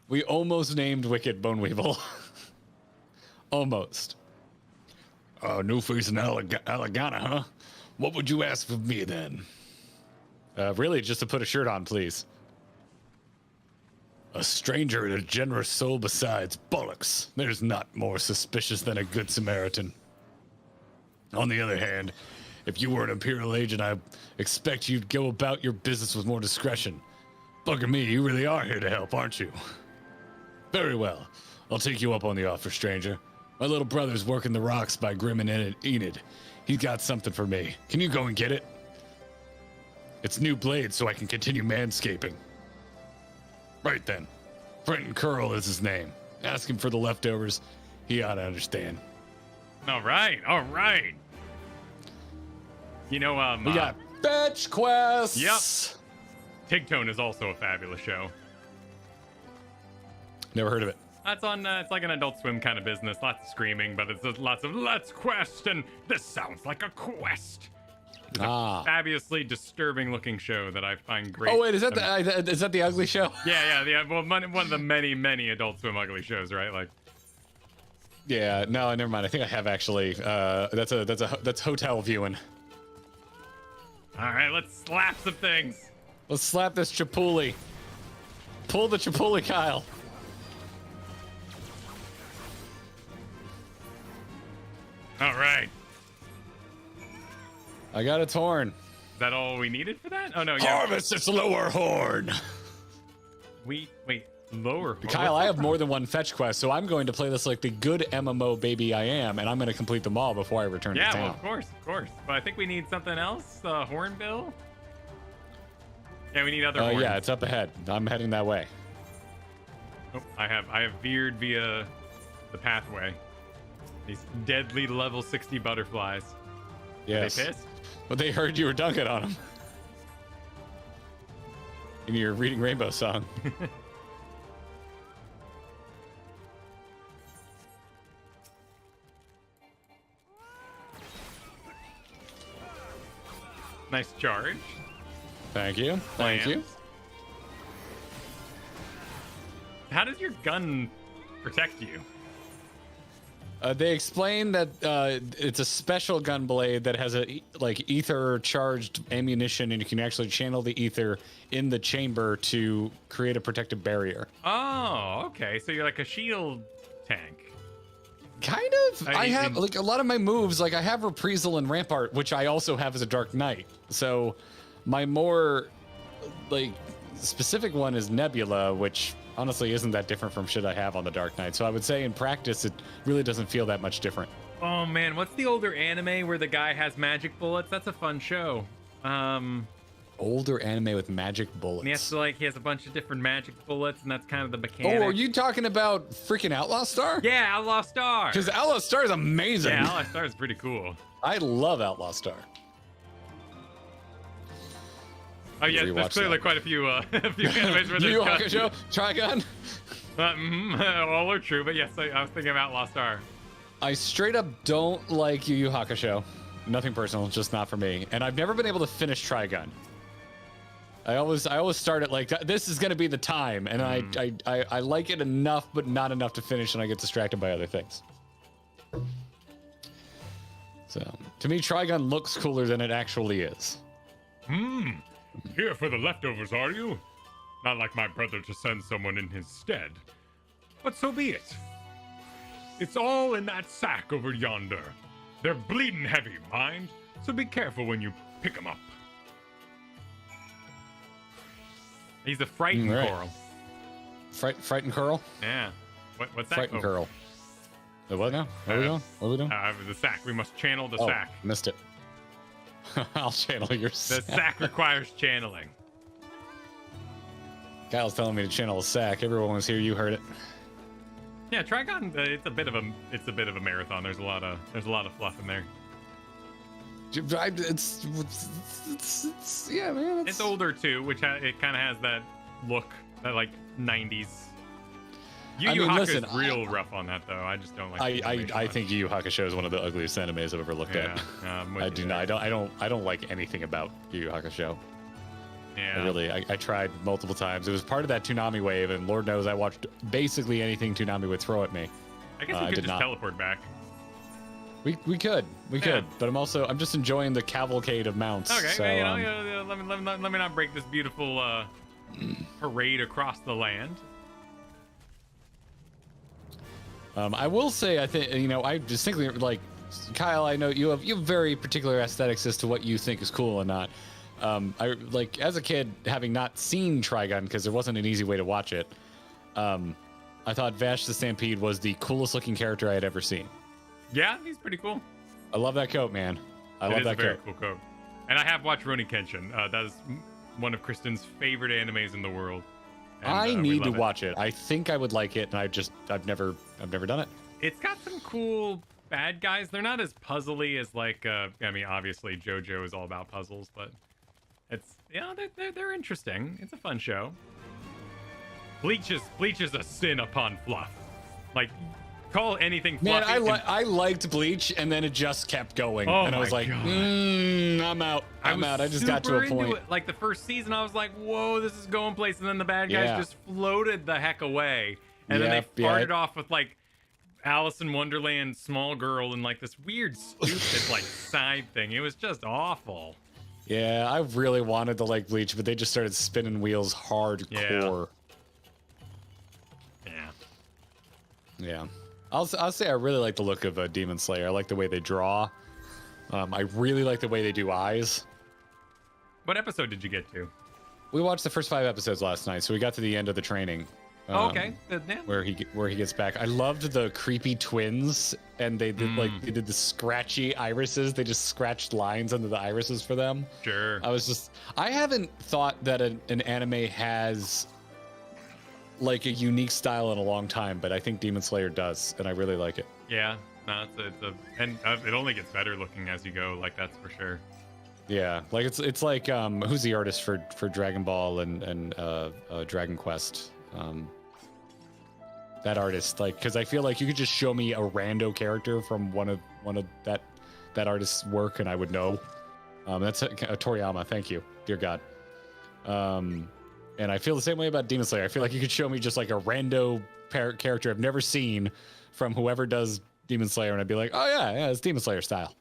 We almost named Wicked Bone Weevil. Almost. New face in Allegana, huh? What would you ask of me then? Really, just to put a shirt on, please. A stranger and a generous soul besides. Bollocks. There's not more suspicious than a good Samaritan. On the other hand, if you were an Imperial agent, I expect you'd go about your business with more discretion. Bugger me, you really are here to help, aren't you? Very well. I'll take you up on the offer, stranger. My little brother's working the rocks by Grim and Enid. He's got something for me. Can you go and get it? It's new blades so I can continue manscaping. Right then. Brenton Coeurl is his name. Ask him for the leftovers. He ought to understand. All right. All right. You know, We got fetch quests. Yep. Tigtone is also a fabulous show. Never heard of it. That's on, it's like an Adult Swim kind of business. Lots of screaming, but it's just lots of let's quest, and this sounds like a quest. It's a fabulously disturbing looking show that I find great. Oh wait, is that the ugly show? Yeah. Well, one of the many Adult Swim ugly shows, right? Like. Yeah. No, never mind. I think I have actually. That's hotel viewing. All right, let's slap some things. Let's slap this chipuli. Pull the chipuli, Kyle. All right. I got its horn. Is that all we needed for that? Oh no, yeah. Harvest its lower horn. Wait, lower horn? Kyle, I have more than one fetch quest, so I'm going to play this like the good MMO baby I am, and I'm going to complete them all before I return to town. Yeah, well, of course. But I think we need something else. Hornbill. Yeah, we need other horns. Yeah, it's up ahead. I'm heading that way. Oh, I have veered via the pathway. These deadly level 60 butterflies. Yes. Are they pissed? But they heard you were dunking on them. In your Reading Rainbow song. Nice charge. Thank you. Thank you. How does your gun protect you? They explain that it's a special gun blade that has a ether charged ammunition, and you can actually channel the ether in the chamber to create a protective barrier. Oh, okay. So you're like a shield tank. Kind of. I have like a lot of my moves. Like I have Reprisal and Rampart, which I also have as a Dark Knight. So my more like specific one is Nebula, which honestly isn't that different from shit I have on the Dark Knight. So I would say in practice, it really doesn't feel that much different. Oh man, what's the older anime where the guy has magic bullets? That's a fun show. Older anime with magic bullets. He has a bunch of different magic bullets, and that's kind of the mechanic. Oh, are you talking about freaking Outlaw Star? Yeah, Outlaw Star. Because Outlaw Star is amazing. Yeah, Outlaw Star is pretty cool. I love Outlaw Star. Oh yeah, there's clearly quite a few animes where Yu Yu there's Hakusho, Trigun. All are true, but yes, I was thinking of Outlaw Star. I straight up don't like Yu Yu Hakusho. Nothing personal, just not for me. And I've never been able to finish Trigun. I always start it like this is gonna be the time, and I like it enough, but not enough to finish, and I get distracted by other things. So to me, Trigun looks cooler than it actually is. Here for the leftovers, are you? Not like my brother to send someone in his stead. But so be it. It's all in that sack over yonder. They're bleeding heavy, mind, so be careful when you pick them up. He's a frightened Right. Coeurl. Frightened Coeurl? Yeah. What's that? Frightened Oh, Coeurl. What now? What are we doing? What are we doing? The sack. We must channel the Oh, sack. missed it. I'll channel your The sack. sack requires channeling. Kyle's telling me to channel a sack. Everyone was here. You heard it. Yeah, Trigon. It's a bit of a marathon. There's a lot of fluff in there. It's yeah, man. It's older too, which it kind of has that look, that like 90s. Yu Yu Hakusho's listen, real rough on that though. I just don't like. the I animation think Yu Yu Hakusho is one of the ugliest animes I've ever looked Yeah, at. I'm with I you do there. not. I don't like anything about Yu Yu Hakusho. Yeah. I tried multiple times. It was part of that Toonami wave, and Lord knows I watched basically anything Toonami would throw at me. I guess we I could did just not. teleport back. We could, but I'm just enjoying the cavalcade of mounts. Okay, so, well, let me not break this beautiful parade across the land. I will say, I think I distinctly like Kyle. I know you have very particular aesthetics as to what you think is cool and not. I like as a kid having not seen Trigun because there wasn't an easy way to watch it. I thought Vash the Stampede was the coolest looking character I had ever seen. Yeah, he's pretty cool. I love that coat, man. I love It is that a very coat. cool coat. And I have watched Rurouni Kenshin. That is one of Kristen's favorite animes in the world. And, I we need to love it. watch it. I think I would like it, and I've never done it. It's got some cool bad guys. They're not as puzzly as like I mean, obviously JoJo is all about puzzles, but it's they're interesting. It's a fun show. Bleach is a sin upon fluff. Like, call anything Man, fluffy. I liked Bleach, and then it just kept going, Oh and I was my like, God. I'm out. I'm was out. I just got to super a point. into it. Like the first season, I was like, "Whoa, this is going place," and then the bad guys Yeah. just floated the heck away, and then Yep, they yeah. farted off with like Alice in Wonderland, Small Girl, and like this weird, stupid like side thing. It was just awful. Yeah, I really wanted to like Bleach, but they just started spinning wheels hardcore. Yeah. Yeah. I'll say I really like the look of Demon Slayer. I like the way they draw. I really like the way they do eyes. What episode did you get to? We watched the first 5 episodes last night, so we got to the end of the training. Oh, okay. Yeah. Where he gets back. I loved the creepy twins, and they did the scratchy irises. They just scratched lines under the irises for them. Sure. I haven't thought that an anime has like a unique style in a long time, but I think Demon Slayer does, and I really like it. Yeah. No, and it only gets better looking as you go. Like, that's for sure. Yeah, like it's like who's the artist for Dragon Ball and Dragon Quest? That artist, like, because I feel like you could just show me a rando character from one of that artist's work, and I would know. That's Toriyama. Thank you, dear God. And I feel the same way about Demon Slayer. I feel like you could show me just like a rando character I've never seen from whoever does Demon Slayer, and I'd be like, oh yeah, it's Demon Slayer style.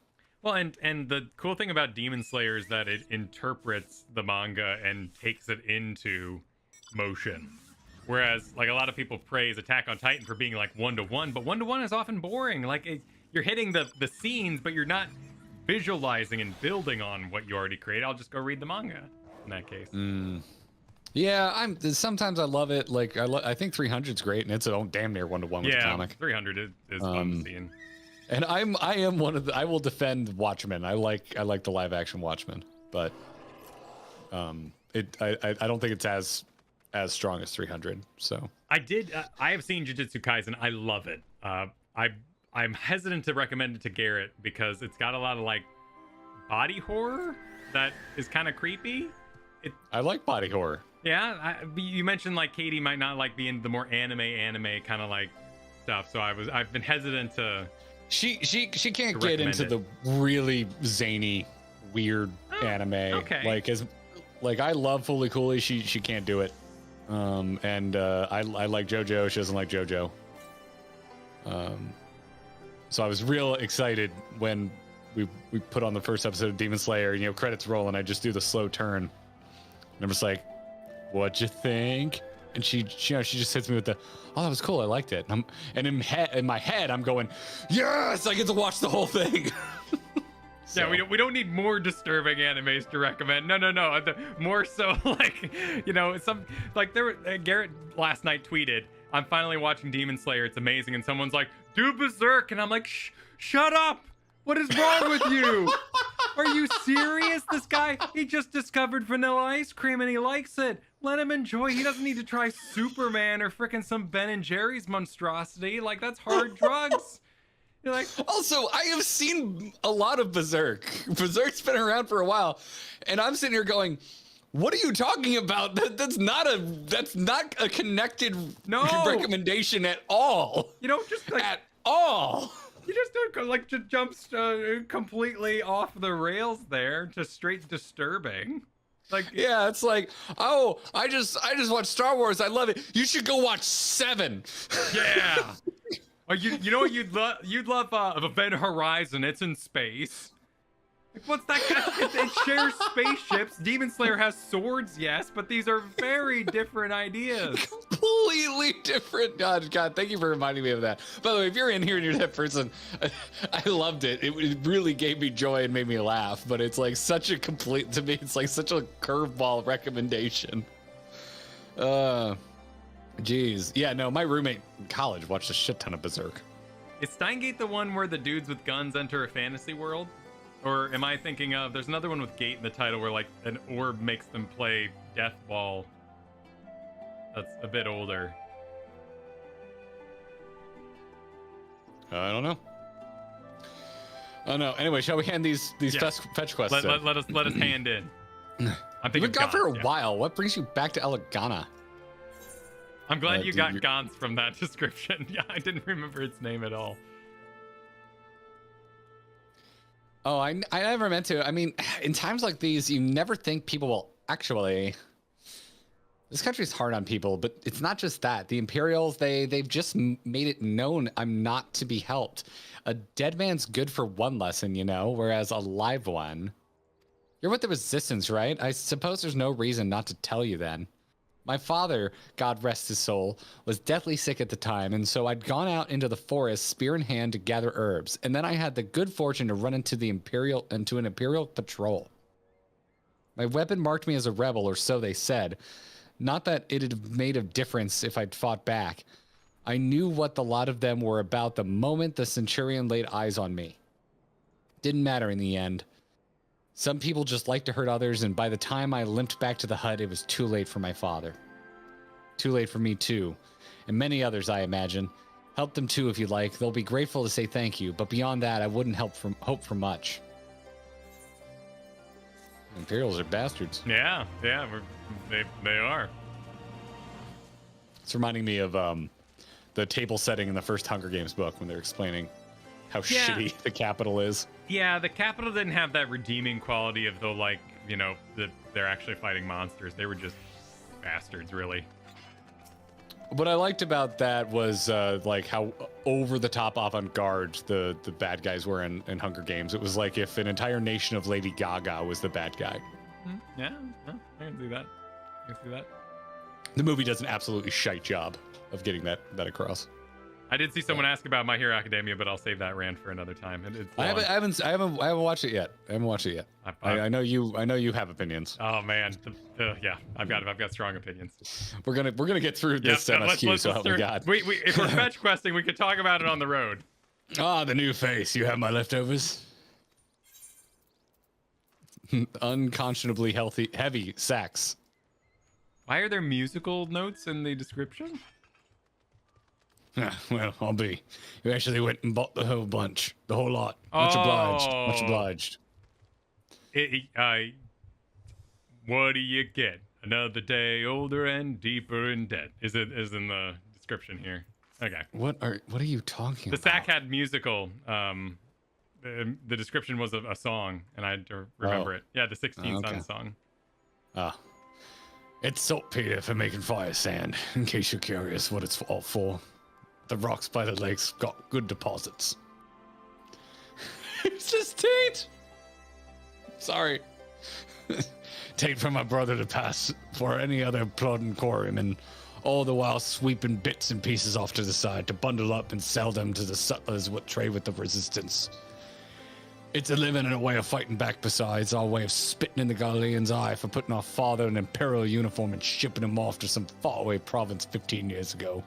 Well, and the cool thing about Demon Slayer is that it interprets the manga and takes it into motion. Whereas, like, a lot of people praise Attack on Titan for being like 1-to-1, but 1-to-1 is often boring. Like, you're hitting the scenes, but you're not visualizing and building on what you already created. I'll just go read the manga in that case. Yeah, sometimes I love it. Like I think 300's great, and it's a damn near 1-to-1 with the comic. 300 is fun seeing. And I am one of the. I will defend Watchmen. I like the live action Watchmen, but I don't think it's as strong as 300. So I have seen Jujutsu Kaisen. I love it. I'm hesitant to recommend it to Garrett because it's got a lot of like body horror that is kind of creepy. I like body horror. Yeah, you mentioned like Katie might not like being the more anime kind of like stuff, so I've been hesitant to. She can't to get into recommend the really zany, weird anime. Okay. Like I love Fooly Cooly. She can't do it. And I like JoJo. She doesn't like JoJo. So I was real excited when we put on the first episode of Demon Slayer. Credits roll, and I just do the slow turn. And I'm just like, "What'd you think?" And she just hits me with the, oh, that was cool. I liked it. And in my head, I'm going, yes, I get to watch the whole thing. So. Yeah, we don't need more disturbing animes to recommend. No. More so like, Garrett last night tweeted, I'm finally watching Demon Slayer. It's amazing. And someone's like, do Berserk. And I'm like, shut up. What is wrong with you? Are you serious? This guy, he just discovered vanilla ice cream and he likes it. Let him enjoy. He doesn't need to try Superman or frickin' some Ben and Jerry's monstrosity. Like, that's hard drugs. You're like, also, I have seen a lot of Berserk. Berserk's been around for a while, and I'm sitting here going, "What are you talking about? That's not a connected recommendation at all. You don't just like at all. You just don't like just jumps completely off the rails there, just straight disturbing." Like, yeah, it's like, oh, I just watched Star Wars. I love it. You should go watch 7. Yeah. Oh, you know what you'd love Event Horizon. It's in space. Like, what's that? It shares spaceships. Demon Slayer has swords, yes, but these are very different ideas. Completely different. God, thank you for reminding me of that. By the way, if you're in here and you're that person, I loved it. It really gave me joy and made me laugh. But it's like such a complete, to me, it's like such a curveball recommendation. Jeez. Yeah, no, my roommate in college watched a shit ton of Berserk. Is Steingate the one where the dudes with guns enter a fantasy world? Or am I thinking of, there's another one with Gate in the title where like an orb makes them play Death Ball. That's a bit older. I don't know. Oh no. Anyway, shall we hand these fetch quests? Let us hand in. I'm thinking we've got for a while. What brings you back to Elegana? I'm glad you got Gans from that description. Yeah, I didn't remember its name at all. Oh, I never meant to. I mean, in times like these, you never think people will actually. This country's hard on people, but it's not just that. The Imperials, they've just made it known I'm not to be helped. A dead man's good for one lesson, whereas a live one. You're with the Resistance, right? I suppose there's no reason not to tell you then. My father, God rest his soul, was deathly sick at the time, and so I'd gone out into the forest, spear in hand, to gather herbs, and then I had the good fortune to run into an Imperial patrol. My weapon marked me as a rebel, or so they said. Not that it'd have made a difference if I'd fought back. I knew what the lot of them were about the moment the Centurion laid eyes on me. Didn't matter in the end. Some people just like to hurt others, and by the time I limped back to the hut, it was too late for my father. Too late for me, too. And many others, I imagine. Help them, too, if you like. They'll be grateful to say thank you, but beyond that, I wouldn't hope for much. Imperials are bastards. Yeah, they are. It's reminding me of the table setting in the first Hunger Games book when they're explaining how shitty the capital is. Yeah, the capital didn't have that redeeming quality of they're actually fighting monsters. They were just bastards, really. What I liked about that was like how over the top avant-garde the bad guys were in Hunger Games. It was like if an entire nation of Lady Gaga was the bad guy. Yeah, I can see that. The movie does an absolutely shite job of getting that across. I did see someone ask about My Hero Academia, but I'll save that rant for another time. I haven't watched it yet. I know you have opinions. Oh man, yeah, I've got strong opinions. We're gonna get through this MSQ. So help me God. If we're fetch questing, we could talk about it on the road. The new face. You have my leftovers. Unconscionably heavy sex. Why are there musical notes in the description? Well, I'll be. You actually went and bought the whole bunch. The whole lot. Much obliged. Much obliged. What do you get? Another day older and deeper in debt. Is in the description here. Okay. What are you talking about? The sack had musical. The description was a song, and I had to remember it. Yeah, the 16 Sun song. It's saltpeter for making fire sand, in case you're curious what it's all for. The rocks by the lakes got good deposits. It's just Tate. Sorry. Tate for my brother to pass for any other plodding quarryman. all the while sweeping bits and pieces off to the side to bundle up and sell them to the sutlers what trade with the resistance. It's a living and a way of fighting back besides our way of spitting in the Guardian's eye for putting our father in an imperial uniform and shipping him off to some faraway province 15 years ago.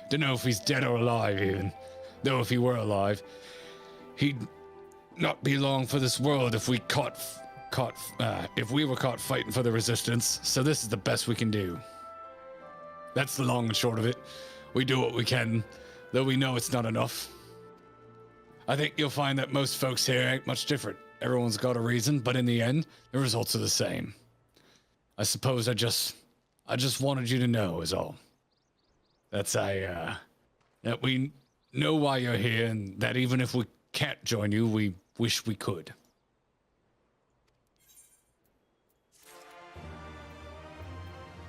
Don't know if he's dead or alive even, though if he were alive, he'd not be long for this world if we if we were caught fighting for the resistance. So this is the best we can do. That's the long and short of it. We do what we can, though we know it's not enough. I think you'll find that most folks here ain't much different. Everyone's got a reason, but in the end, the results are the same. I suppose I just wanted you to know is all. That we know why you're here, and that even if we can't join you, we wish we could.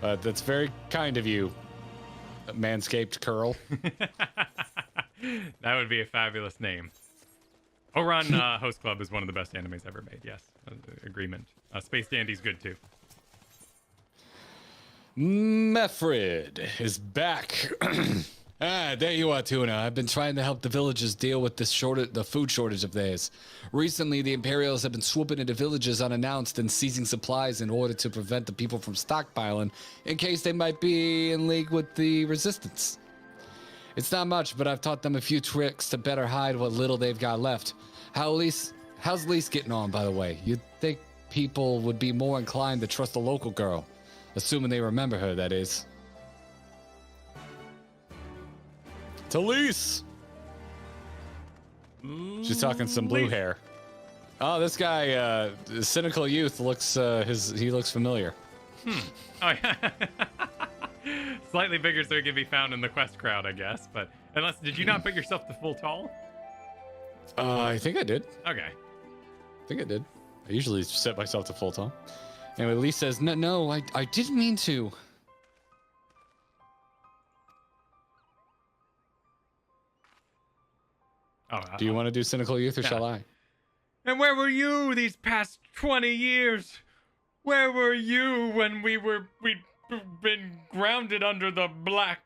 That's very kind of you, Manscaped Coeurl. That would be a fabulous name. Oran Host Club is one of the best animes ever made. Yes, agreement. Space Dandy's good too. Mefrid is back. There you are, Tuna. I've been trying to help the villagers deal with this the food shortage of theirs. Recently, the Imperials have been swooping into villages unannounced and seizing supplies in order to prevent the people from stockpiling in case they might be in league with the Resistance. It's not much, but I've taught them a few tricks to better hide what little they've got left. How's Lise getting on, by the way? You'd think people would be more inclined to trust a local girl, assuming they remember her, that is. To Lise! She's talking some blue hair. Oh, this guy, Cynical Youth, looks he looks familiar. Oh, yeah. Slightly bigger so he can be found in the quest crowd, I guess. But unless, did you not put yourself to full tall? I think I did. Okay. I think I did. I usually set myself to full tall. Anyway, Lee says, no, I didn't mean to. Do you want to do Cynical Youth, or shall I? And where were you these past 20 years? Where were you when we'd been grounded under the Black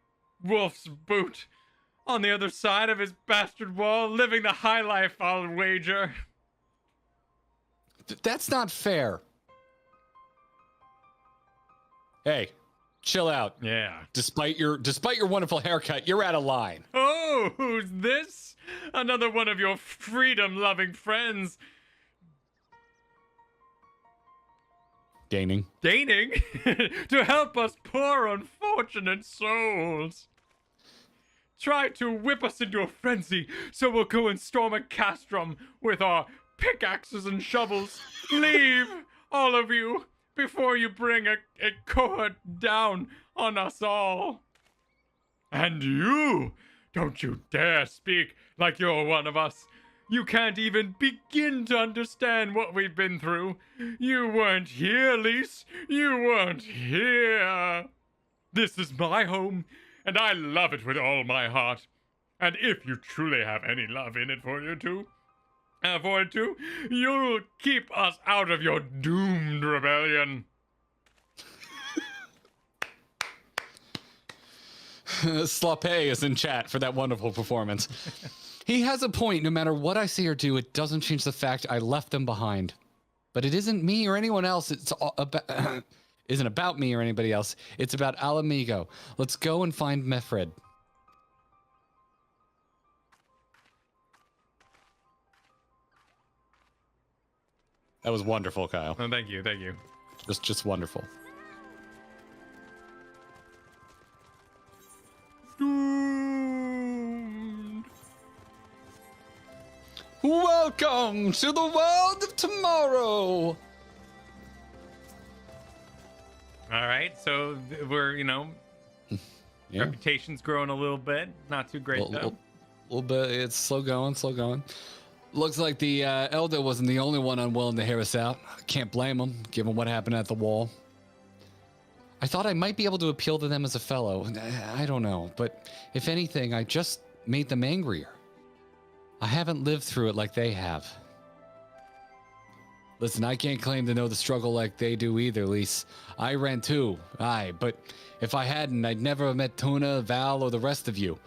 Wolf's boot? On the other side of his bastard wall, living the high life, I'll wager. That's not fair. Hey, chill out. Yeah. Despite your wonderful haircut, you're out of line. Oh, who's this? Another one of your freedom-loving friends. Gaining to help us poor unfortunate souls. Try to whip us into a frenzy, so we'll go and storm a castrum with our pickaxes and shovels. Leave, all of you, before you bring a cohort down on us all. And you, don't you dare speak like you're one of us. You can't even begin to understand what we've been through. You weren't here, Lise. You weren't here. This is my home, and I love it with all my heart. And if you truly have any love in it for you too, you'll keep us out of your doomed rebellion. Slope is in chat for that wonderful performance. He has a point. No matter what I say or do, it doesn't change the fact I left them behind. But it isn't me or anyone else. It's about, isn't about me or anybody else. It's about Alamigo. Let's go and find Mefrid. That was wonderful, Kyle. Oh, thank you. Just wonderful. Welcome to the world of tomorrow. All right, so we're, reputation's growing a little bit. Not too great, though. Little bit. It's slow going. Looks like the Elder wasn't the only one unwilling to hear us out. Can't blame him, given what happened at the wall. I thought I might be able to appeal to them as a fellow. I don't know, but if anything, I just made them angrier. I haven't lived through it like they have. Listen, I can't claim to know the struggle like they do either, Lise. I ran too, aye, but if I hadn't, I'd never have met Tuna, Val, or the rest of you.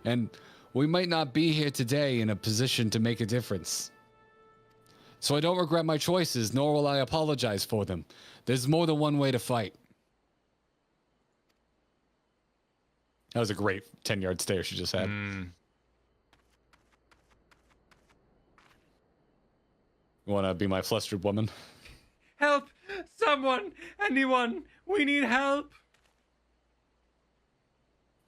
And we might not be here today in a position to make a difference. So I don't regret my choices, nor will I apologize for them. There's more than one way to fight. That was a great 10-yard stare she just had. You want to be my flustered woman? Help! Someone! Anyone! We need help!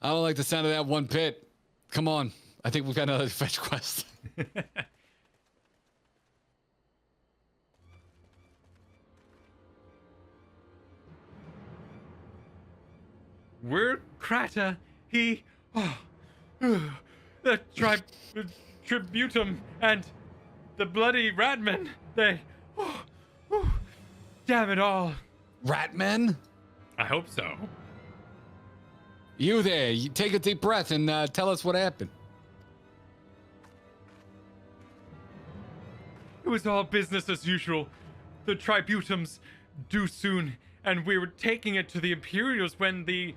I don't like the sound of that one pit. Come on. I think we've got another fetch quest. We're Krata. He... the tributum and the bloody ratmen. They... damn it all. Ratmen? I hope so. You there, you take a deep breath and tell us what happened. It was all business as usual. The tributums due soon, and we were taking it to the Imperials when the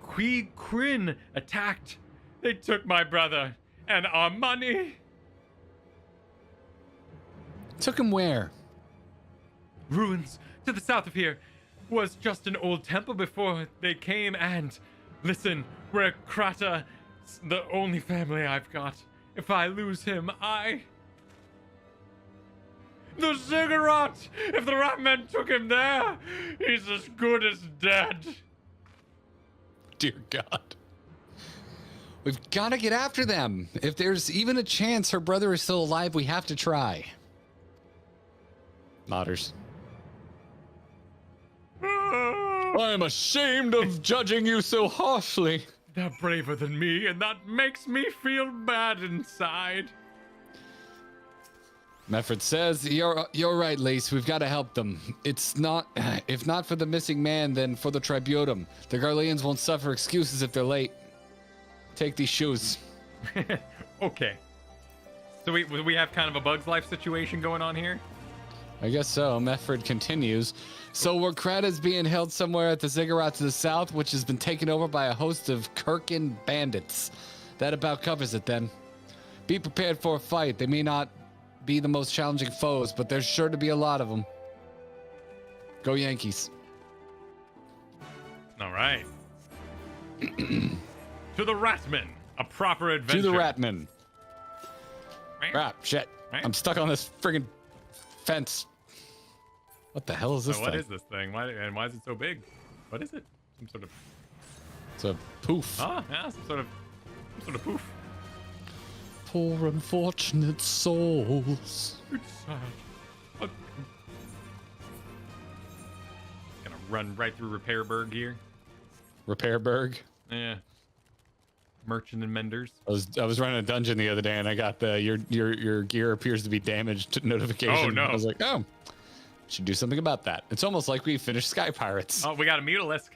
Coeurl attacked. They took my brother and our money. Took him where? Ruins to the south of here. Was just an old temple before they came, and listen, we're Krata, the only family I've got. If I lose him, the ziggurat! If the Ratmen took him there, he's as good as dead. Dear God. We've got to get after them. If there's even a chance her brother is still alive, we have to try. Nodders. I am ashamed of judging you so harshly. They're braver than me, and that makes me feel bad inside. Mefford says, you're right, Lace. We've got to help them. It's not, if not for the missing man, then for the Tributum. The Garleans won't suffer excuses if they're late. Take these shoes. Okay. So we have kind of a Bug's Life situation going on here? I guess so. Mefford continues. So where Krata's being held somewhere at the ziggurat to the south, which has been taken over by a host of Kirkin bandits. That about covers it then. Be prepared for a fight. They may not be the most challenging foes, but there's sure to be a lot of them. Go Yankees. All right. To the Ratmen, a proper adventure. To the Ratmen. Crap, shit. I'm stuck on this friggin' fence. What the hell is this What thing? is this thing? Why is it so big? What is it? Some sort of... It's a poof. Oh, yeah, some sort of poof. Poor unfortunate souls. It's sad. Gonna run right through Repairburg here. Repairburg? Yeah. Merchant and Menders. I was running a dungeon the other day and I got the your gear appears to be damaged notification. Oh no. I was like, oh, should do something about that. It's almost like we finished Sky Pirates. Oh, we got a Mutalisk.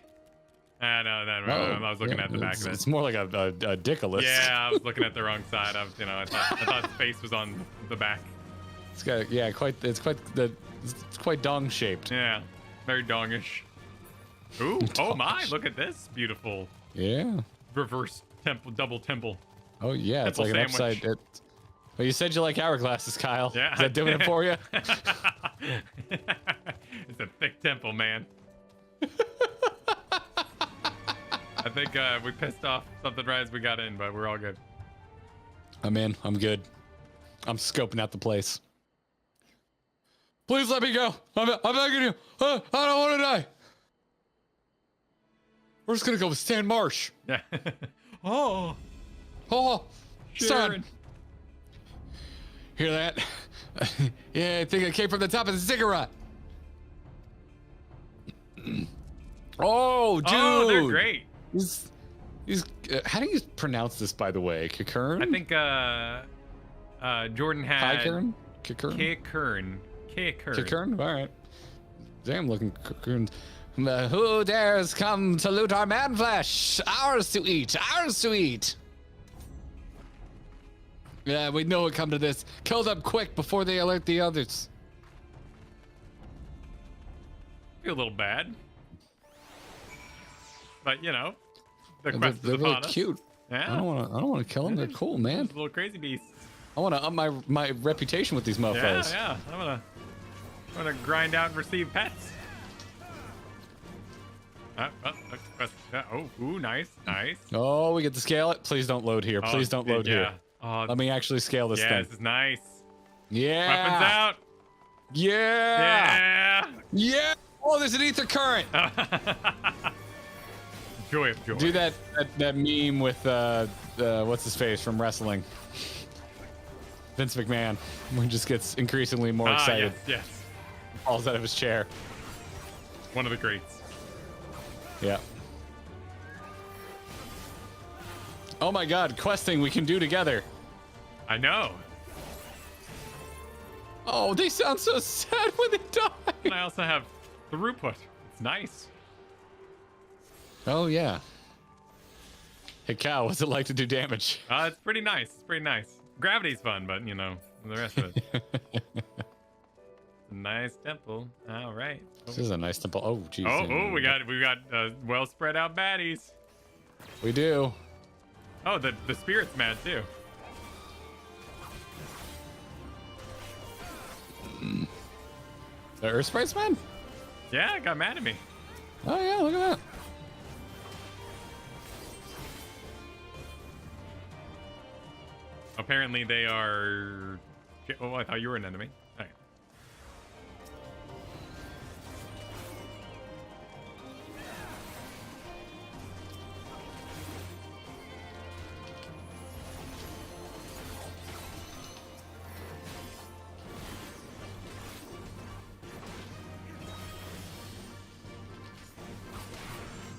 No, I was looking at the back of it. It's more like a Dickalisk. Yeah, I was looking at the wrong side. I thought his face was on the back. It's got it's quite dong shaped. Yeah, very dongish. Ooh, oh my! Look at this beautiful. Yeah. Reverse temple, double temple. Oh yeah, it's like Temple an upside. Well, you said you like hourglasses, Kyle. Yeah. Is that doing it for you? It's a thick temple, man. I think we pissed off something right as we got in, but we're all good. I'm in. I'm good. I'm scoping out the place. Please let me go. I'm begging you. I don't want to die. We're just gonna go with Stan Marsh. Yeah. Oh, Sharon. son. Hear that? Yeah, I think it came from the top of the ziggurat. Oh, dude. Oh, they're great. He's how do you pronounce this, by the way? Coeurl? I think Jordan had Coeurl? Coeurl. All right. Damn looking Coeurl. Who dares come to loot our man flesh? Ours to eat. Ours to eat. Yeah, we know it come to this. Kill them quick before they alert the others. feel a little bad. But you know, the They're, quest is they're really upon us. cute. Yeah. I don't want to kill them. They're cool, man. Those little crazy beasts. I want to up my reputation with these mofos. Yeah, yeah. I'm gonna grind out and receive pets. Oh, ooh, nice. Oh, we get to scale it. Please don't load here. Please don't load here. Oh, Let me actually scale this yeah, thing. this is nice. Yeah. Weapons out. Yeah. Yeah. Yeah. Oh, there's an ether current. Joy of joy. Do that meme with what's his face from wrestling, Vince McMahon, who just gets increasingly more excited. Yes. Falls out of his chair. One of the greats. Yeah. Oh my God, questing we can do together. I know. Oh, they sound so sad when they die. And I also have throughput. It's nice. Oh yeah. Hey Cal, what's it like to do damage? It's pretty nice. It's pretty nice. Gravity's fun, but you know, the rest of it. A nice temple. All right. This is a nice temple. Oh, geez. Oh, we got well spread out baddies. We do. Oh, the spirit's mad too. The Earth Sprites, man? Yeah, it got mad at me. Oh yeah, look at that. Apparently they are. Oh, I thought you were an enemy. All right.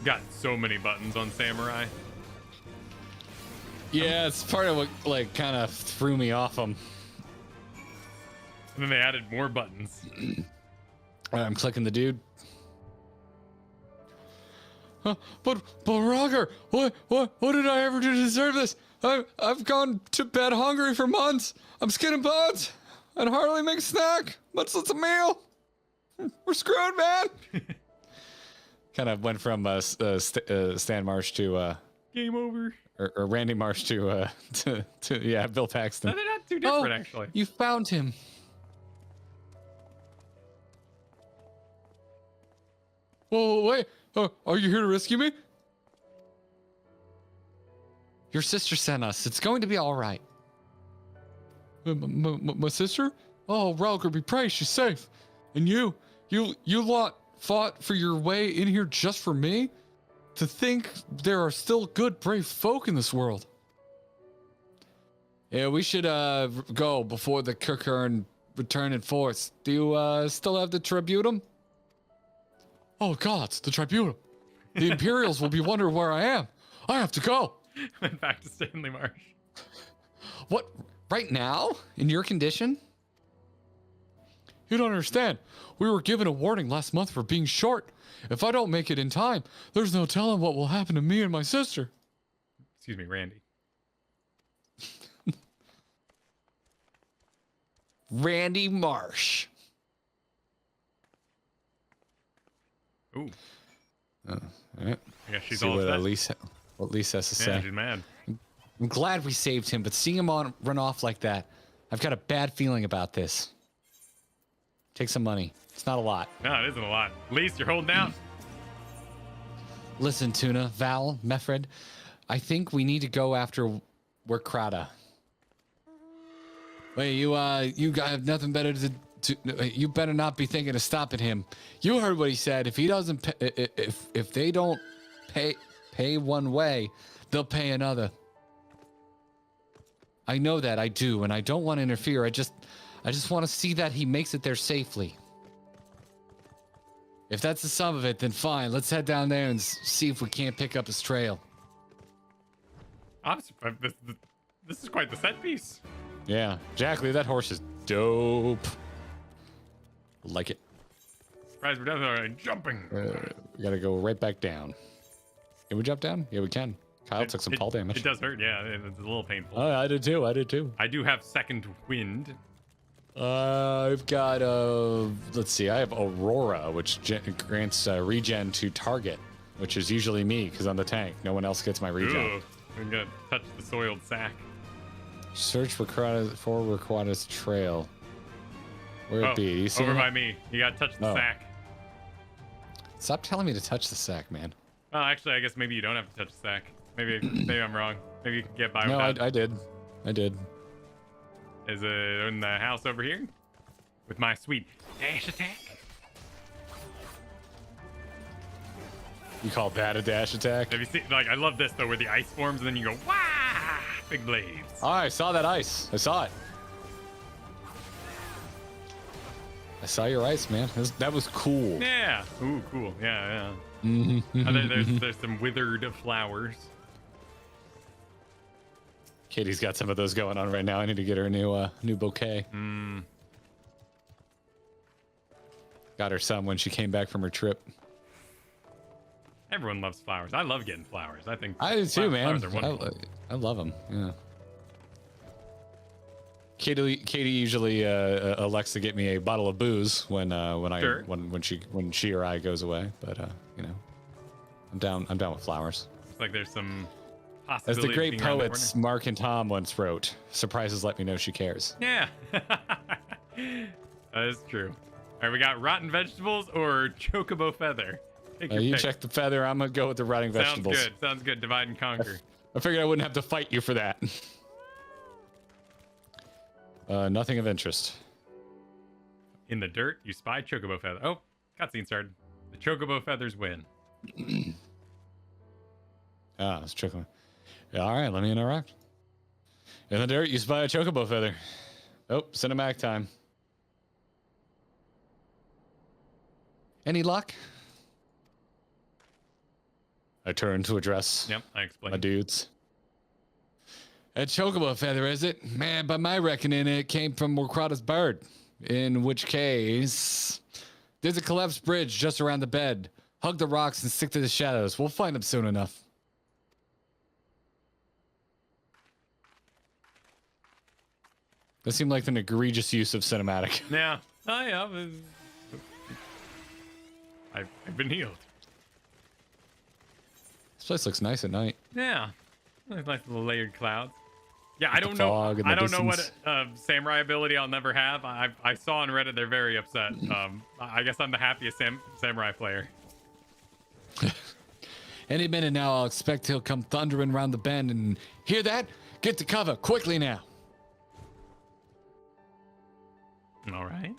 Got so many buttons on Samurai. Yeah, it's part of what like kind of threw me off them. And then they added more buttons. I'm clicking the dude. But Roger, what did I ever do to deserve this? I've gone to bed hungry for months. I'm skinning buds and hardly make a snack, much less a meal. We're screwed, man. Kind of went from Stan Marsh to Game over. or Randy Marsh to yeah, Bill Paxton. No, they're not too different, actually. You found him. Whoa, wait. Are you here to rescue me? Your sister sent us. It's going to be all right. My sister? Oh, Relger be praised. She's safe. And you lot fought for your way in here just for me? To think there are still good, brave folk in this world. Yeah, we should go before the Coeurl return in force. Do you still have the Tributum? Oh gods, the Tributum. The Imperials will be wondering where I am. I have to go. Went back to Stanley Marsh. What? Right now? In your condition? You don't understand. We were given a warning last month for being short. If I don't make it in time, there's no telling what will happen to me and my sister. Excuse me, Randy. Randy Marsh. Ooh. All right. I guess she's See all what upset. Lise has to say. Yeah, she's mad. I'm glad we saved him, but seeing him run off like that, I've got a bad feeling about this. Take some money. It's not a lot. No, it isn't a lot. Lise, you're holding out. Listen, Tuna, Val, Mefred, I think we need to go after Werkrata. Wait, you guys have nothing better to you better not be thinking of stopping him. You heard what he said. If he doesn't, if they don't pay one way, they'll pay another. I know that, I do, and I don't want to interfere. I just want to see that he makes it there safely. If that's the sum of it, then fine. Let's head down there and see if we can't pick up his trail. This is quite the set piece. Yeah, exactly. That horse is dope. Like it. Surprise, we're down there jumping. We gotta go right back down. Can we jump down? Yeah, we can. Kyle took some fall damage. It does hurt, yeah. It's a little painful. Oh, I did too. I do have second wind. I've got let's see. I have Aurora, which grants regen to target, which is usually me because I'm the tank. No one else gets my regen. Ooh, I'm gonna touch the soiled sack. Search for Raquata's trail. Where it be? You see over it? by me. You gotta touch the sack. Stop telling me to touch the sack, man. Oh, actually, I guess maybe you don't have to touch the sack. Maybe I'm wrong. Maybe you can get by No, without. I did. Is it in the house over here? With my sweet dash attack? You call that a dash attack? Have you seen, like, I love this, though, where the ice forms and then you go, wah! Big blades. Oh, I saw that ice. I saw it. I saw your ice, man. That was cool. Yeah. Ooh, cool. Yeah. There's some withered flowers. Katie's got some of those going on right now. I need to get her a new bouquet. Got her some when she came back from her trip. Everyone loves flowers. I love getting flowers. I think I do too, man. Flowers are wonderful. I love them. Yeah. Katie usually elects to get me a bottle of booze when she or I goes away. But you know, I'm down with flowers. It's like there's some As possibility. the great poets Mark and Tom once wrote, "Surprises let me know she cares." Yeah. That is true. All right, we got rotten vegetables or chocobo feather. Take your You pick. check the feather. I'm gonna go with the rotting vegetables. Sounds good. Divide and conquer. I figured I wouldn't have to fight you for that. Nothing of interest. In the dirt, you spy chocobo feather. Oh, cutscene started. The chocobo feathers win. It's chocobo. Yeah, all right, let me interrupt. In the dirt, you spy a chocobo feather. Oh, cinematic time. Any luck? I turn to address Yep, I explained. my dudes. A chocobo feather, is it? Man, by my reckoning, it came from Morkrata's bird. In which case, there's a collapsed bridge just around the bed. Hug the rocks and stick to the shadows. We'll find them soon enough. That seemed like an egregious use of cinematic. Yeah. Oh, yeah. I've been healed. This place looks nice at night. Yeah. Nice little layered clouds. Yeah, I don't the know. fog in the I don't know distance. what samurai ability I'll never have. I saw on Reddit they're very upset. I guess I'm the happiest samurai player. Any minute now, I'll expect he'll come thundering around the bend and hear that? Get to cover quickly now. All right.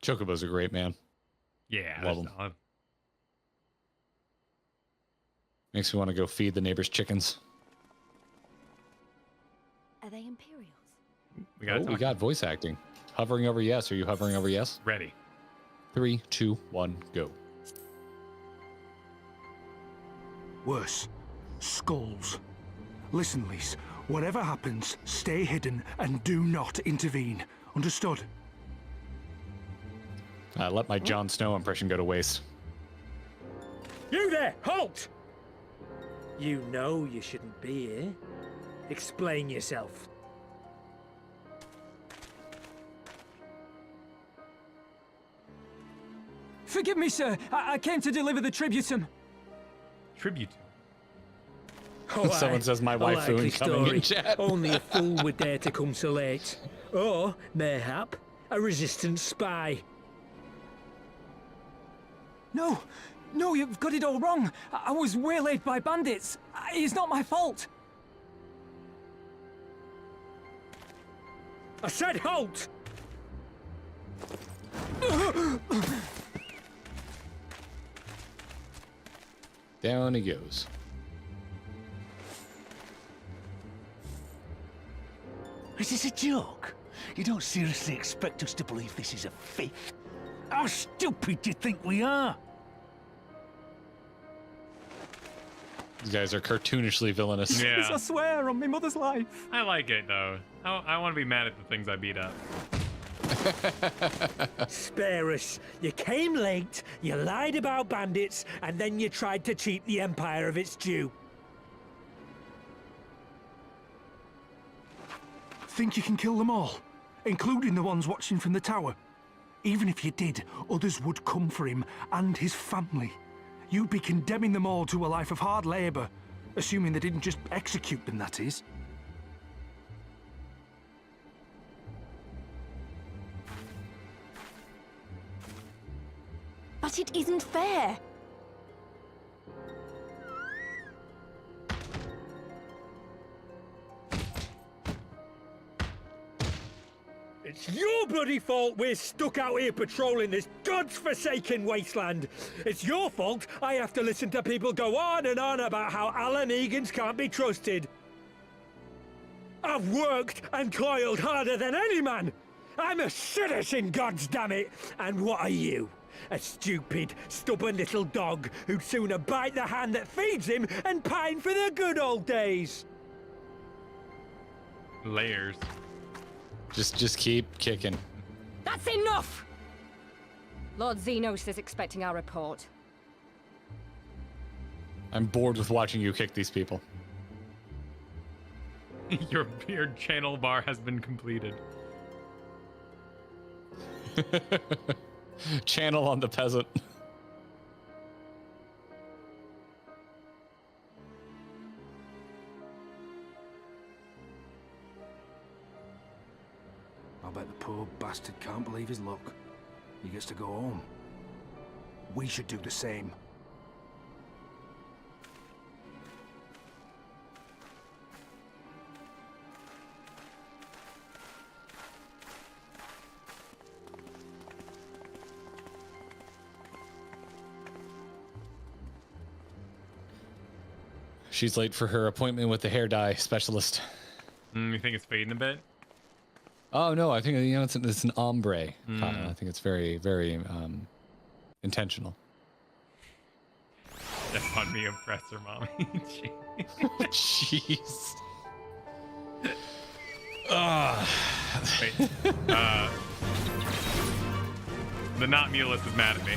Chocobos are great, man. Yeah. Love that's 'em. solid. Makes me want to go feed the neighbors' chickens. Are they Imperials? We got. We got voice acting. Hovering over yes. Are you hovering over yes? Ready. 3, 2, 1, go. Worse. Skulls. Listen, Lise. Whatever happens, stay hidden and do not intervene. Understood? Let my Jon Snow impression go to waste. You there! Halt! You know you shouldn't be here. Explain yourself. Forgive me, sir. I came to deliver the tributum. Tribute. Oh, Someone says my a waifu likely incoming in story. chat. Only a fool would dare to come so late. Or, mayhap, a resistance spy. No, you've got it all wrong. I was waylaid by bandits. It's not my fault. I said halt! Down he goes. Is this a joke? You don't seriously expect us to believe this is a fifth? How stupid do you think we are? These guys are cartoonishly villainous. Yeah. I swear on my mother's life. I like it though. I want to be mad at the things I beat up. Spare us. You came late, you lied about bandits, and then you tried to cheat the Empire of its due. Think you can kill them all? Including the ones watching from the tower? Even if you did, others would come for him and his family. You'd be condemning them all to a life of hard labor. Assuming they didn't just execute them, that is. But it isn't fair. It's your bloody fault we're stuck out here patrolling this god's-forsaken wasteland. It's your fault I have to listen to people go on and on about how Alan Egan's can't be trusted. I've worked and toiled harder than any man. I'm a citizen, goddammit. And what are you? A stupid, stubborn little dog who'd sooner bite the hand that feeds him and pine for the good old days. Layers. Just keep kicking. That's enough! Lord Xenos is expecting our report. I'm bored with watching you kick these people. Your beard channel bar has been completed. Channel on the peasant. I bet the poor bastard can't believe his luck. He gets to go home. We should do the same. She's late for her appointment with the hair dye specialist. You think it's fading a bit? Oh no, I think it's an ombre. Kyle. I think it's very, very intentional. That's on me, oppressor, mommy. Jeez. Wait. The not mulist is mad at me.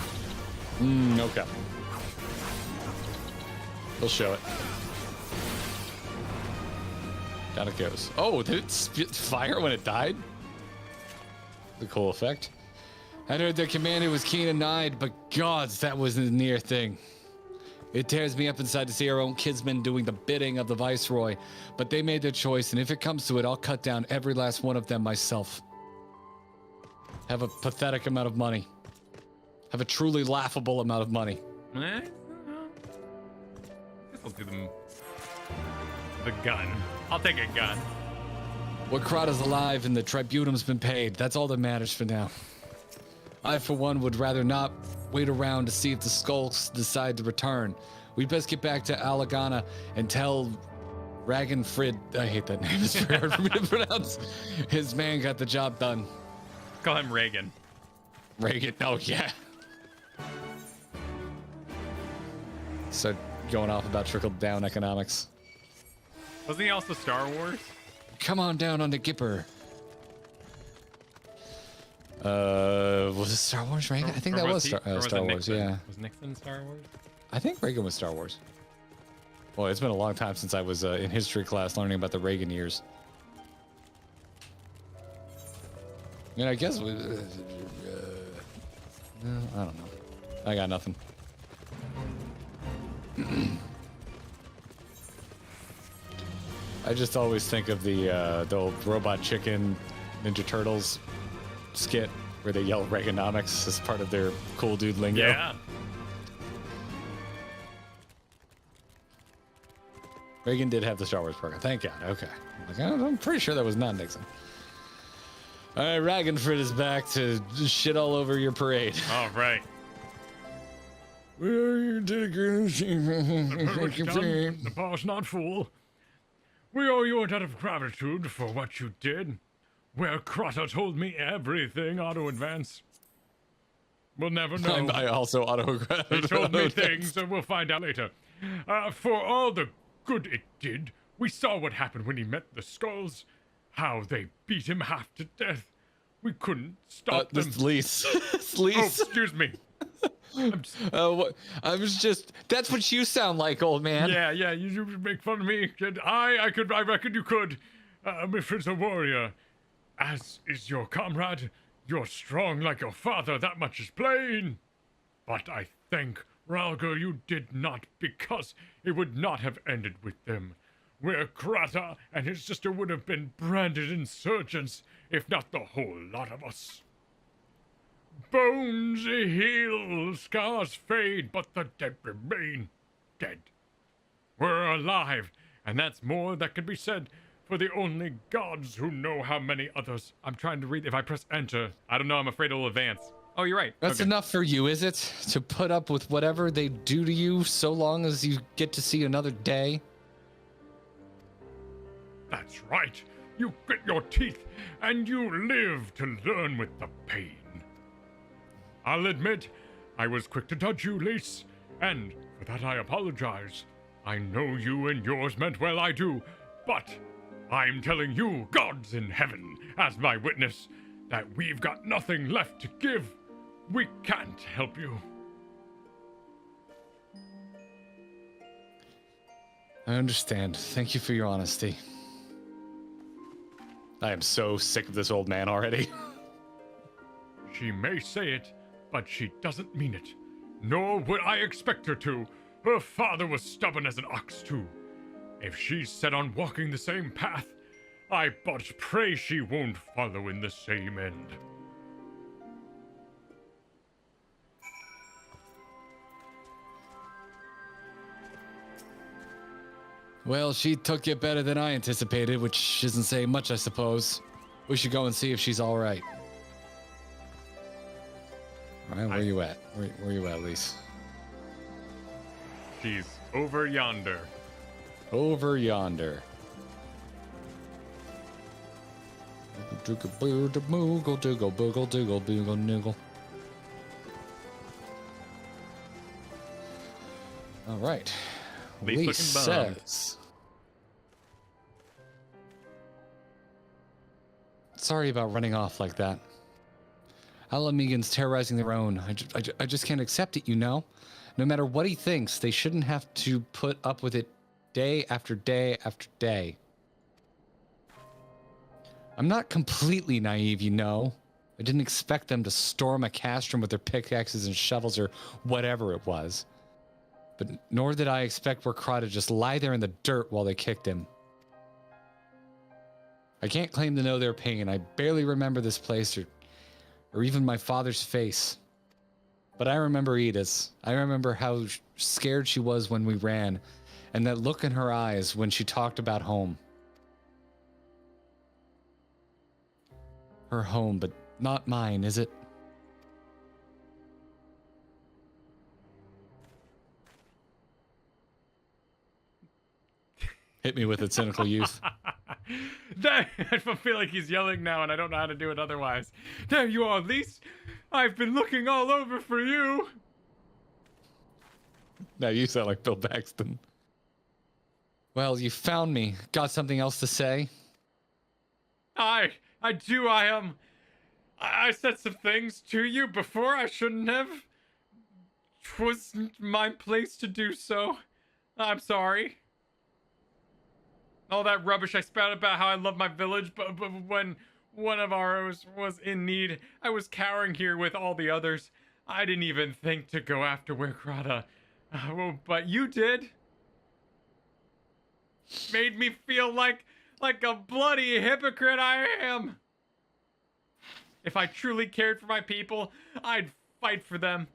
Okay. We'll show it. Down it goes. Oh, did it spit fire when it died? The cool effect. I heard their commander was keen and eyed, but gods, that was a near thing. It tears me up inside to see our own kinsmen doing the bidding of the Viceroy, but they made their choice, and if it comes to it, I'll cut down every last one of them myself. Have a pathetic amount of money. Have a truly laughable amount of money. Guess I'll do the gun. I'll take a gun. What Crata's alive and the tribunum's been paid. That's all that matters for now. I, for one, would rather not wait around to see if the skulls decide to return. We'd best get back to Alagana and tell Ragenfrid, I hate that name, it's very hard for me to pronounce. His man got the job done. Call him Reagan. Reagan, oh yeah. Start going off about trickle-down economics. Wasn't he also Star Wars? Come on down on the Gipper. Was it Star Wars, Reagan? I think that was Star Wars, yeah. Was Nixon Star Wars? I think Reagan was Star Wars. Well, it's been a long time since I was in history class learning about the Reagan years. And I guess, no, I don't know. I got nothing. I just always think of the old Robot Chicken Ninja Turtles skit where they yell Reaganomics as part of their cool dude lingo. Yeah. Reagan did have the Star Wars program. Thank God. Okay. I'm pretty sure that was not Nixon. All right, Ragenfrid is back to shit all over your parade. All right. The bar's not full. We owe you a debt of gratitude for what you did. Where Crata told me everything, auto advance. We'll never know. I also auto He told me things, and we'll find out later. For all the good it did, we saw what happened when he met the skulls. How they beat him half to death. We couldn't stop them. Lease. Oh, excuse me. I was just. That's what you sound like, old man. Yeah. You make fun of me. I reckon you could. If it's a warrior, as is your comrade, you're strong like your father, that much is plain. But I thank Ralgo you did not, because it would not have ended with them. Where Krata and his sister would have been branded insurgents, if not the whole lot of us. Bones heal, scars fade, but the dead remain dead. We're alive, and that's more that can be said for the only gods who know how many others. I'm trying to read. If I press enter, I don't know, I'm afraid it'll advance. Oh, you're right. That's Okay. enough for you, is it? To put up with whatever they do to you so long as you get to see another day? That's right. You grit your teeth, and you live to learn with the pain. I'll admit, I was quick to judge you, Lise, and for that I apologize. I know you and yours meant well, I do, but I'm telling you, gods in heaven, as my witness, that we've got nothing left to give. We can't help you. I understand. Thank you for your honesty. I am so sick of this old man already. She may say it, but she doesn't mean it. Nor would I expect her to. Her father was stubborn as an ox, too. If she's set on walking the same path, I but pray she won't follow in the same end. Well, she took it better than I anticipated, which isn't saying much, I suppose. We should go and see if she's all right. All right, where you at? Where you at, Lise? She's over yonder. Over yonder. All right. Lise says, sorry about running off like that. Alamegans terrorizing their own. I just can't accept it, you know? No matter what he thinks, they shouldn't have to put up with it day after day after day. I'm not completely naive, you know? I didn't expect them to storm a castrum with their pickaxes and shovels or whatever it was. But nor did I expect Warcraw to just lie there in the dirt while they kicked him. I can't claim to know their pain. I barely remember this place or even my father's face. But I remember Edith's. I remember how scared she was when we ran, and that look in her eyes when she talked about home. Her home, but not mine, is it? Hit me with it, cynical youth. I feel like he's yelling now, and I don't know how to do it otherwise. There you are, Lise. I've been looking all over for you. Now you sound like Bill Paxton. Well, you found me. Got something else to say? I do. I said some things to you before I shouldn't have. 'Twasn't my place to do so. I'm sorry. All that rubbish I spouted about how I love my village, but when one of ours was in need, I was cowering here with all the others. I didn't even think to go after Werkrata. But you did. Made me feel like a bloody hypocrite I am. If I truly cared for my people, I'd fight for them.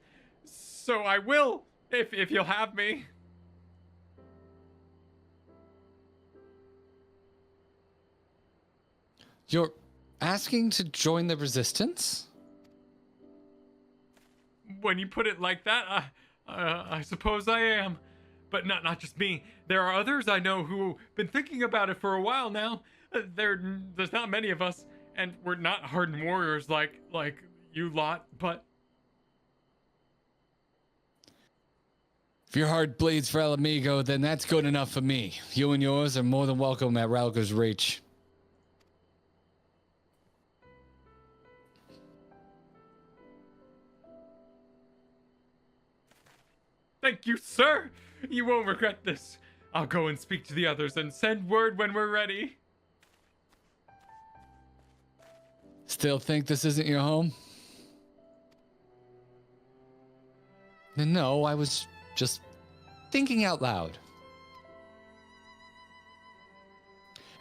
So I will, if you'll have me. You're asking to join the resistance? When you put it like that, I suppose I am. But not just me. There are others I know who've been thinking about it for a while now. There's not many of us, and we're not hardened warriors like you lot, but... If your heart bleeds for El Amigo, then that's good enough for me. You and yours are more than welcome at Ralgo's Reach. Thank you, sir! You won't regret this. I'll go and speak to the others and send word when we're ready. Still think this isn't your home? No, I was just thinking out loud.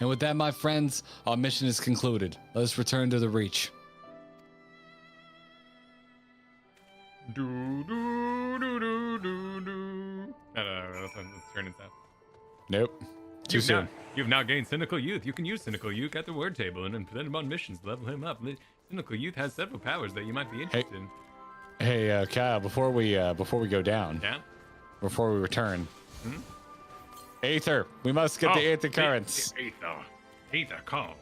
And with that, my friends, our mission is concluded. Let us return to the Reach. Do do do do do do. No, let's turn it south. Nope. Too soon. You've now gained Cynical Youth. You can use Cynical Youth at the word table and then present him on missions to level him up. Cynical Youth has several powers that you might be interested in. Hey, Kyle, before we go down, yeah, before we return, Aether, we must get the Aether currents. Aether calls.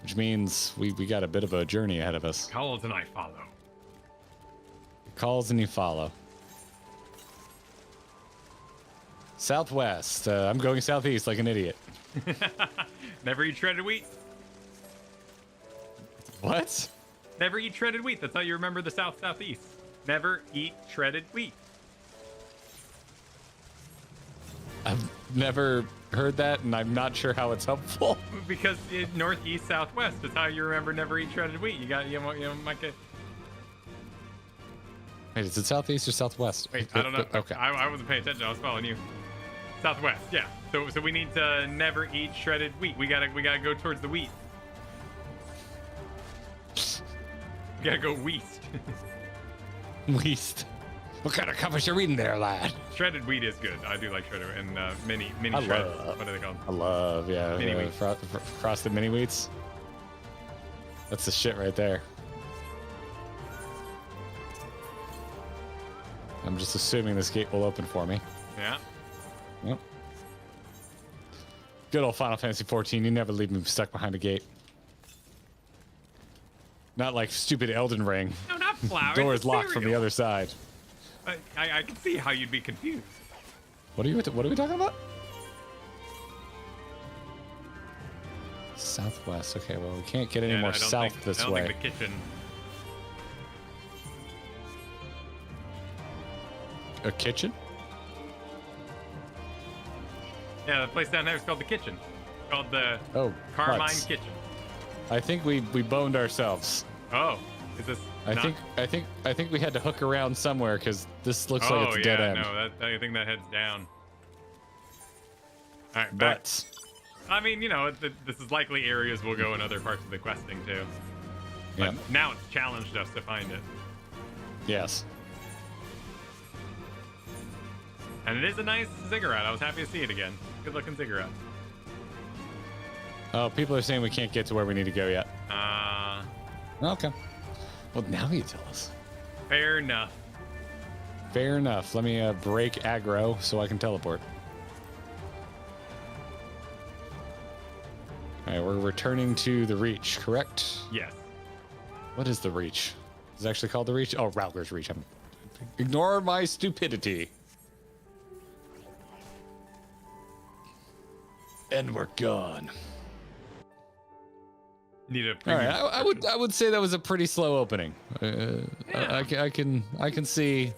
Which means we got a bit of a journey ahead of us. Calls and I follow. Calls and you follow. Southwest. I'm going southeast like an idiot. Never eat shredded wheat. What? Never eat shredded wheat. That's how you remember the southeast. Never eat shredded wheat. I've never heard that, and I'm not sure how it's helpful. Because northeast, southwest is how you remember never eat shredded wheat. You might get. Wait, is it southeast or southwest? Wait, I don't know. Okay. I wasn't paying attention. I was following you. Southwest, yeah. So we need to never eat shredded wheat. We gotta go towards the wheat. We gotta go west. West. What kind of covers you reading there, lad? Shredded wheat is good. I do like shredded and mini I shreds. love, What are they called? I love, yeah. Mini wheat. Frosted mini wheats. That's the shit right there. I'm just assuming this gate will open for me. Yeah. Yep. Good old Final Fantasy 14. You never leave me stuck behind a gate. Not like stupid Elden Ring. No, not flour. Door is locked from the other side. I can see how you'd be confused. What are we talking about? Southwest. Okay, well we can't get any more south this way. I don't think the kitchen. A kitchen? Yeah, the place down there is called the Kitchen. It's called the Carmine nuts. Kitchen. I think we boned ourselves. Oh, is this? I think we had to hook around somewhere because this looks like it's a dead end. No, I think that heads down. All right, back. But I mean, this is likely areas we'll go in other parts of the questing too. But yeah. now it's challenged us to find it. Yes. And it is a nice ziggurat. I was happy to see it again. Good looking ziggurat. Oh, people are saying we can't get to where we need to go yet. Okay. Well, now you tell us. Fair enough. Fair enough. Let me break aggro so I can teleport. All right, we're returning to the Reach, correct? Yes. What is the Reach? Is it actually called the Reach? Oh, Rowler's Reach. Ignore my stupidity. And we're gone. Need a all right, I would say that was a pretty slow opening. I can see.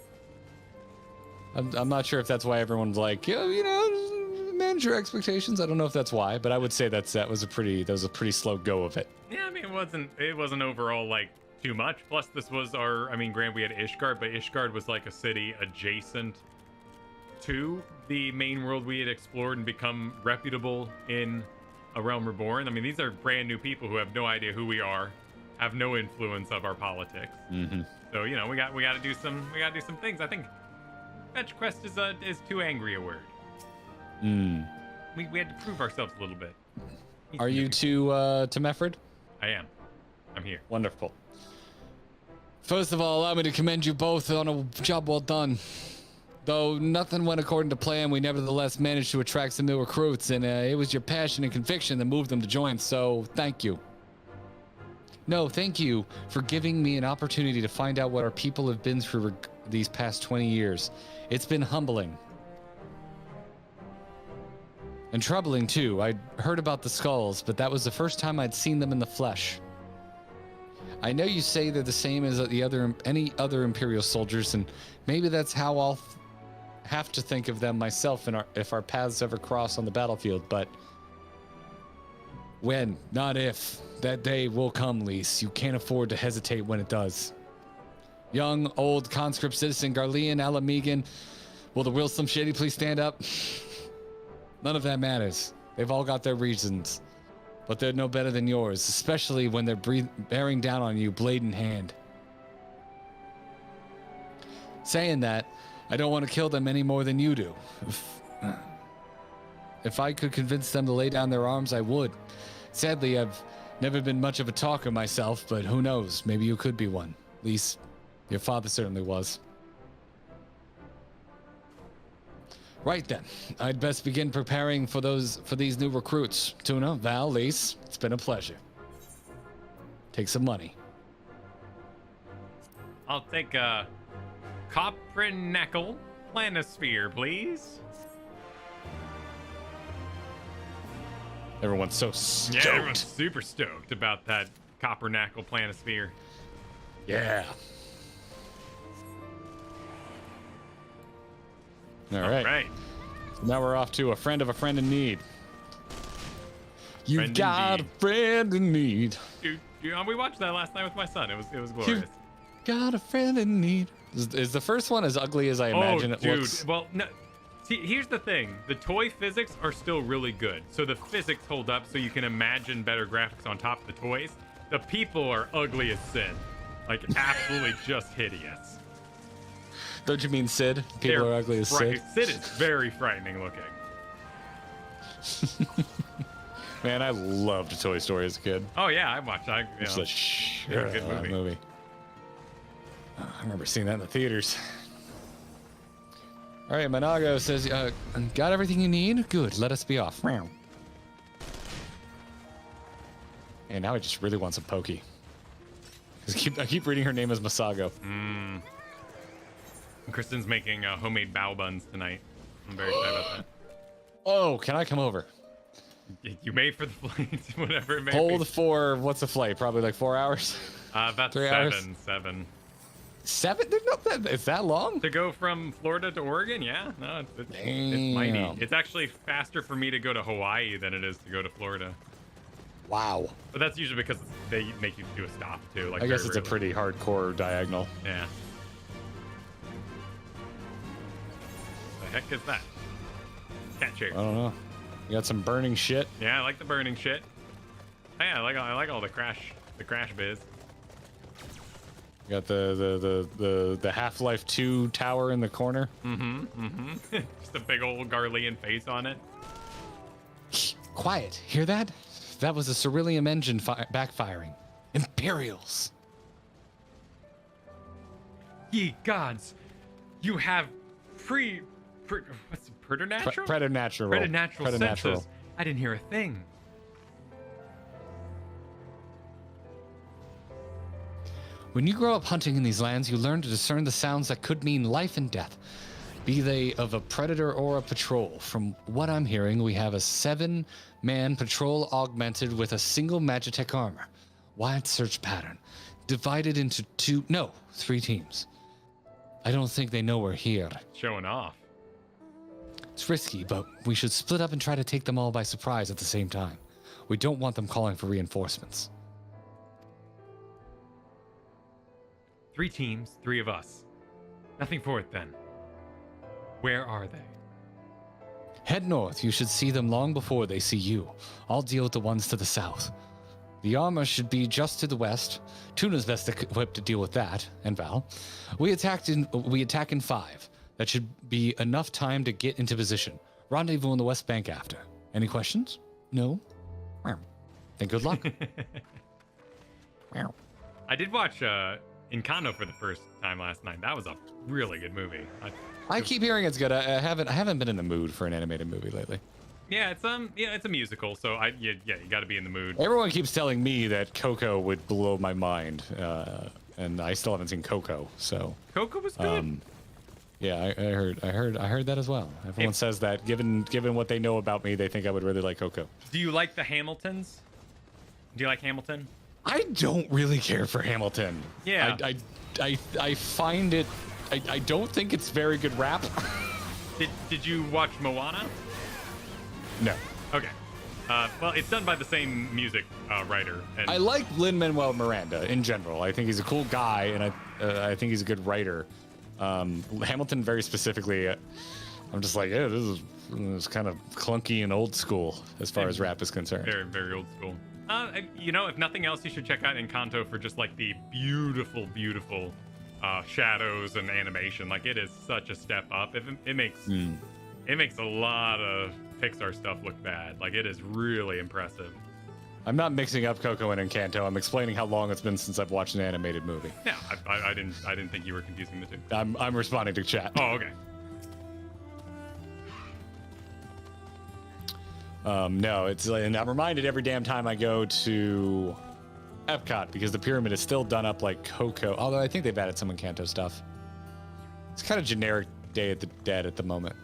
I'm not sure if that's why everyone's like, manage your expectations. I don't know if that's why, but I would say that was a pretty slow go of it. Yeah, I mean it wasn't overall like too much. Plus this was granted we had Ishgard, but Ishgard was like a city adjacent to the main world we had explored and become reputable in A Realm Reborn. I mean, these are brand new people who have no idea who we are, have no influence of our politics. Mm-hmm. So we got to do some things. I think fetch quest is too angry a word. We had to prove ourselves a little bit. Are you to Mefford? I am. I'm here. Wonderful. First of all, allow me to commend you both on a job well done. Though nothing went according to plan, we nevertheless managed to attract some new recruits, and it was your passion and conviction that moved them to join, so thank you. No, thank you for giving me an opportunity to find out what our people have been through these past 20 years. It's been humbling. And troubling, too. I'd heard about the skulls, but that was the first time I'd seen them in the flesh. I know you say they're the same as any other Imperial soldiers, and maybe that's how I'll have to think of them myself if our paths ever cross on the battlefield, but When, not if. That day will come, Lise. You can't afford to hesitate when it does. Young, old, conscript citizen, Garlean, Alamegan. Will the real Slim Shady please stand up? None of that matters. They've all got their reasons. But they're no better than yours, especially when they're bearing down on you, blade in hand. Saying that, I don't want to kill them any more than you do. If I could convince them to lay down their arms, I would. Sadly, I've never been much of a talker myself, but who knows? Maybe you could be one. At least, your father certainly was. Right then, I'd best begin preparing for these new recruits. Tuna, Val, Lise, it's been a pleasure. Take some money. I'll take a Copernacle planisphere, please. Everyone's so stoked. Yeah, everyone's super stoked about that Copernacle planisphere. Yeah. All right. So now we're off to a friend of a friend in need. You've got a friend in need. Dude, we watched that last night with my son. It was glorious. You've got a friend in need. Is the first one as ugly as I imagine it looks? Well, no. See, here's the thing. The toy physics are still really good. So the physics hold up so you can imagine better graphics on top of the toys. The people are ugly as sin. Like, absolutely just hideous. Don't you mean Sid? People are ugly as Sid? Sid is very frightening looking. Man, I loved Toy Story as a kid. Oh, yeah, I watched it. It's a good movie. I remember seeing that in the theaters. All right, Manago says, got everything you need? Good, let us be off. And now I just really want some Pokey. I keep reading her name as Masago. Kristen's making homemade bao buns tonight. I'm very excited about that. Oh, can I come over? You may for the flight, whatever it may be. Hold for, what's the flight? Probably like 4 hours? About 3 seven. hours? 7. 7? It's that long? To go from Florida to Oregon? Yeah. No, it's mighty. It's actually faster for me to go to Hawaii than it is to go to Florida. Wow. But that's usually because they make you do a stop, too. Like I guess it's a pretty hardcore diagonal. Yeah. The heck is that? Cat chair. I don't know. You got some burning shit? Yeah, I like the burning shit. Oh, yeah, I like all the crash biz. You got the Half-Life 2 tower in the corner. Just a big old Garlean face on it. Quiet. Hear that? That was a Cerulean engine backfiring. Imperials. Ye gods, you have what's preternatural? Preternatural senses. I didn't hear a thing. When you grow up hunting in these lands, you learn to discern the sounds that could mean life and death, be they of a predator or a patrol. From what I'm hearing, we have a 7-man patrol augmented with a single Magitech armor. Wide search pattern, divided into 3 teams. I don't think they know we're here. Showing off. It's risky, but we should split up and try to take them all by surprise at the same time. We don't want them calling for reinforcements. 3 teams, 3 of us. Nothing for it then. Where are they? Head north. You should see them long before they see you. I'll deal with the ones to the south. The armor should be just to the west. Tuna's best equipped to deal with that, and Val. We attack in 5. That should be enough time to get into position. Rendezvous on the west bank after. Any questions? No? Then good luck. I did watch Encanto for the first time last night. That was a really good movie. I keep hearing it's good. I haven't been in the mood for an animated movie lately. Yeah, it's a musical, so you got to be in the mood. Everyone keeps telling me that Coco would blow my mind, and I still haven't seen Coco. So Coco was good. Yeah, I heard that as well. Everyone says that. Given what they know about me, they think I would really like Coco. Do you like the Hamiltons? Do you like Hamilton? I don't really care for Hamilton. Yeah. I find it. I don't think it's very good rap. Did you watch Moana? No. Okay. Well, it's done by the same music writer. And I like Lin-Manuel Miranda in general. I think he's a cool guy, and I think he's a good writer. Hamilton, very specifically, I'm just like, yeah, this is kind of clunky and old school as far as rap is concerned. Very, very old school. You know, if nothing else, you should check out Encanto for just like the beautiful, beautiful shadows and animation. Like, it is such a step up. It makes a lot of Pixar stuff look bad. Like, it is really impressive. I'm not mixing up Coco and Encanto. I'm explaining how long it's been since I've watched an animated movie. No, I didn't think you were confusing the two. I'm responding to chat. Oh, okay. No, it's and I'm reminded every damn time I go to Epcot because the pyramid is still done up like Coco. Although I think they've added some Encanto stuff. It's kind of generic Day of the Dead at the moment.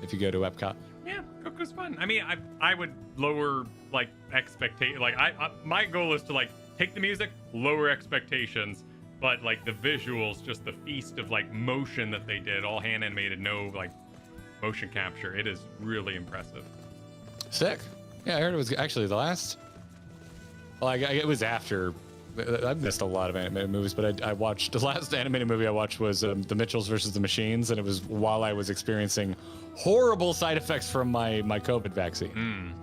If you go to Epcot. Yeah, Coco's fun. I mean, I would lower like expectation. Like my goal is to like take the music, lower expectations, but like the visuals, just the feast of like motion that they did, all hand animated, no like motion capture. It is really impressive. Sick. Yeah, I heard it was actually the last. Well, it was after. I've missed a lot of animated movies, but I watched the last animated movie I watched was The Mitchells versus the Machines, and it was while I was experiencing horrible side effects from my COVID vaccine.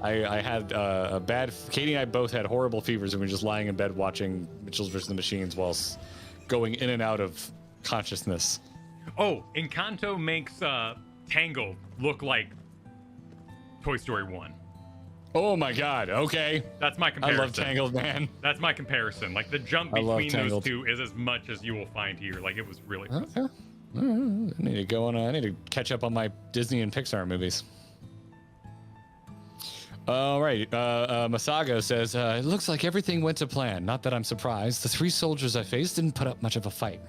I had a bad. Katie and I both had horrible fevers, and we were just lying in bed watching Mitchells versus the Machines whilst going in and out of consciousness. Oh, Encanto makes Tangled look like Toy Story 1. Oh my God! Okay, that's my comparison. I love Tangled, man. That's my comparison. Like the jump between those two is as much as you will find here. Like it was really. Okay. I need to go on. I need to catch up on my Disney and Pixar movies. All right. Masago says it looks like everything went to plan. Not that I'm surprised. The 3 soldiers I faced didn't put up much of a fight.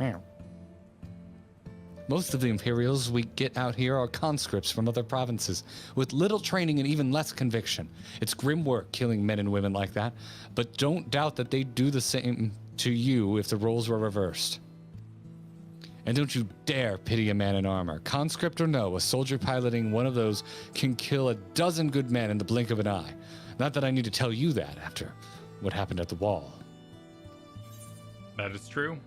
Most of the Imperials we get out here are conscripts from other provinces, with little training and even less conviction. It's grim work killing men and women like that, but don't doubt that they'd do the same to you if the roles were reversed. And don't you dare pity a man in armor. Conscript or no, a soldier piloting one of those can kill a dozen good men in the blink of an eye. Not that I need to tell you that after what happened at the wall. That is true.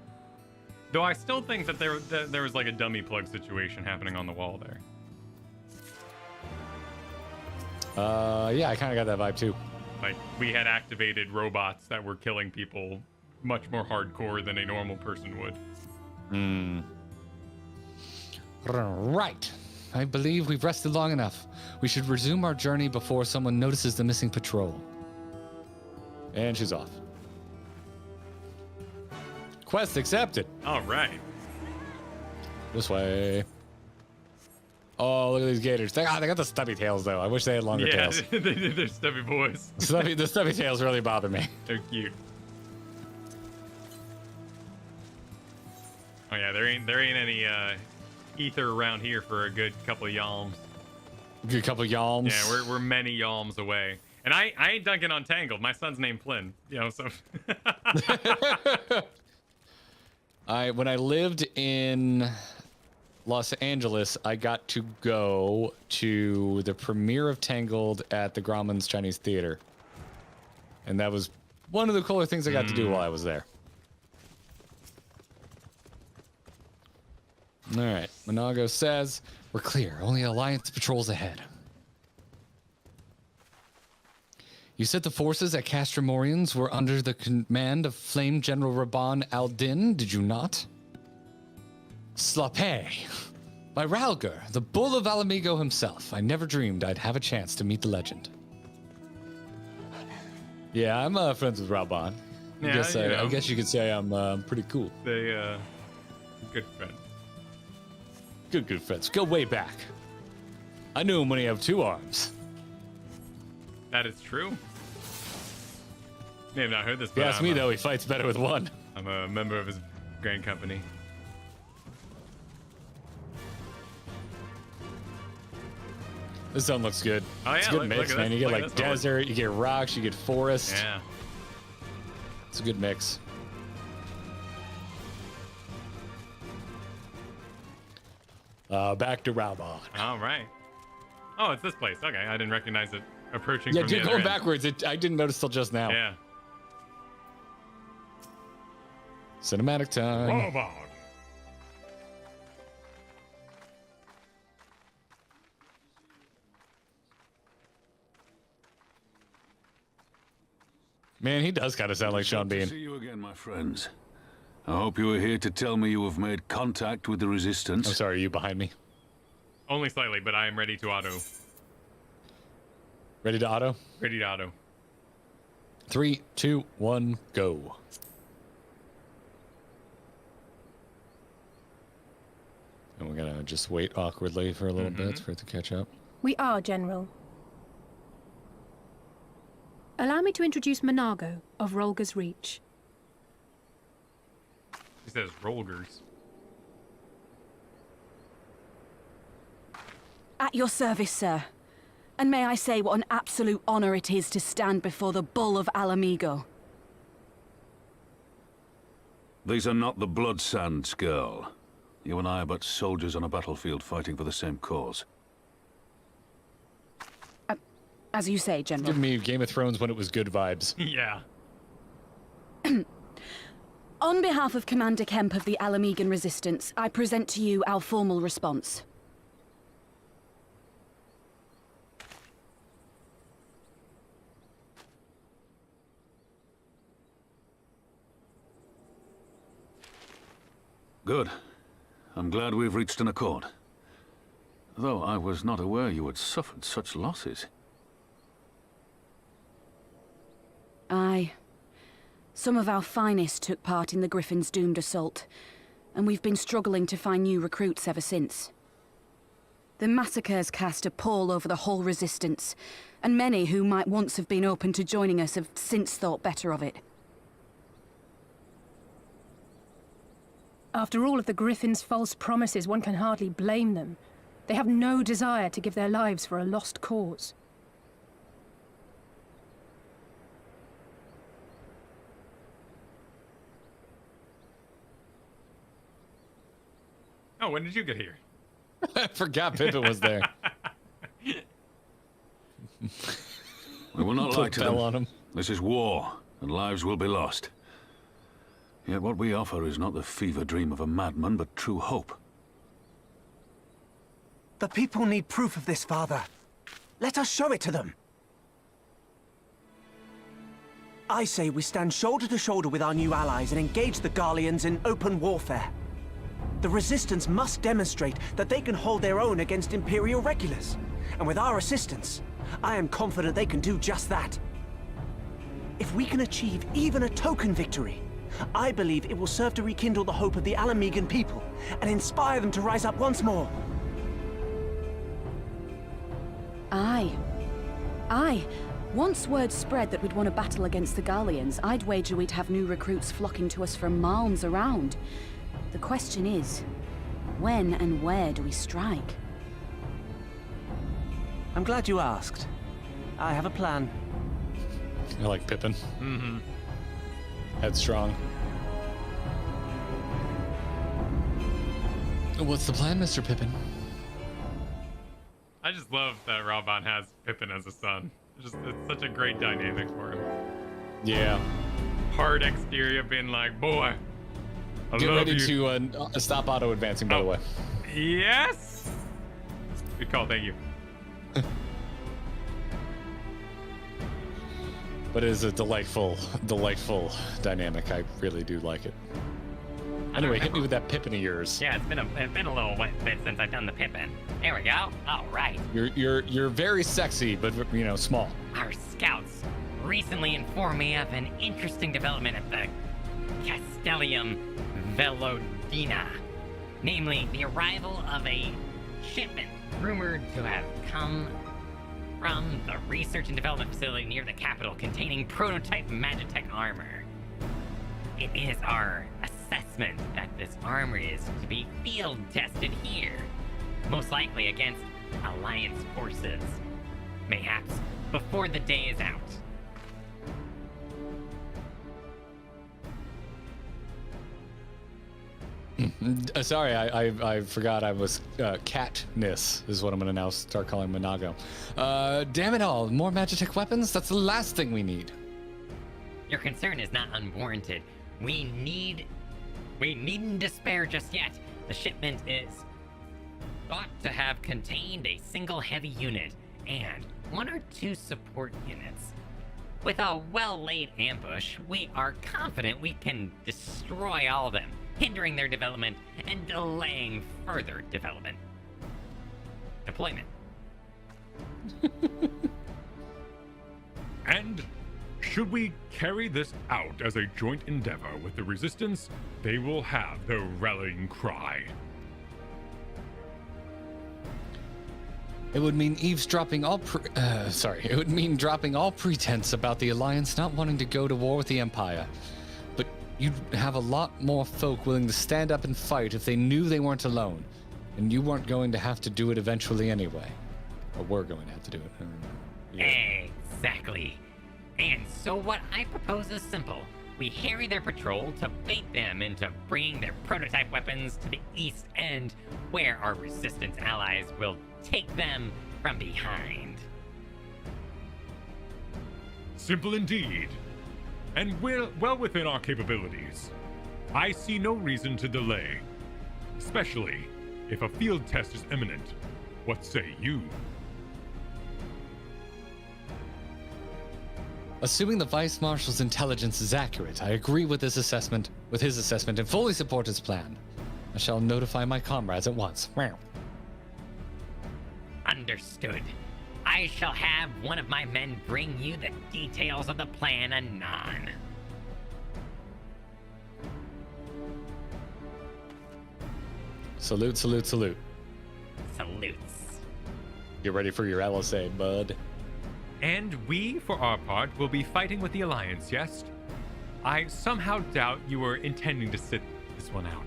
Though I still think that there was like a dummy plug situation happening on the wall there. Yeah, I kind of got that vibe too. Like we had activated robots that were killing people much more hardcore than a normal person would. Right. I believe we've rested long enough. We should resume our journey before someone notices the missing patrol. And she's off. Quest accepted. All right. This way. Oh, look at these gators. They got the stubby tails, though. I wish they had longer tails. Yeah, they did their stubby boys. The stubby tails really bother me. They're cute. Oh yeah, there ain't any ether around here for a good couple of yalms. Good couple of yalms. Yeah, we're many yalms away. And I ain't dunking on Tangled. My son's named Flynn. You know, so. When I lived in Los Angeles, I got to go to the premiere of Tangled at the Grauman's Chinese Theater. And that was one of the cooler things I got to do while I was there. All right, Monago says, we're clear. Only Alliance patrols ahead. You said the forces at Castramorians were under the command of Flame General Raban al-Din, did you not? Slape. By Ralgar, the Bull of Alamigo himself. I never dreamed I'd have a chance to meet the legend. Yeah, I'm friends with Raban. Yeah, I guess you could say I'm pretty cool. They, good friend. Good friends. Go way back. I knew him when he had 2 arms. That is true. May have not heard this, If but you ask me, though, he fights better with 1. I'm a member of his grand company. This zone looks good. Oh, yeah, it's a good mix, man. You get like desert, you get rocks, you get forest. Yeah. It's a good mix. Back to Raban. All right. Oh, it's this place. Okay, I didn't recognize it approaching Yeah, from the dude, other going end. backwards. I didn't notice till just now. Yeah. Cinematic time. Bravo. Man, he does kind of sound like Sean Good to Bean. see you again, my friends. I hope you are here to tell me you have made contact with the Resistance. I'm sorry, are you behind me? Only slightly, but I am ready to auto. Ready to auto? Ready to auto. 3, 2, 1, go. And we're gonna just wait awkwardly for a little bit for it to catch up. We are, General. Allow me to introduce Monago of Rolga's Reach. He says Rolgers. At your service, sir. And may I say what an absolute honor it is to stand before the Bull of Alamigo. These are not the blood sands, girl. You and I are but soldiers on a battlefield fighting for the same cause. As you say, General. Give me Game of Thrones when it was good vibes. Yeah. On behalf of Commander Kemp of the Alamigan Resistance, I present to you our formal response. Good. I'm glad we've reached an accord. Though I was not aware you had suffered such losses. Aye. Some of our finest took part in the Griffin's doomed assault, and we've been struggling to find new recruits ever since. The massacres cast a pall over the whole Resistance, and many who might once have been open to joining us have since thought better of it. After all of the Griffin's false promises, one can hardly blame them. They have no desire to give their lives for a lost cause. Oh, when did you get here? I forgot Pippin was there. We will not Put lie to bell them. on him. This is war, and lives will be lost. Yet what we offer is not the fever dream of a madman, but true hope. The people need proof of this, Father. Let us show it to them. I say we stand shoulder to shoulder with our new allies and engage the Garleans in open warfare. The Resistance must demonstrate that they can hold their own against Imperial regulars. And with our assistance, I am confident they can do just that. If we can achieve even a token victory, I believe it will serve to rekindle the hope of the Alamigan people and inspire them to rise up once more. Aye. Aye. Once word spread that we'd won a battle against the Garleans, I'd wager we'd have new recruits flocking to us from miles around. The question is, when and where do we strike? I'm glad you asked. I have a plan. I like Pippin. Mm-hmm. Headstrong. What's the plan, Mr. Pippin? I just love that Raban has Pippin as a son. It's such a great dynamic for him. Yeah. Hard exterior being like, boy, I Get love ready you. to stop auto advancing, by the way. Yes. Good call. Thank you. But it is a delightful dynamic. I really do like it. Anyway, hit me with that Pippin of yours. Yeah, it's been a little bit since I've done the Pippin. There we go. All right. You're very sexy, but small. Our scouts recently informed me of an interesting development at the Castellium Velodina, namely the arrival of a shipment rumored to have come from the research and development facility near the capital containing prototype Magitech armor. It is our assessment that this armor is to be field tested here, most likely against Alliance forces, mayhaps before the day is out. Sorry, I forgot I was Katniss is what I'm gonna now start calling Monago. Damn it all! More Magitech weapons? That's the last thing we need. Your concern is not unwarranted. We needn't despair just yet. The shipment is thought to have contained a single heavy unit and 1 or 2 support units. With a well-laid ambush, we are confident we can destroy all of them, hindering their development and delaying further development. Deployment. And should we carry this out as a joint endeavor with the Resistance, they will have their rallying cry. It would mean eavesdropping all it would mean dropping all pretense about the Alliance not wanting to go to war with the Empire. But you'd have a lot more folk willing to stand up and fight if they knew they weren't alone. And you weren't going to have to do it eventually anyway. Or were going to have to do it. Yeah. Exactly. And so what I propose is simple. We harry their patrol to bait them into bringing their prototype weapons to the East End, where our Resistance allies will take them from behind. Simple indeed. And well within our capabilities. I see no reason to delay. Especially if a field test is imminent. What say you? Assuming the Vice Marshal's intelligence is accurate, I agree with his assessment, and fully support his plan. I shall notify my comrades at once. Understood. I shall have one of my men bring you the details of the plan anon. Salute, salute, salute. Salutes. Get ready for your LSA, bud. And we, for our part, will be fighting with the Alliance, yes? I somehow doubt you were intending to sit this one out.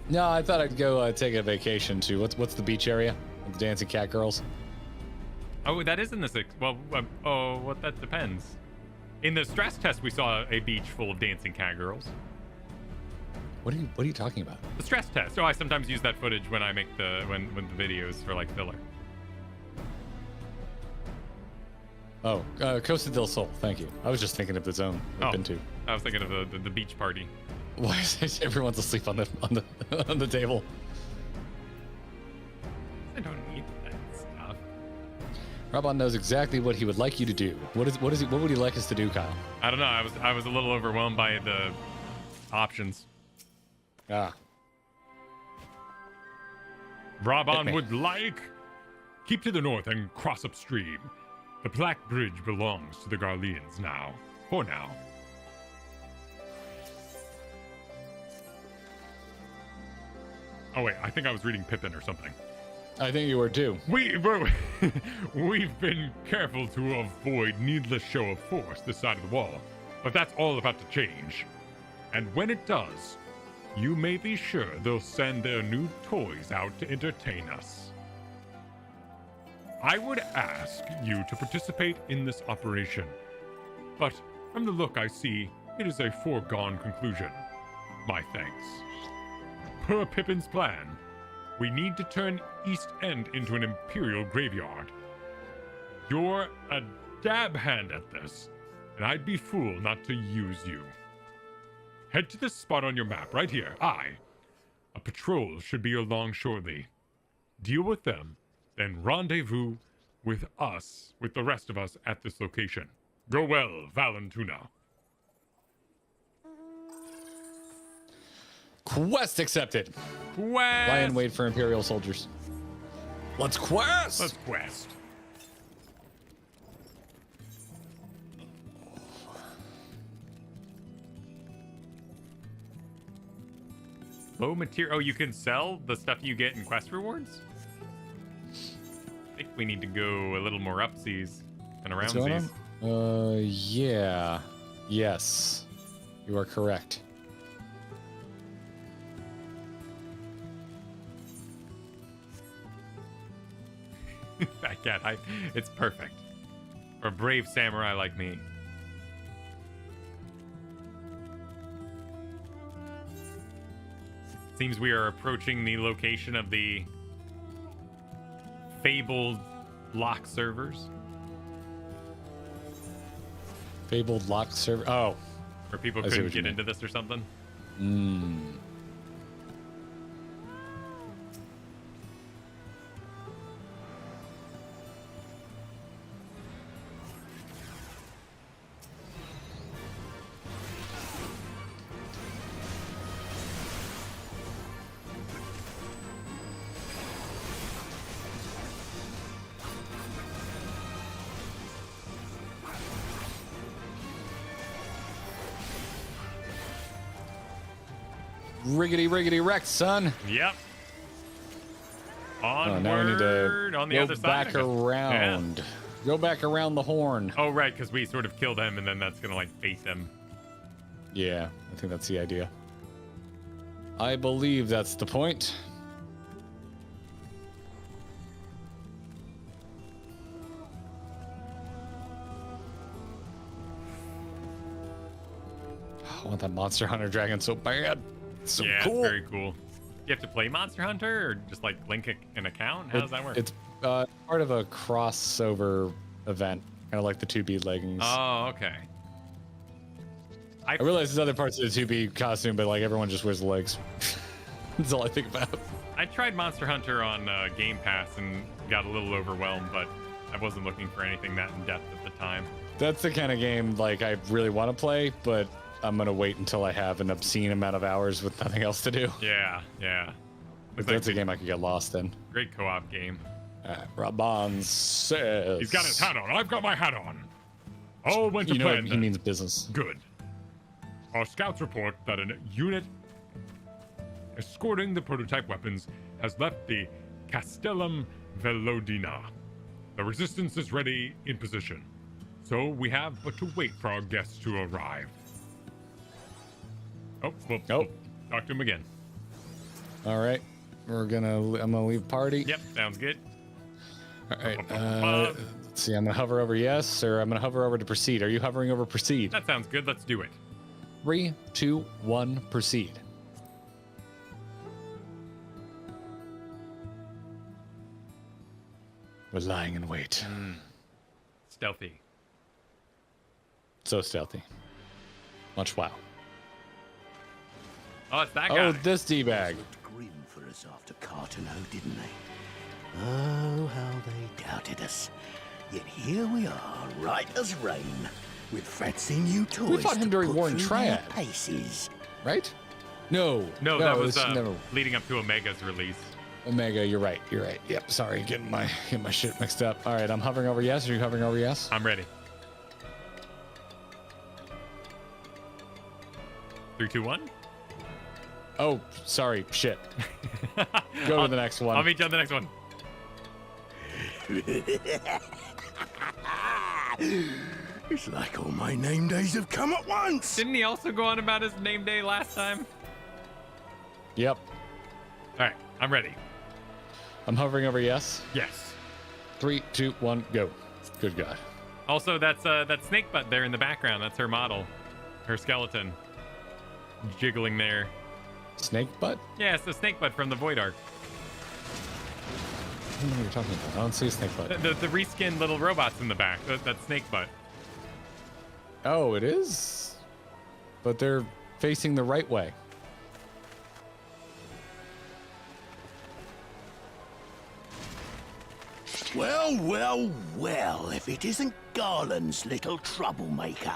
No, I thought I'd go take a vacation to what's the beach area with the dancing cat girls. Oh, that is in the that depends. In the stress test, we saw a beach full of dancing cat girls. What are you talking about? The stress test. Oh, I sometimes use that footage when I make the the videos for like filler. Oh, Costa del Sol. Thank you. I was just thinking of the zone I've been to. I was thinking of the beach party. Why is everyone's asleep on the table? I don't need that stuff. Rabon knows exactly what he would like you to do. What would he like us to do, Kyle? I don't know. I was a little overwhelmed by the options. Ah. Rabon would like keep to the north and cross upstream. The Black Bridge belongs to the Garleans now. For now. Oh wait, I think I was reading Pippin or something. I think you were too. We've been careful to avoid needless show of force this side of the wall, but that's all about to change. And when it does, you may be sure they'll send their new toys out to entertain us. I would ask you to participate in this operation, but from the look I see, it is a foregone conclusion. My thanks. Per Pippin's plan, we need to turn East End into an Imperial graveyard. You're a dab hand at this, and I'd be fool not to use you. Head to this spot on your map, right here. A patrol should be along shortly. Deal with them, then rendezvous with us, with the rest of us at this location. Go well, Valentuna. Quest accepted. Quest. Lie and wait for Imperial soldiers. Let's quest. Let's quest. Low material. Oh, you can sell the stuff you get in quest rewards? I think we need to go a little more upsies and What's going aroundsies. on? Yeah. Yes. You are correct. That cat hype. It's perfect. For a brave samurai like me. seems we are approaching the location of the fabled lock servers. Fabled lock server. Oh. Where people I see couldn't what you get mean. into this or something. Hmm. Riggedy wreck, son. Yep. Onward, now we need to on the go other side. back around. Yeah. Go back around the horn. Oh, right, because we sort of killed him, and then that's going to, like, bait them. Yeah, I think that's the idea. I believe that's the point. I want that Monster Hunter dragon so bad. It's so yeah, cool. It's very cool. You have to play Monster Hunter, or just, like, link an account? How does that work? It's part of a crossover event, kind of like the 2B leggings. Oh, okay. I realize there's other parts of the 2B costume, but like everyone just wears the legs. That's all I think about. I tried Monster Hunter on Game Pass and got a little overwhelmed, but I wasn't looking for anything that in depth at the time. That's the kind of game like I really want to play, but I'm gonna wait until I have an obscene amount of hours with nothing else to do. Yeah, yeah. But that's a game I could get lost in. Great co-op game. Raban says He's got his hat on. I've got my hat on. All went to You know plan. he then. means business. Good. Our scouts report that a unit escorting the prototype weapons has left the Castellum Velodina. The resistance is ready in position, so we have but to wait for our guests to arrive. Oh, well, talk to him again. All right, I'm gonna leave party. Yep, sounds good. All right. Let's see. I'm gonna hover over yes, or I'm gonna hover over to proceed. Are you hovering over proceed? That sounds good. Let's do it. 3, 2, 1, proceed. We're lying in wait. Stealthy. So stealthy. Much wow. Oh, it's that guy. Oh, this D-bag. Grim for us after Cartano, didn't they? Oh, how they doubted us. Yet here we are, right as rain, with fancy new toys. We fought him to during put War in through Triad. their paces. Right? No. No, that was no. leading up to Omega's release. Omega, you're right. You're right. Yep. Sorry, getting my shit mixed up. All right, I'm hovering over yes. Are you hovering over yes? I'm ready. 3, 2, 1. Oh, sorry. Shit. Go to the next one. I'll meet you on the next one. It's like all my name days have come at once. Didn't he also go on about his name day last time? Yep. All right, I'm ready. I'm hovering over yes. Yes. 3, 2, 1, go. Good God. Also, that's that snake butt there in the background. That's her model, her skeleton, jiggling there. Snake butt? Yeah, it's the snake butt from the Void Arc. I don't know what you're talking about. I don't see a snake butt. The reskinned little robots in the back. That snake butt. Oh, it is? But they're facing the right way. Well, well, well, if it isn't Garland's little troublemaker.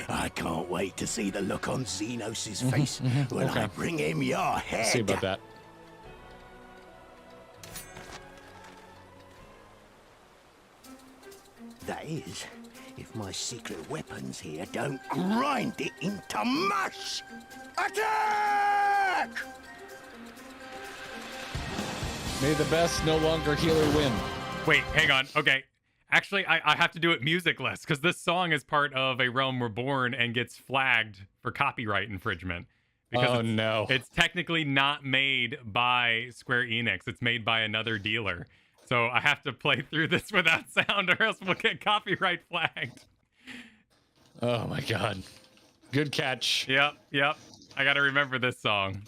I can't wait to see the look on Xenos' face when I bring him your head. See about that. That is, if my secret weapons here don't grind it into mush. Attack! May the best no longer healer win. Wait, hang on. Okay. Actually, I have to do it musicless because this song is part of A Realm Reborn and gets flagged for copyright infringement. Because no. It's technically not made by Square Enix. It's made by another dealer. So I have to play through this without sound or else we'll get copyright flagged. Oh my God. Good catch. Yep. I gotta remember this song.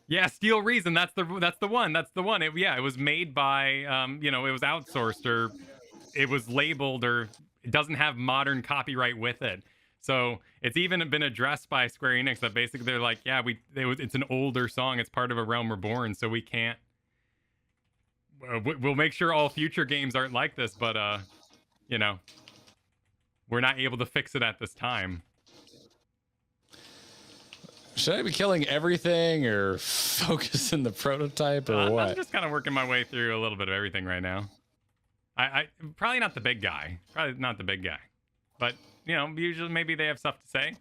Yeah, Steel Reason. That's the one. That's the one. It was made by you know, it was outsourced, or it was labeled, or it doesn't have modern copyright with it. So it's even been addressed by Square Enix that basically they're like, yeah, it's an older song. It's part of A Realm Reborn, so we can't. We'll make sure all future games aren't like this, but you know, we're not able to fix it at this time. Should I be killing everything or focus in the prototype or what? I'm just kind of working my way through a little bit of everything right now. I probably not the big guy. Probably not the big guy. But, you know, usually maybe they have stuff to say.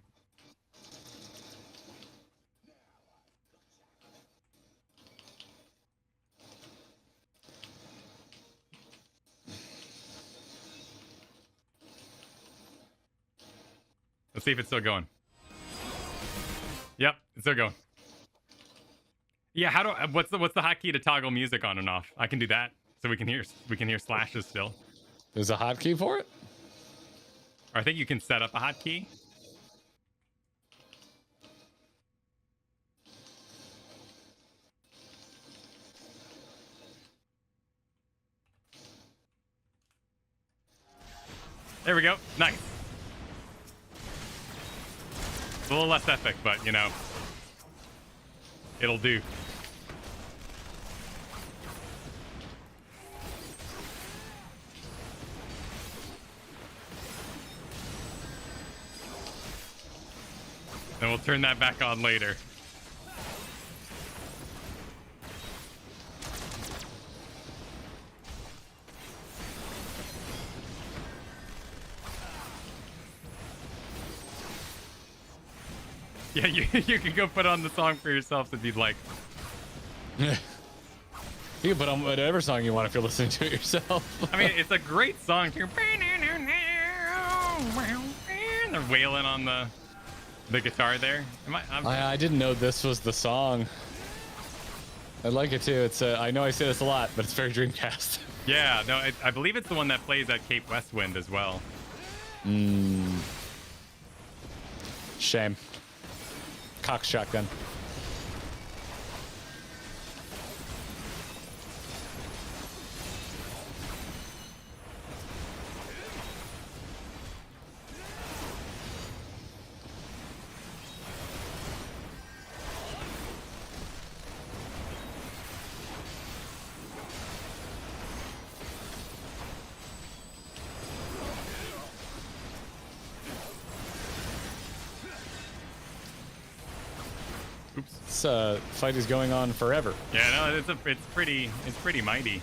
Let's see if it's still going. Yep, it's still going. Yeah, what's the hotkey to toggle music on and off? I can do that, so we can hear slashes still. There's a hotkey for it? Or I think you can set up a hotkey. There we go. Nice. It's a little less epic, but you know, it'll do. Then we'll turn that back on later. Yeah, you can go put on the song for yourself if you'd like. You can put on whatever song you want if you're listening to it yourself. I mean, it's a great song. They're wailing on the guitar there. I didn't know this was the song. I like it too. It's I know I say this a lot, but it's very Dreamcast. Yeah, no, I believe it's the one that plays at Cape Westwind as well. Shame. Cox shotgun. This fight is going on forever. Yeah, no, it's pretty mighty.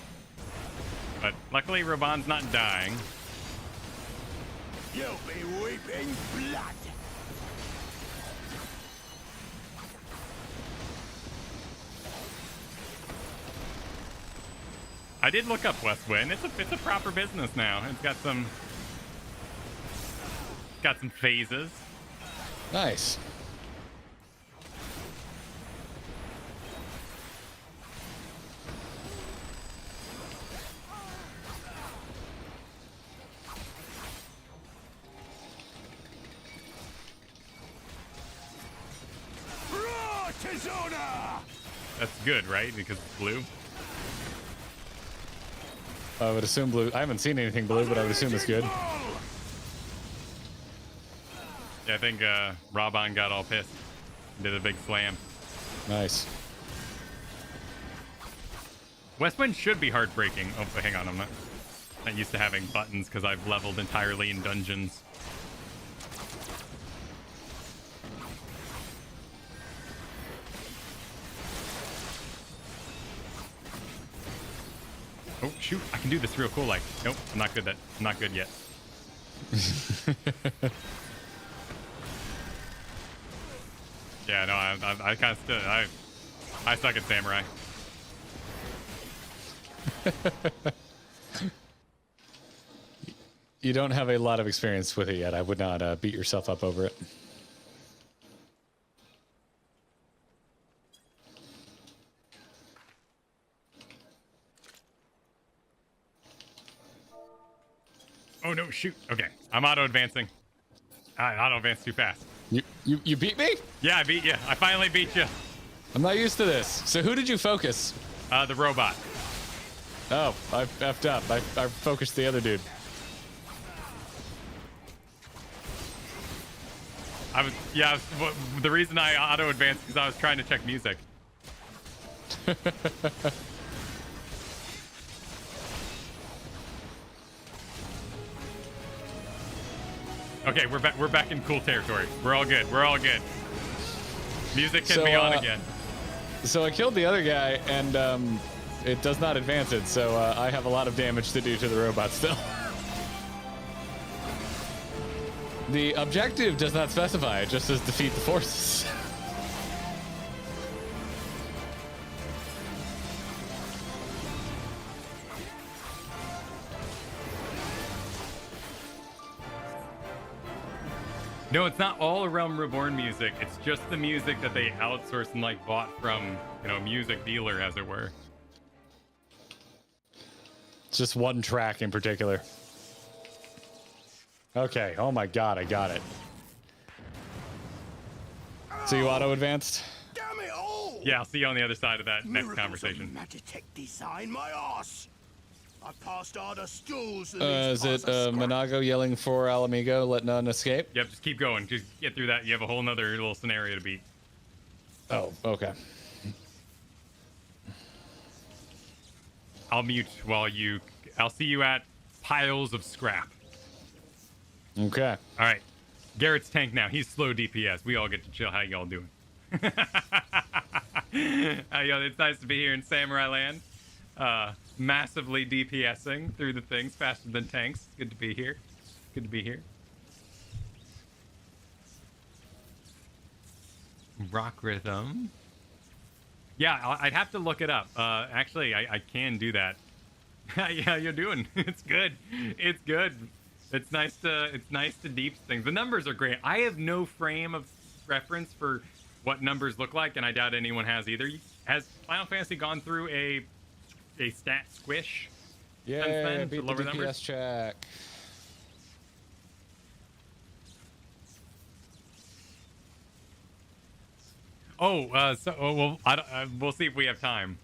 But luckily, Raban's not dying. You'll be weeping blood. I did look up Westwind. It's a proper business now. It's got some phases. Nice. That's good, right? Because it's blue. I would assume blue. I haven't seen anything blue, but I would assume it's good. Yeah, I think Raban got all pissed. Did a big slam. Nice. Westwind should be heartbreaking. Oh, hang on, I'm not used to having buttons because I've leveled entirely in dungeons. Oh shoot! I can do this real cool. Like, nope, I'm not good. I'm not good yet. Yeah, no, I kind of still I suck at samurai. You don't have a lot of experience with it yet. I would not beat yourself up over it. Oh no, shoot. Okay, I'm auto-advancing. I auto-advanced too fast. You beat me? Yeah, I beat you. I finally beat you. I'm not used to this. So who did you focus? The robot. Oh, I effed up. I focused the other dude. The reason I auto-advanced because I was trying to check music. Okay, we're back in cool territory. We're all good. We're all good. Music can be on again. So I killed the other guy, and it does not advance it. So I have a lot of damage to do to the robot still. The objective does not specify. It just says defeat the forces. No, it's not all Realm Reborn music. It's just the music that they outsourced and like bought from, music dealer, as it were. It's just one track in particular. Okay. Oh my God, I got it. So you auto-advanced? Damn it all! Yeah, I'll see you on the other side of that next conversation. Magitech design my ass. I passed out of stools. Is it Monago yelling for Alamigo, let none escape? Yep, just keep going. Just get through that. You have a whole nother little scenario to beat. Oh, okay. I'll mute while I'll see you at piles of scrap. Okay. All right. Garrett's tank now. He's slow DPS. We all get to chill. How y'all doing? It's nice to be here in Samurai Land. Massively DPSing through the things faster than tanks. It's good to be here. Good to be here. Rock rhythm. Yeah, I'd have to look it up. Actually, I can do that. Yeah, you're doing. It's good. It's good. It's nice to deep things. The numbers are great. I have no frame of reference for what numbers look like, and I doubt anyone has either. Has Final Fantasy gone through a stat squish? Yeah, beat the DPS check. We'll see if we have time.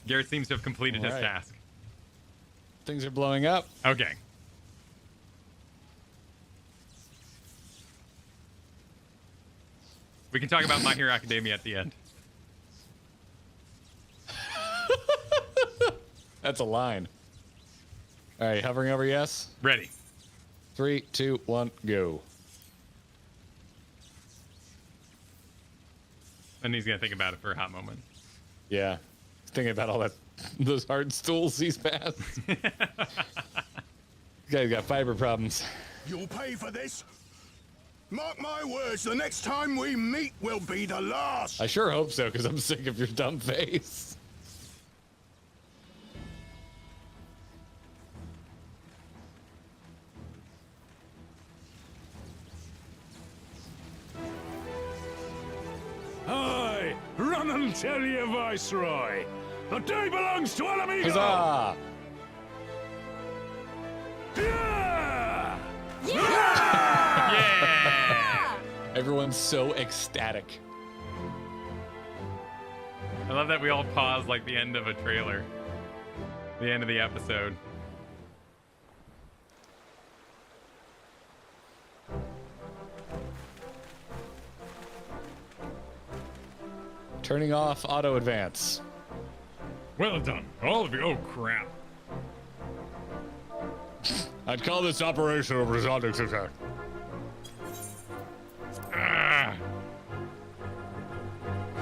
Garrett seems to have completed his task. Things are blowing up. Okay. We can talk about My Hero Academia at the end. That's a line. All right, hovering over yes. Ready. 3, 2, 1, go. And he's gonna think about it for a hot moment. Yeah, thinking about all those hard stools he's passed. This guy's got fiber problems. You'll pay for this. Mark my words, the next time we meet will be the last. I sure hope so, because I'm sick of your dumb face. Aye, run and tell your Viceroy. The day belongs to Alamigo. Huzzah! Yeah! Yeah! Everyone's so ecstatic. I love that we all pause like the end of a trailer. The end of the episode. Turning off auto advance. Well done, all of you. Oh crap. I'd call this operation a resulting success.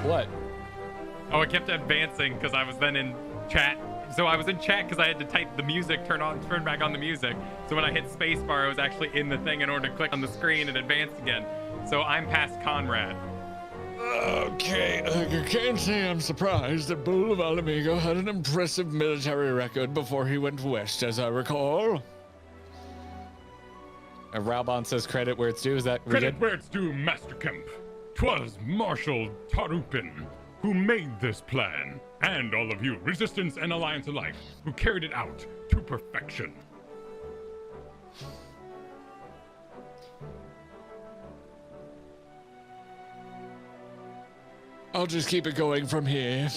What? Oh, I kept advancing because I was then in chat. So I was in chat because I had to type the music, turn back on the music. So when I hit spacebar, I was actually in the thing in order to click on the screen and advance again. So I'm past Conrad. Okay, I can't say I'm surprised that Bull of Alamigo had an impressive military record before he went west, as I recall. Raubon says credit where it's due. Is that credit where it's due, Master Kemp? 'Twas Marshal Tarupin who made this plan, and all of you, Resistance and Alliance alike, who carried it out to perfection. I'll just keep it going from here.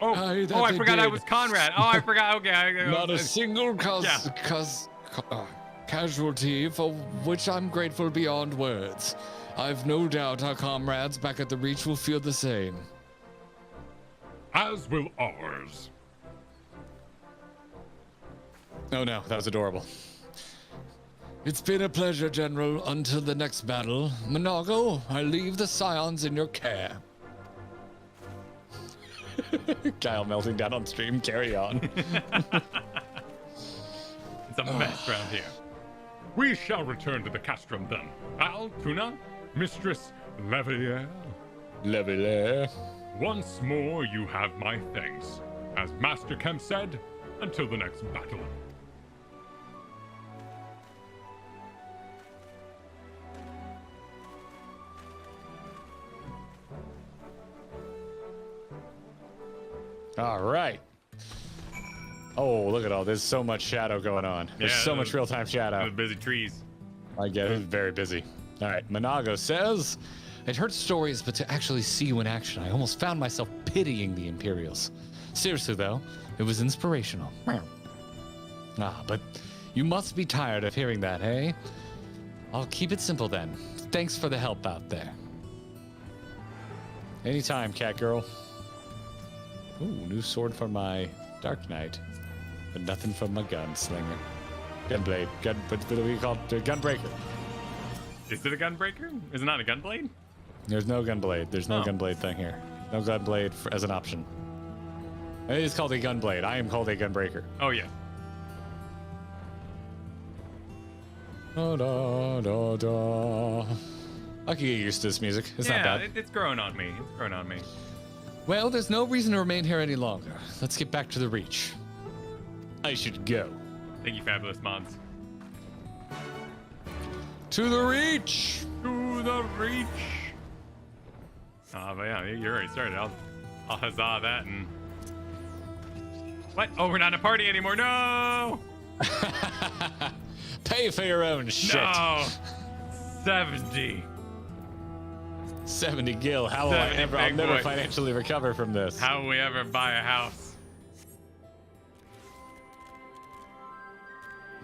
Oh, I forgot I was Conrad. Oh, I forgot. Okay. Not a single casualty for which I'm grateful beyond words. I've no doubt our comrades back at the Reach will feel the same. As will ours. Oh no, that was adorable. It's been a pleasure, General. Until the next battle, Monago, I leave the Scions in your care. Kyle melting down on stream. Carry on. It's a mess around here. We shall return to the castrum then. Al, Tuna, Mistress Levier. Levier. Once more, you have my thanks. As Master Kemp said, until the next battle. All right. Oh, look at all. There's so much shadow going on. There's so much real-time shadow. The busy trees. I get it. Very busy. All right. Monago says, I'd heard stories, but to actually see you in action, I almost found myself pitying the Imperials. Seriously, though, it was inspirational. But you must be tired of hearing that, hey? I'll keep it simple then. Thanks for the help out there. Anytime, cat girl. Ooh, new sword for my Dark Knight. But nothing from my gunslinger. Gunblade. What do we call it? Gunbreaker. Is it a gunbreaker? Is it not a gunblade? There's no gunblade. There's no gunblade thing here. No gunblade as an option. It is called a gunblade. I am called a gunbreaker. Oh, yeah. Da, da, da, da. I can get used to this music. It's not bad. It's growing on me. It's growing on me. Well, there's no reason to remain here any longer. Let's get back to the Reach. I should go. Thank you, Fabulous Mods. To the Reach! To the Reach! But yeah, you're already started. I'll huzzah that and... What? Oh, we're not a party anymore. No! Pay for your own shit. No! 70. 70 gil. How will I'll never financially recover from this. How will we ever buy a house?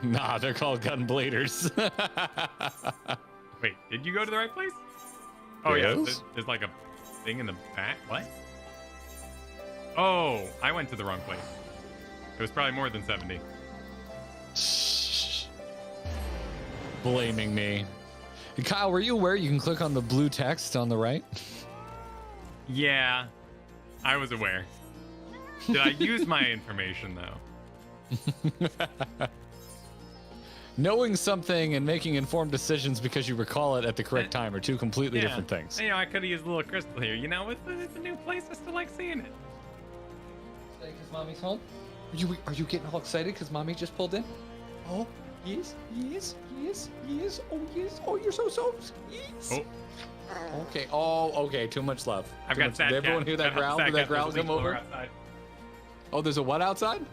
Nah, they're called gunbladers. Wait, did you go to the right place? Oh, yeah. There's like a thing in the back. What? Oh, I went to the wrong place. It was probably more than 70. Blaming me. Hey, Kyle, were you aware you can click on the blue text on the right? Yeah, I was aware. Did I use my information, though? Knowing something and making informed decisions because you recall it at the correct time are two completely different things. You know, I could have used a little crystal here. You know, it's a new place. I still like seeing it. Because Mommy's home? Are you getting all excited because Mommy just pulled in? Oh, yes, yes, yes, yes. Oh, yes. Oh, you're so yes. Oh. Okay. Oh, okay. Too much love. I've got sad cat. Did everyone hear that growl? Did that growl come over? Outside. Oh, there's a what outside?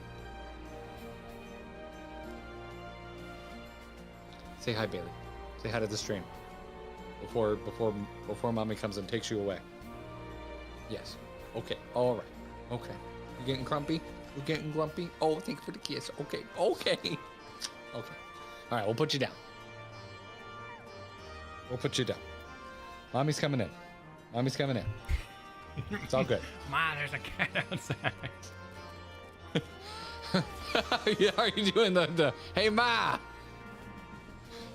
Say hi, Bailey. Say hi to the stream. Before Mommy comes and takes you away. Yes. Okay. All right. Okay. You getting grumpy? You getting grumpy? Oh, thanks for the kiss. Okay. Okay. Okay. All right. We'll put you down. We'll put you down. Mommy's coming in. Mommy's coming in. It's all good. Ma, there's a cat outside. Yeah, are you doing the hey Ma?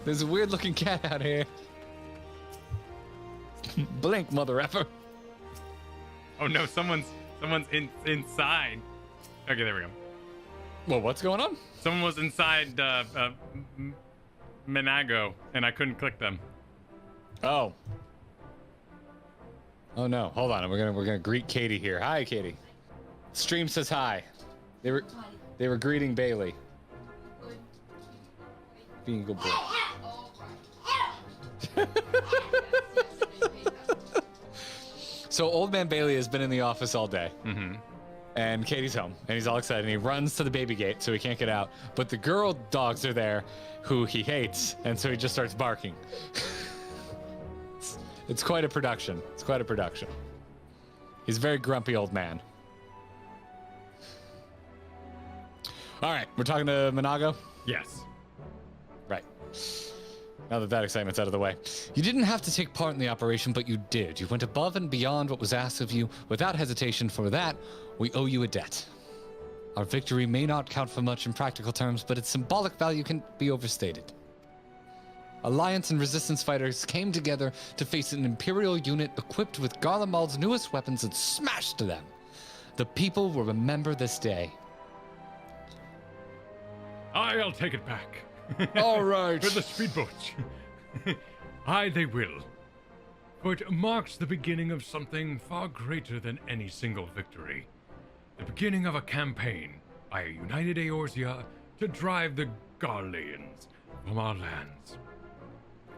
There's a weird looking cat out here. Blink, mother effer. Oh no, someone's inside. Okay, there we go. Well, what's going on? Someone was inside Menago, and I couldn't click them. Oh. Oh no, hold on. We're gonna greet Katie here. Hi, Katie. Stream says hi. They were greeting Bailey. Being a good boy. So old man Bailey has been in the office all day. Mm-hmm. And Katie's home, and he's all excited, and he runs to the baby gate so he can't get out. But the girl dogs are there, who he hates, and so he just starts barking. It's quite a production. It's quite a production. He's a very grumpy old man. All right, we're talking to Monago? Yes. Right. Now that excitement's out of the way. You didn't have to take part in the operation, but you did. You went above and beyond what was asked of you without hesitation. For that, we owe you a debt. Our victory may not count for much in practical terms, but its symbolic value can be overstated. Alliance and Resistance fighters came together to face an Imperial unit equipped with Garlemald's newest weapons and smashed them. The people will remember this day. I'll take it back. All right. For the speedboats. Aye, they will. For it marks the beginning of something far greater than any single victory. The beginning of a campaign by a united Eorzea to drive the Garleans from our lands.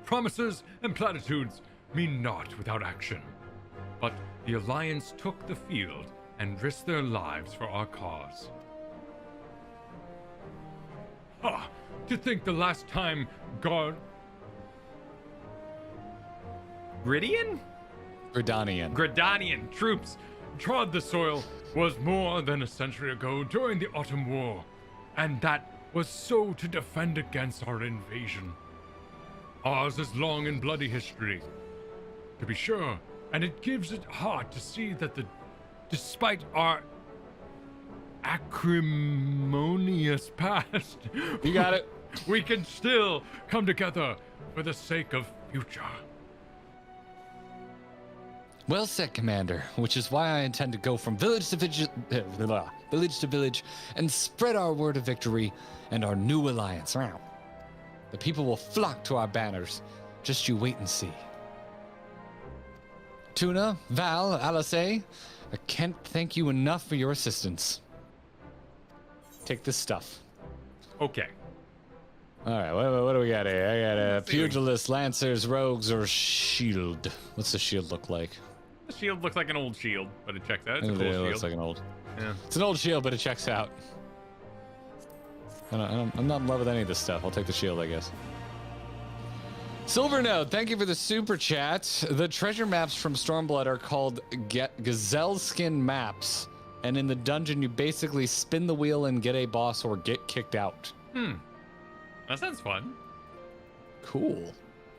Promises and platitudes mean naught without action. But the Alliance took the field and risked their lives for our cause. Ah, to think the last time Gridanian troops trod the soil was more than a century ago during the Autumn War, and that was so to defend against our invasion. Ours is long and bloody history, to be sure, and it gives it heart to see that despite our acrimonious past, you got it. We can still come together for the sake of future. Well said, Commander, which is why I intend to go from village to village and spread our word of victory and our new alliance around. The people will flock to our banners. Just you wait and see. Tuna, Val, Alice, I can't thank you enough for your assistance. Take this stuff. Okay. All right, what do we got here? I got a pugilist, lancers, rogues, or shield. What's the shield look like? The shield looks like an old shield, but it checks out. It's a cool It shield. looks like an old. Yeah. It's an old shield, but it checks out. I'm not in love with any of this stuff. I'll take the shield, I guess. Silvernote, thank you for the super chat. The treasure maps from Stormblood are called Gazelle Skin maps, and in the dungeon you basically spin the wheel and get a boss or get kicked out. That sounds fun. Cool.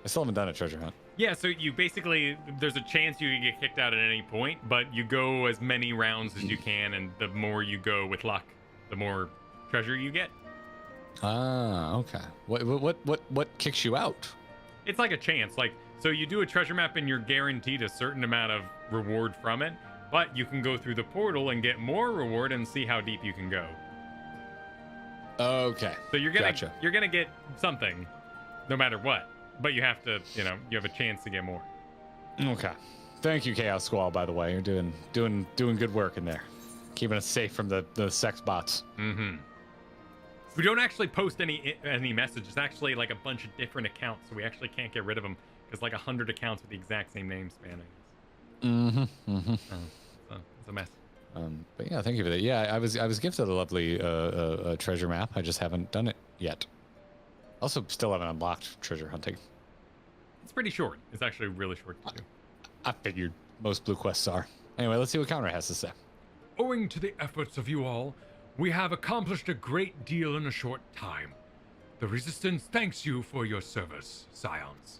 I still haven't done a treasure hunt. Yeah, so you basically, there's a chance you can get kicked out at any point, but you go as many rounds as you can, and the more you go with luck, the more treasure you get. Ah, okay. What kicks you out? It's like a chance. Like, so you do a treasure map and you're guaranteed a certain amount of reward from it, but you can go through the portal and get more reward and see how deep you can go. Okay. So you're gonna get something, no matter what. But you have to, you have a chance to get more. Okay. Thank you, Chaos Squall, by the way. You're doing good work in there. Keeping us safe from the sex bots. Mm-hmm. We don't actually post any messages. It's actually like a bunch of different accounts, so we actually can't get rid of them. Because like 100 accounts with the exact same name span, I guess. It's a mess. But yeah, thank you for that. Yeah, I was gifted a lovely treasure map. I just haven't done it yet. Also, still haven't unlocked treasure hunting. It's pretty short. It's actually really short to do. I figured most blue quests are. Anyway, let's see what Conrad has to say. Owing to the efforts of you all, we have accomplished a great deal in a short time. The Resistance thanks you for your service, Scions.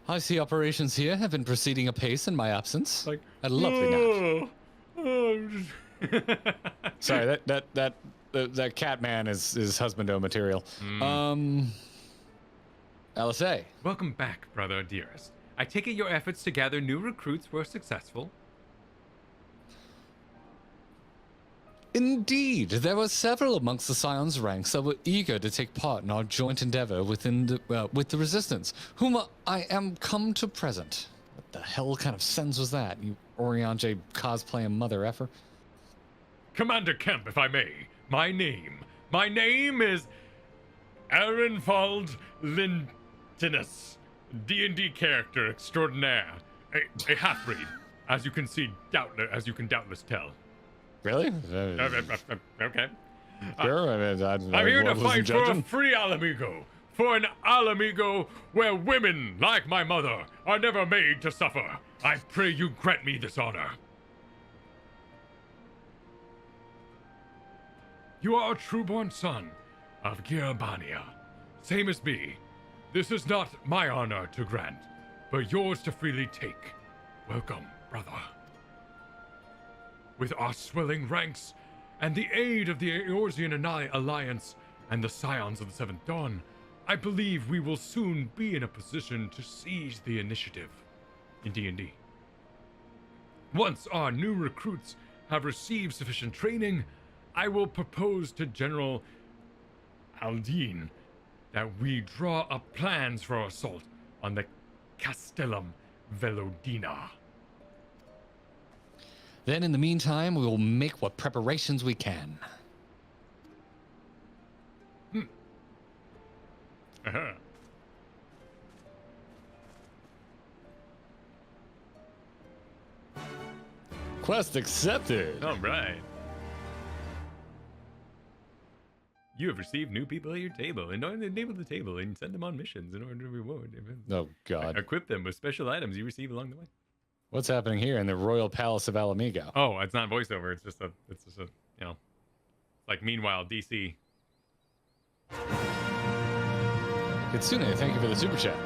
I see operations here have been proceeding apace in my absence. Like a lovely nap. Sorry, that cat man is husbando material. LSA. Welcome back, brother dearest. I take it your efforts to gather new recruits were successful. Indeed, there were several amongst the Scions ranks that were eager to take part in our joint endeavor with the Resistance, whom I am come to present. What the hell kind of sense was that, you Oriange cosplaying mother effer? Commander Kemp, if I may, my name is Arenfald Lintinus, D&D character extraordinaire, a half-breed, as you can doubtless tell. Really? Okay. Sure. I'm here to fight for a free Alamigo, for an Alamigo, where women, like my mother, are never made to suffer. I pray you grant me this honor. You are a true-born son of Girabania, same as me. This is not my honor to grant, but yours to freely take. Welcome, brother. With our swelling ranks, and the aid of the Eorzean Alliance and the Scions of the Seventh Dawn, I believe we will soon be in a position to seize the initiative in D&D. Once our new recruits have received sufficient training, I will propose to General Aldine that we draw up plans for assault on the Castellum Velodina. Then in the meantime, we will make what preparations we can. Uh-huh. Quest accepted. All right. You have received new people at your table. Anoint the name of the table and send them on missions in order to reward. Oh, God. Equip them with special items you receive along the way. What's happening here in the Royal Palace of Alamigo? Oh, it's not voiceover. It's just a, you know, like meanwhile, DC. Kitsune, thank you for the super chat.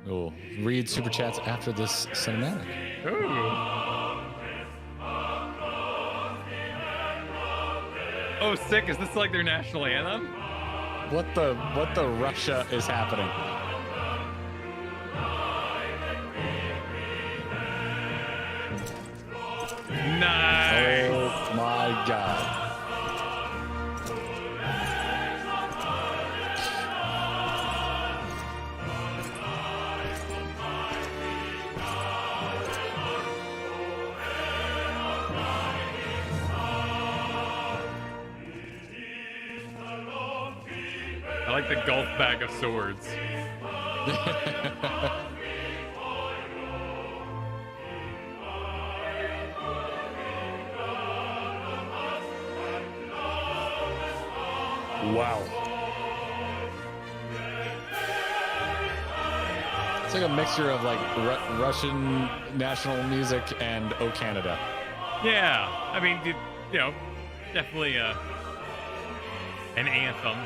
We'll read super chats after this cinematic. Ooh. Oh, sick! Is this like their national anthem? What the Russia is happening? Nice. Oh my God. I like the golf bag of swords. Wow. It's like a mixture of like Russian national music and O Canada. Yeah, I mean, you know, definitely an anthem.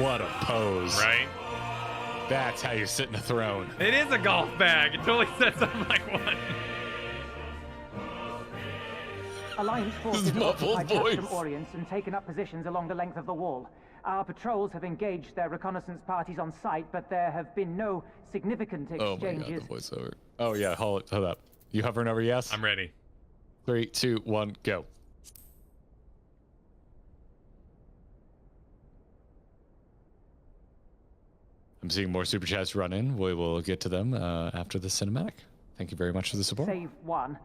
What a pose. Right? That's how you sit in a throne. It is a golf bag. It totally sets up like one. Alliance forces have occupied Castrum Orients and taken up positions along the length of the wall. Our patrols have engaged their reconnaissance parties on site, but there have been no significant exchanges. Oh my God, the voiceover. Oh yeah, hold up. You hovering over yes? I'm ready. 3, 2, 1, go. I'm seeing more super chats run in. We will get to them after the cinematic. Thank you very much for the support. Save one.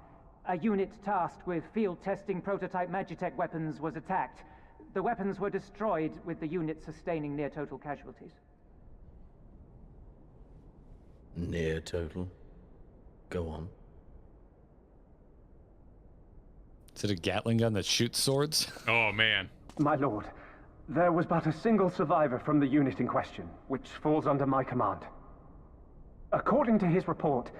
A unit tasked with field testing prototype Magitech weapons was attacked. The weapons were destroyed, with the unit sustaining near total casualties. Near total? Go on. Is it a Gatling gun that shoots swords? Oh man. My lord, there was but a single survivor from the unit in question, which falls under my command. According to his report,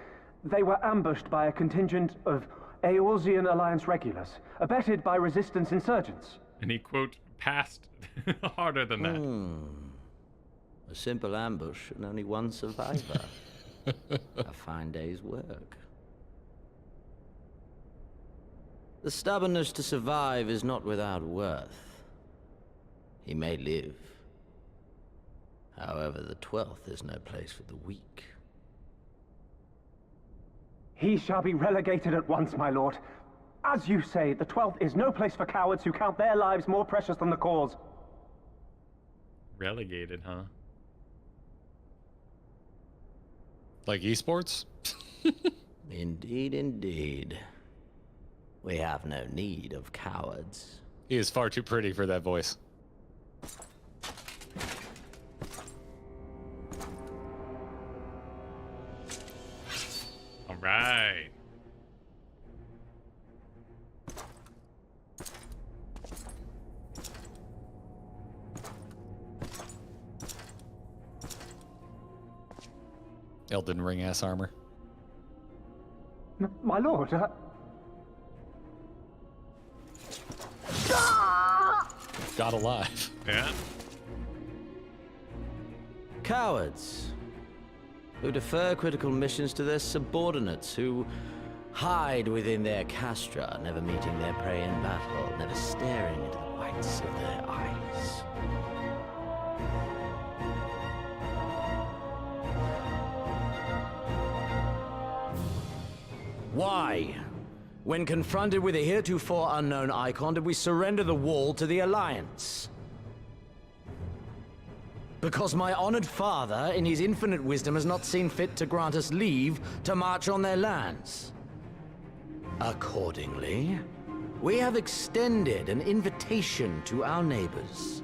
they were ambushed by a contingent of Eorzean Alliance regulars, abetted by resistance insurgents. And he, quote, passed harder than that. A simple ambush and only one survivor. A fine day's work. The stubbornness to survive is not without worth. He may live. However, the 12th is no place for the weak. He shall be relegated at once, my lord. As you say, the 12th is no place for cowards who count their lives more precious than the cause. Relegated, huh? Like esports? Indeed, indeed. We have no need of cowards. He is far too pretty for that voice. All right. Elden Ring ass armor. My lord, God alive. Yeah. Cowards who defer critical missions to their subordinates, who hide within their castra, never meeting their prey in battle, never staring into the whites of their eyes. Why, when confronted with a heretofore unknown icon, did we surrender the wall to the Alliance? Because my honored father, in his infinite wisdom, has not seen fit to grant us leave to march on their lands. Accordingly, we have extended an invitation to our neighbors.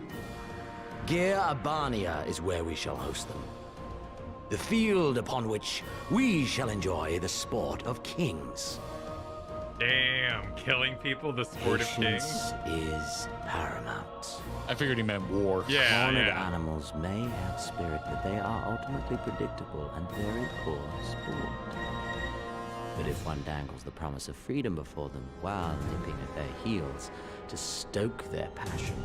Gir Abania is where we shall host them. The field upon which we shall enjoy the sport of kings. Damn, killing people, the sport of kings. Is paramount. I figured he meant war. Yeah, Honored yeah. animals may have spirit, but they are ultimately predictable and very poor sport. But if one dangles the promise of freedom before them while nipping at their heels to stoke their passion,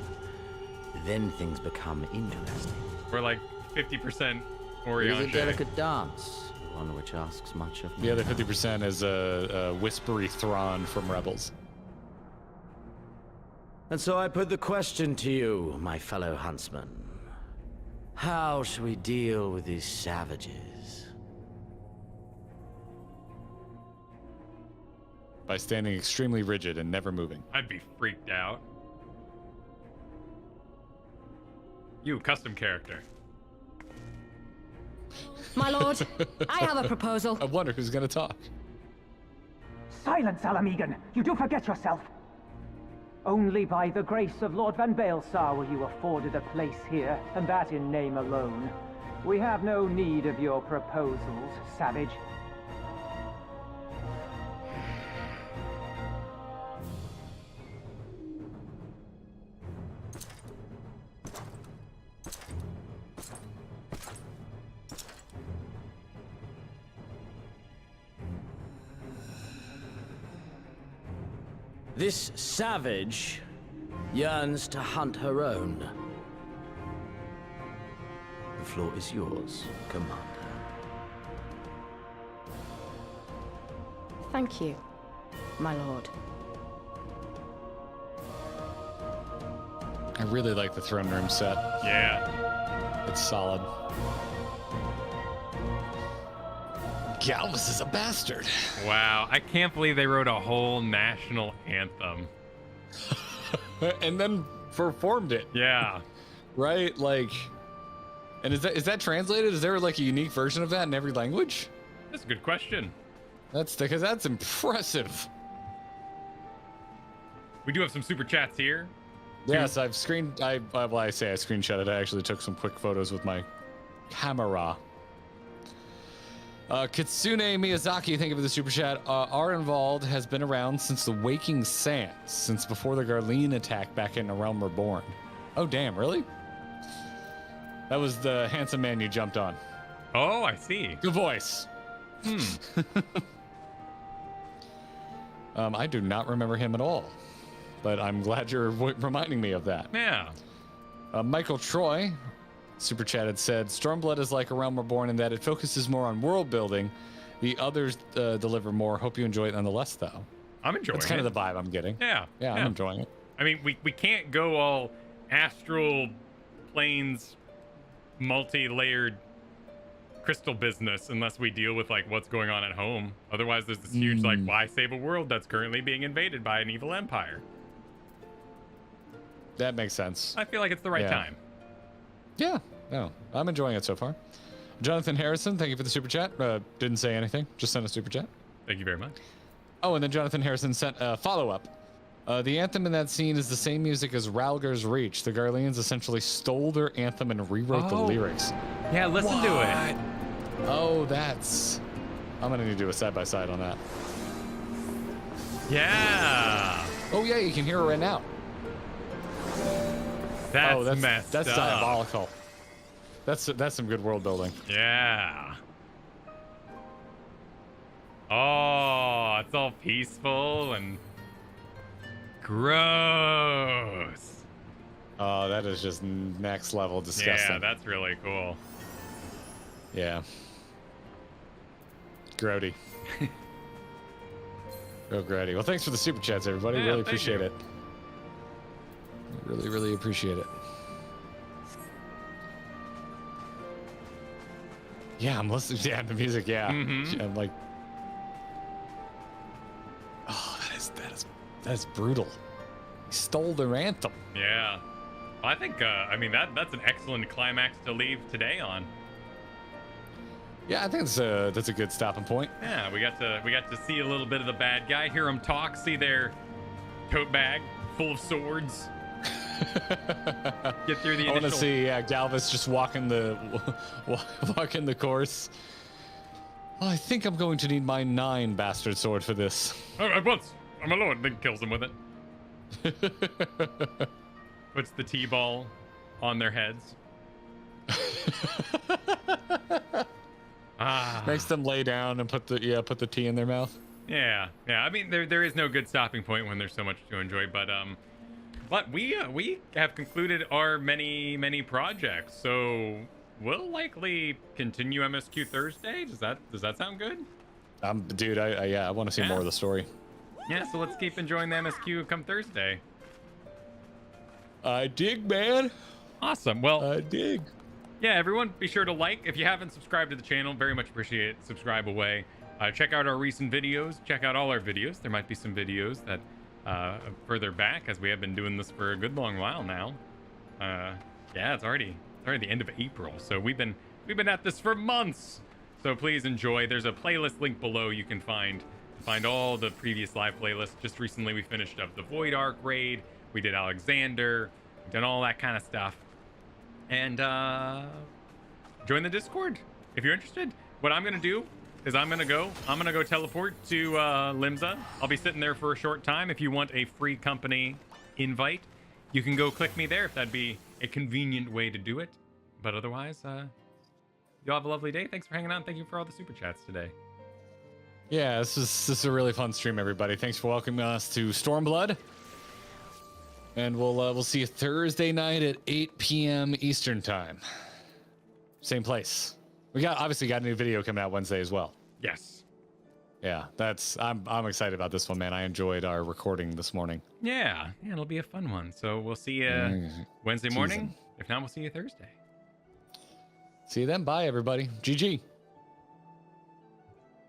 then things become interesting. We're like 50% It Orion. is a delicate dance, one which asks much of me. The other 50% is a whispery Thrawn from Rebels. And so I put the question to you, my fellow huntsman. How should we deal with these savages? By standing extremely rigid and never moving. I'd be freaked out. You, custom character. My lord, I have a proposal. I wonder who's gonna talk. Silence, Alamegan! You do forget yourself! Only by the grace of Lord Van Baelsar were you afforded a place here, and that in name alone. We have no need of your proposals, savage. This savage yearns to hunt her own. The floor is yours, Commander. Thank you, my lord. I really like the throne room set. Yeah. It's solid. Galvus is a bastard. Wow, I can't believe they wrote a whole national anthem. And then performed it. Yeah. Right? Like, and is that translated? Is there like a unique version of that in every language? That's a good question. That's because that's impressive. We do have some super chats here. Yes, I screenshot it. I actually took some quick photos with my camera. Kitsune Miyazaki, thank you for the super chat. Our Involved has been around since the Waking Sands, since before the Garlean attack back in A Realm Reborn. Oh, damn, really? That was the handsome man you jumped on. Oh, I see. Good voice. I do not remember him at all, but I'm glad you're reminding me of that. Yeah. Michael Troy, super chatted, said Stormblood is like A Realm Reborn in that it focuses more on world building. The others deliver more. Hope you enjoy it nonetheless, though. I'm enjoying it. That's kind of the vibe I'm getting. Yeah. I'm enjoying it. I mean, we can't go all astral planes, multi-layered crystal business unless we deal with like what's going on at home. Otherwise, there's this huge like, why save a world that's currently being invaded by an evil empire? That makes sense. I feel like it's the right time. Yeah, no, I'm enjoying it so far. Jonathan Harrison, thank you for the super chat. Didn't say anything, just sent a super chat. Thank you very much. Oh, and then Jonathan Harrison sent a follow-up. The anthem in that scene is the same music as Ralgar's Reach. The Garleans essentially stole their anthem and rewrote the lyrics. Yeah, listen to it. Oh, that's... I'm gonna need to do a side-by-side on that. Yeah. Oh yeah, you can hear it right now. That's messed That's up. diabolical. That's some good world building. Yeah. Oh, it's all peaceful and gross. Oh, that is just next level disgusting. Yeah, that's really cool. Yeah. Grody. Real grody. Well, thanks for the super chats, everybody. Yeah, really thank appreciate you. it. Really, really appreciate it. Yeah, I'm listening. Yeah, the music. Yeah, I'm like, oh, that is brutal. He stole their anthem. Yeah. I think, I mean, that's an excellent climax to leave today on. Yeah, I think that's a good stopping point. Yeah, we got to see a little bit of the bad guy, hear him talk, see their tote bag full of swords. Get through the initial... I want to see Galvus just walking the course. Oh, I think I'm going to need my 9 bastard sword for this. Oh, at once, my lord. Then kills him with it. Puts the T-ball on their heads. Makes them lay down and put the tea in their mouth. Yeah. I mean, there is no good stopping point when there's so much to enjoy. But we have concluded our many projects, so we'll likely continue MSQ Thursday. Does that sound good? Dude, I want to see more of the story. Yeah, so let's keep enjoying the MSQ come Thursday. I dig, man. Awesome. Well, I dig. Yeah, everyone, be sure to like. If you haven't subscribed to the channel, very much appreciate it. Subscribe away. Check out our recent videos. Check out all our videos. There might be some videos that further back, as we have been doing this for a good long while now. Yeah, it's already the end of April, so we've been at this for months. So please enjoy. There's a playlist link below you can find all the previous live playlists. Just recently we finished up the Void Ark raid. We did Alexander. We've done all that kind of stuff. And join the Discord if you're interested. What I'm gonna do is I'm gonna go teleport to Limsa. I'll be sitting there for a short time. If you want a free company invite, you can go click me there if that'd be a convenient way to do it. But otherwise, you'll have a lovely day. Thanks for hanging out. Thank you for all the super chats today. Yeah, this is a really fun stream, everybody. Thanks for welcoming us to Stormblood. And we'll see you Thursday night at 8 p.m. Eastern time. Same place. We obviously got a new video coming out Wednesday as well. Yes. Yeah, I'm excited about this one, man. I enjoyed our recording this morning. Yeah, it'll be a fun one. So we'll see you Wednesday morning. If not, we'll see you Thursday. See you then. Bye, everybody. GG.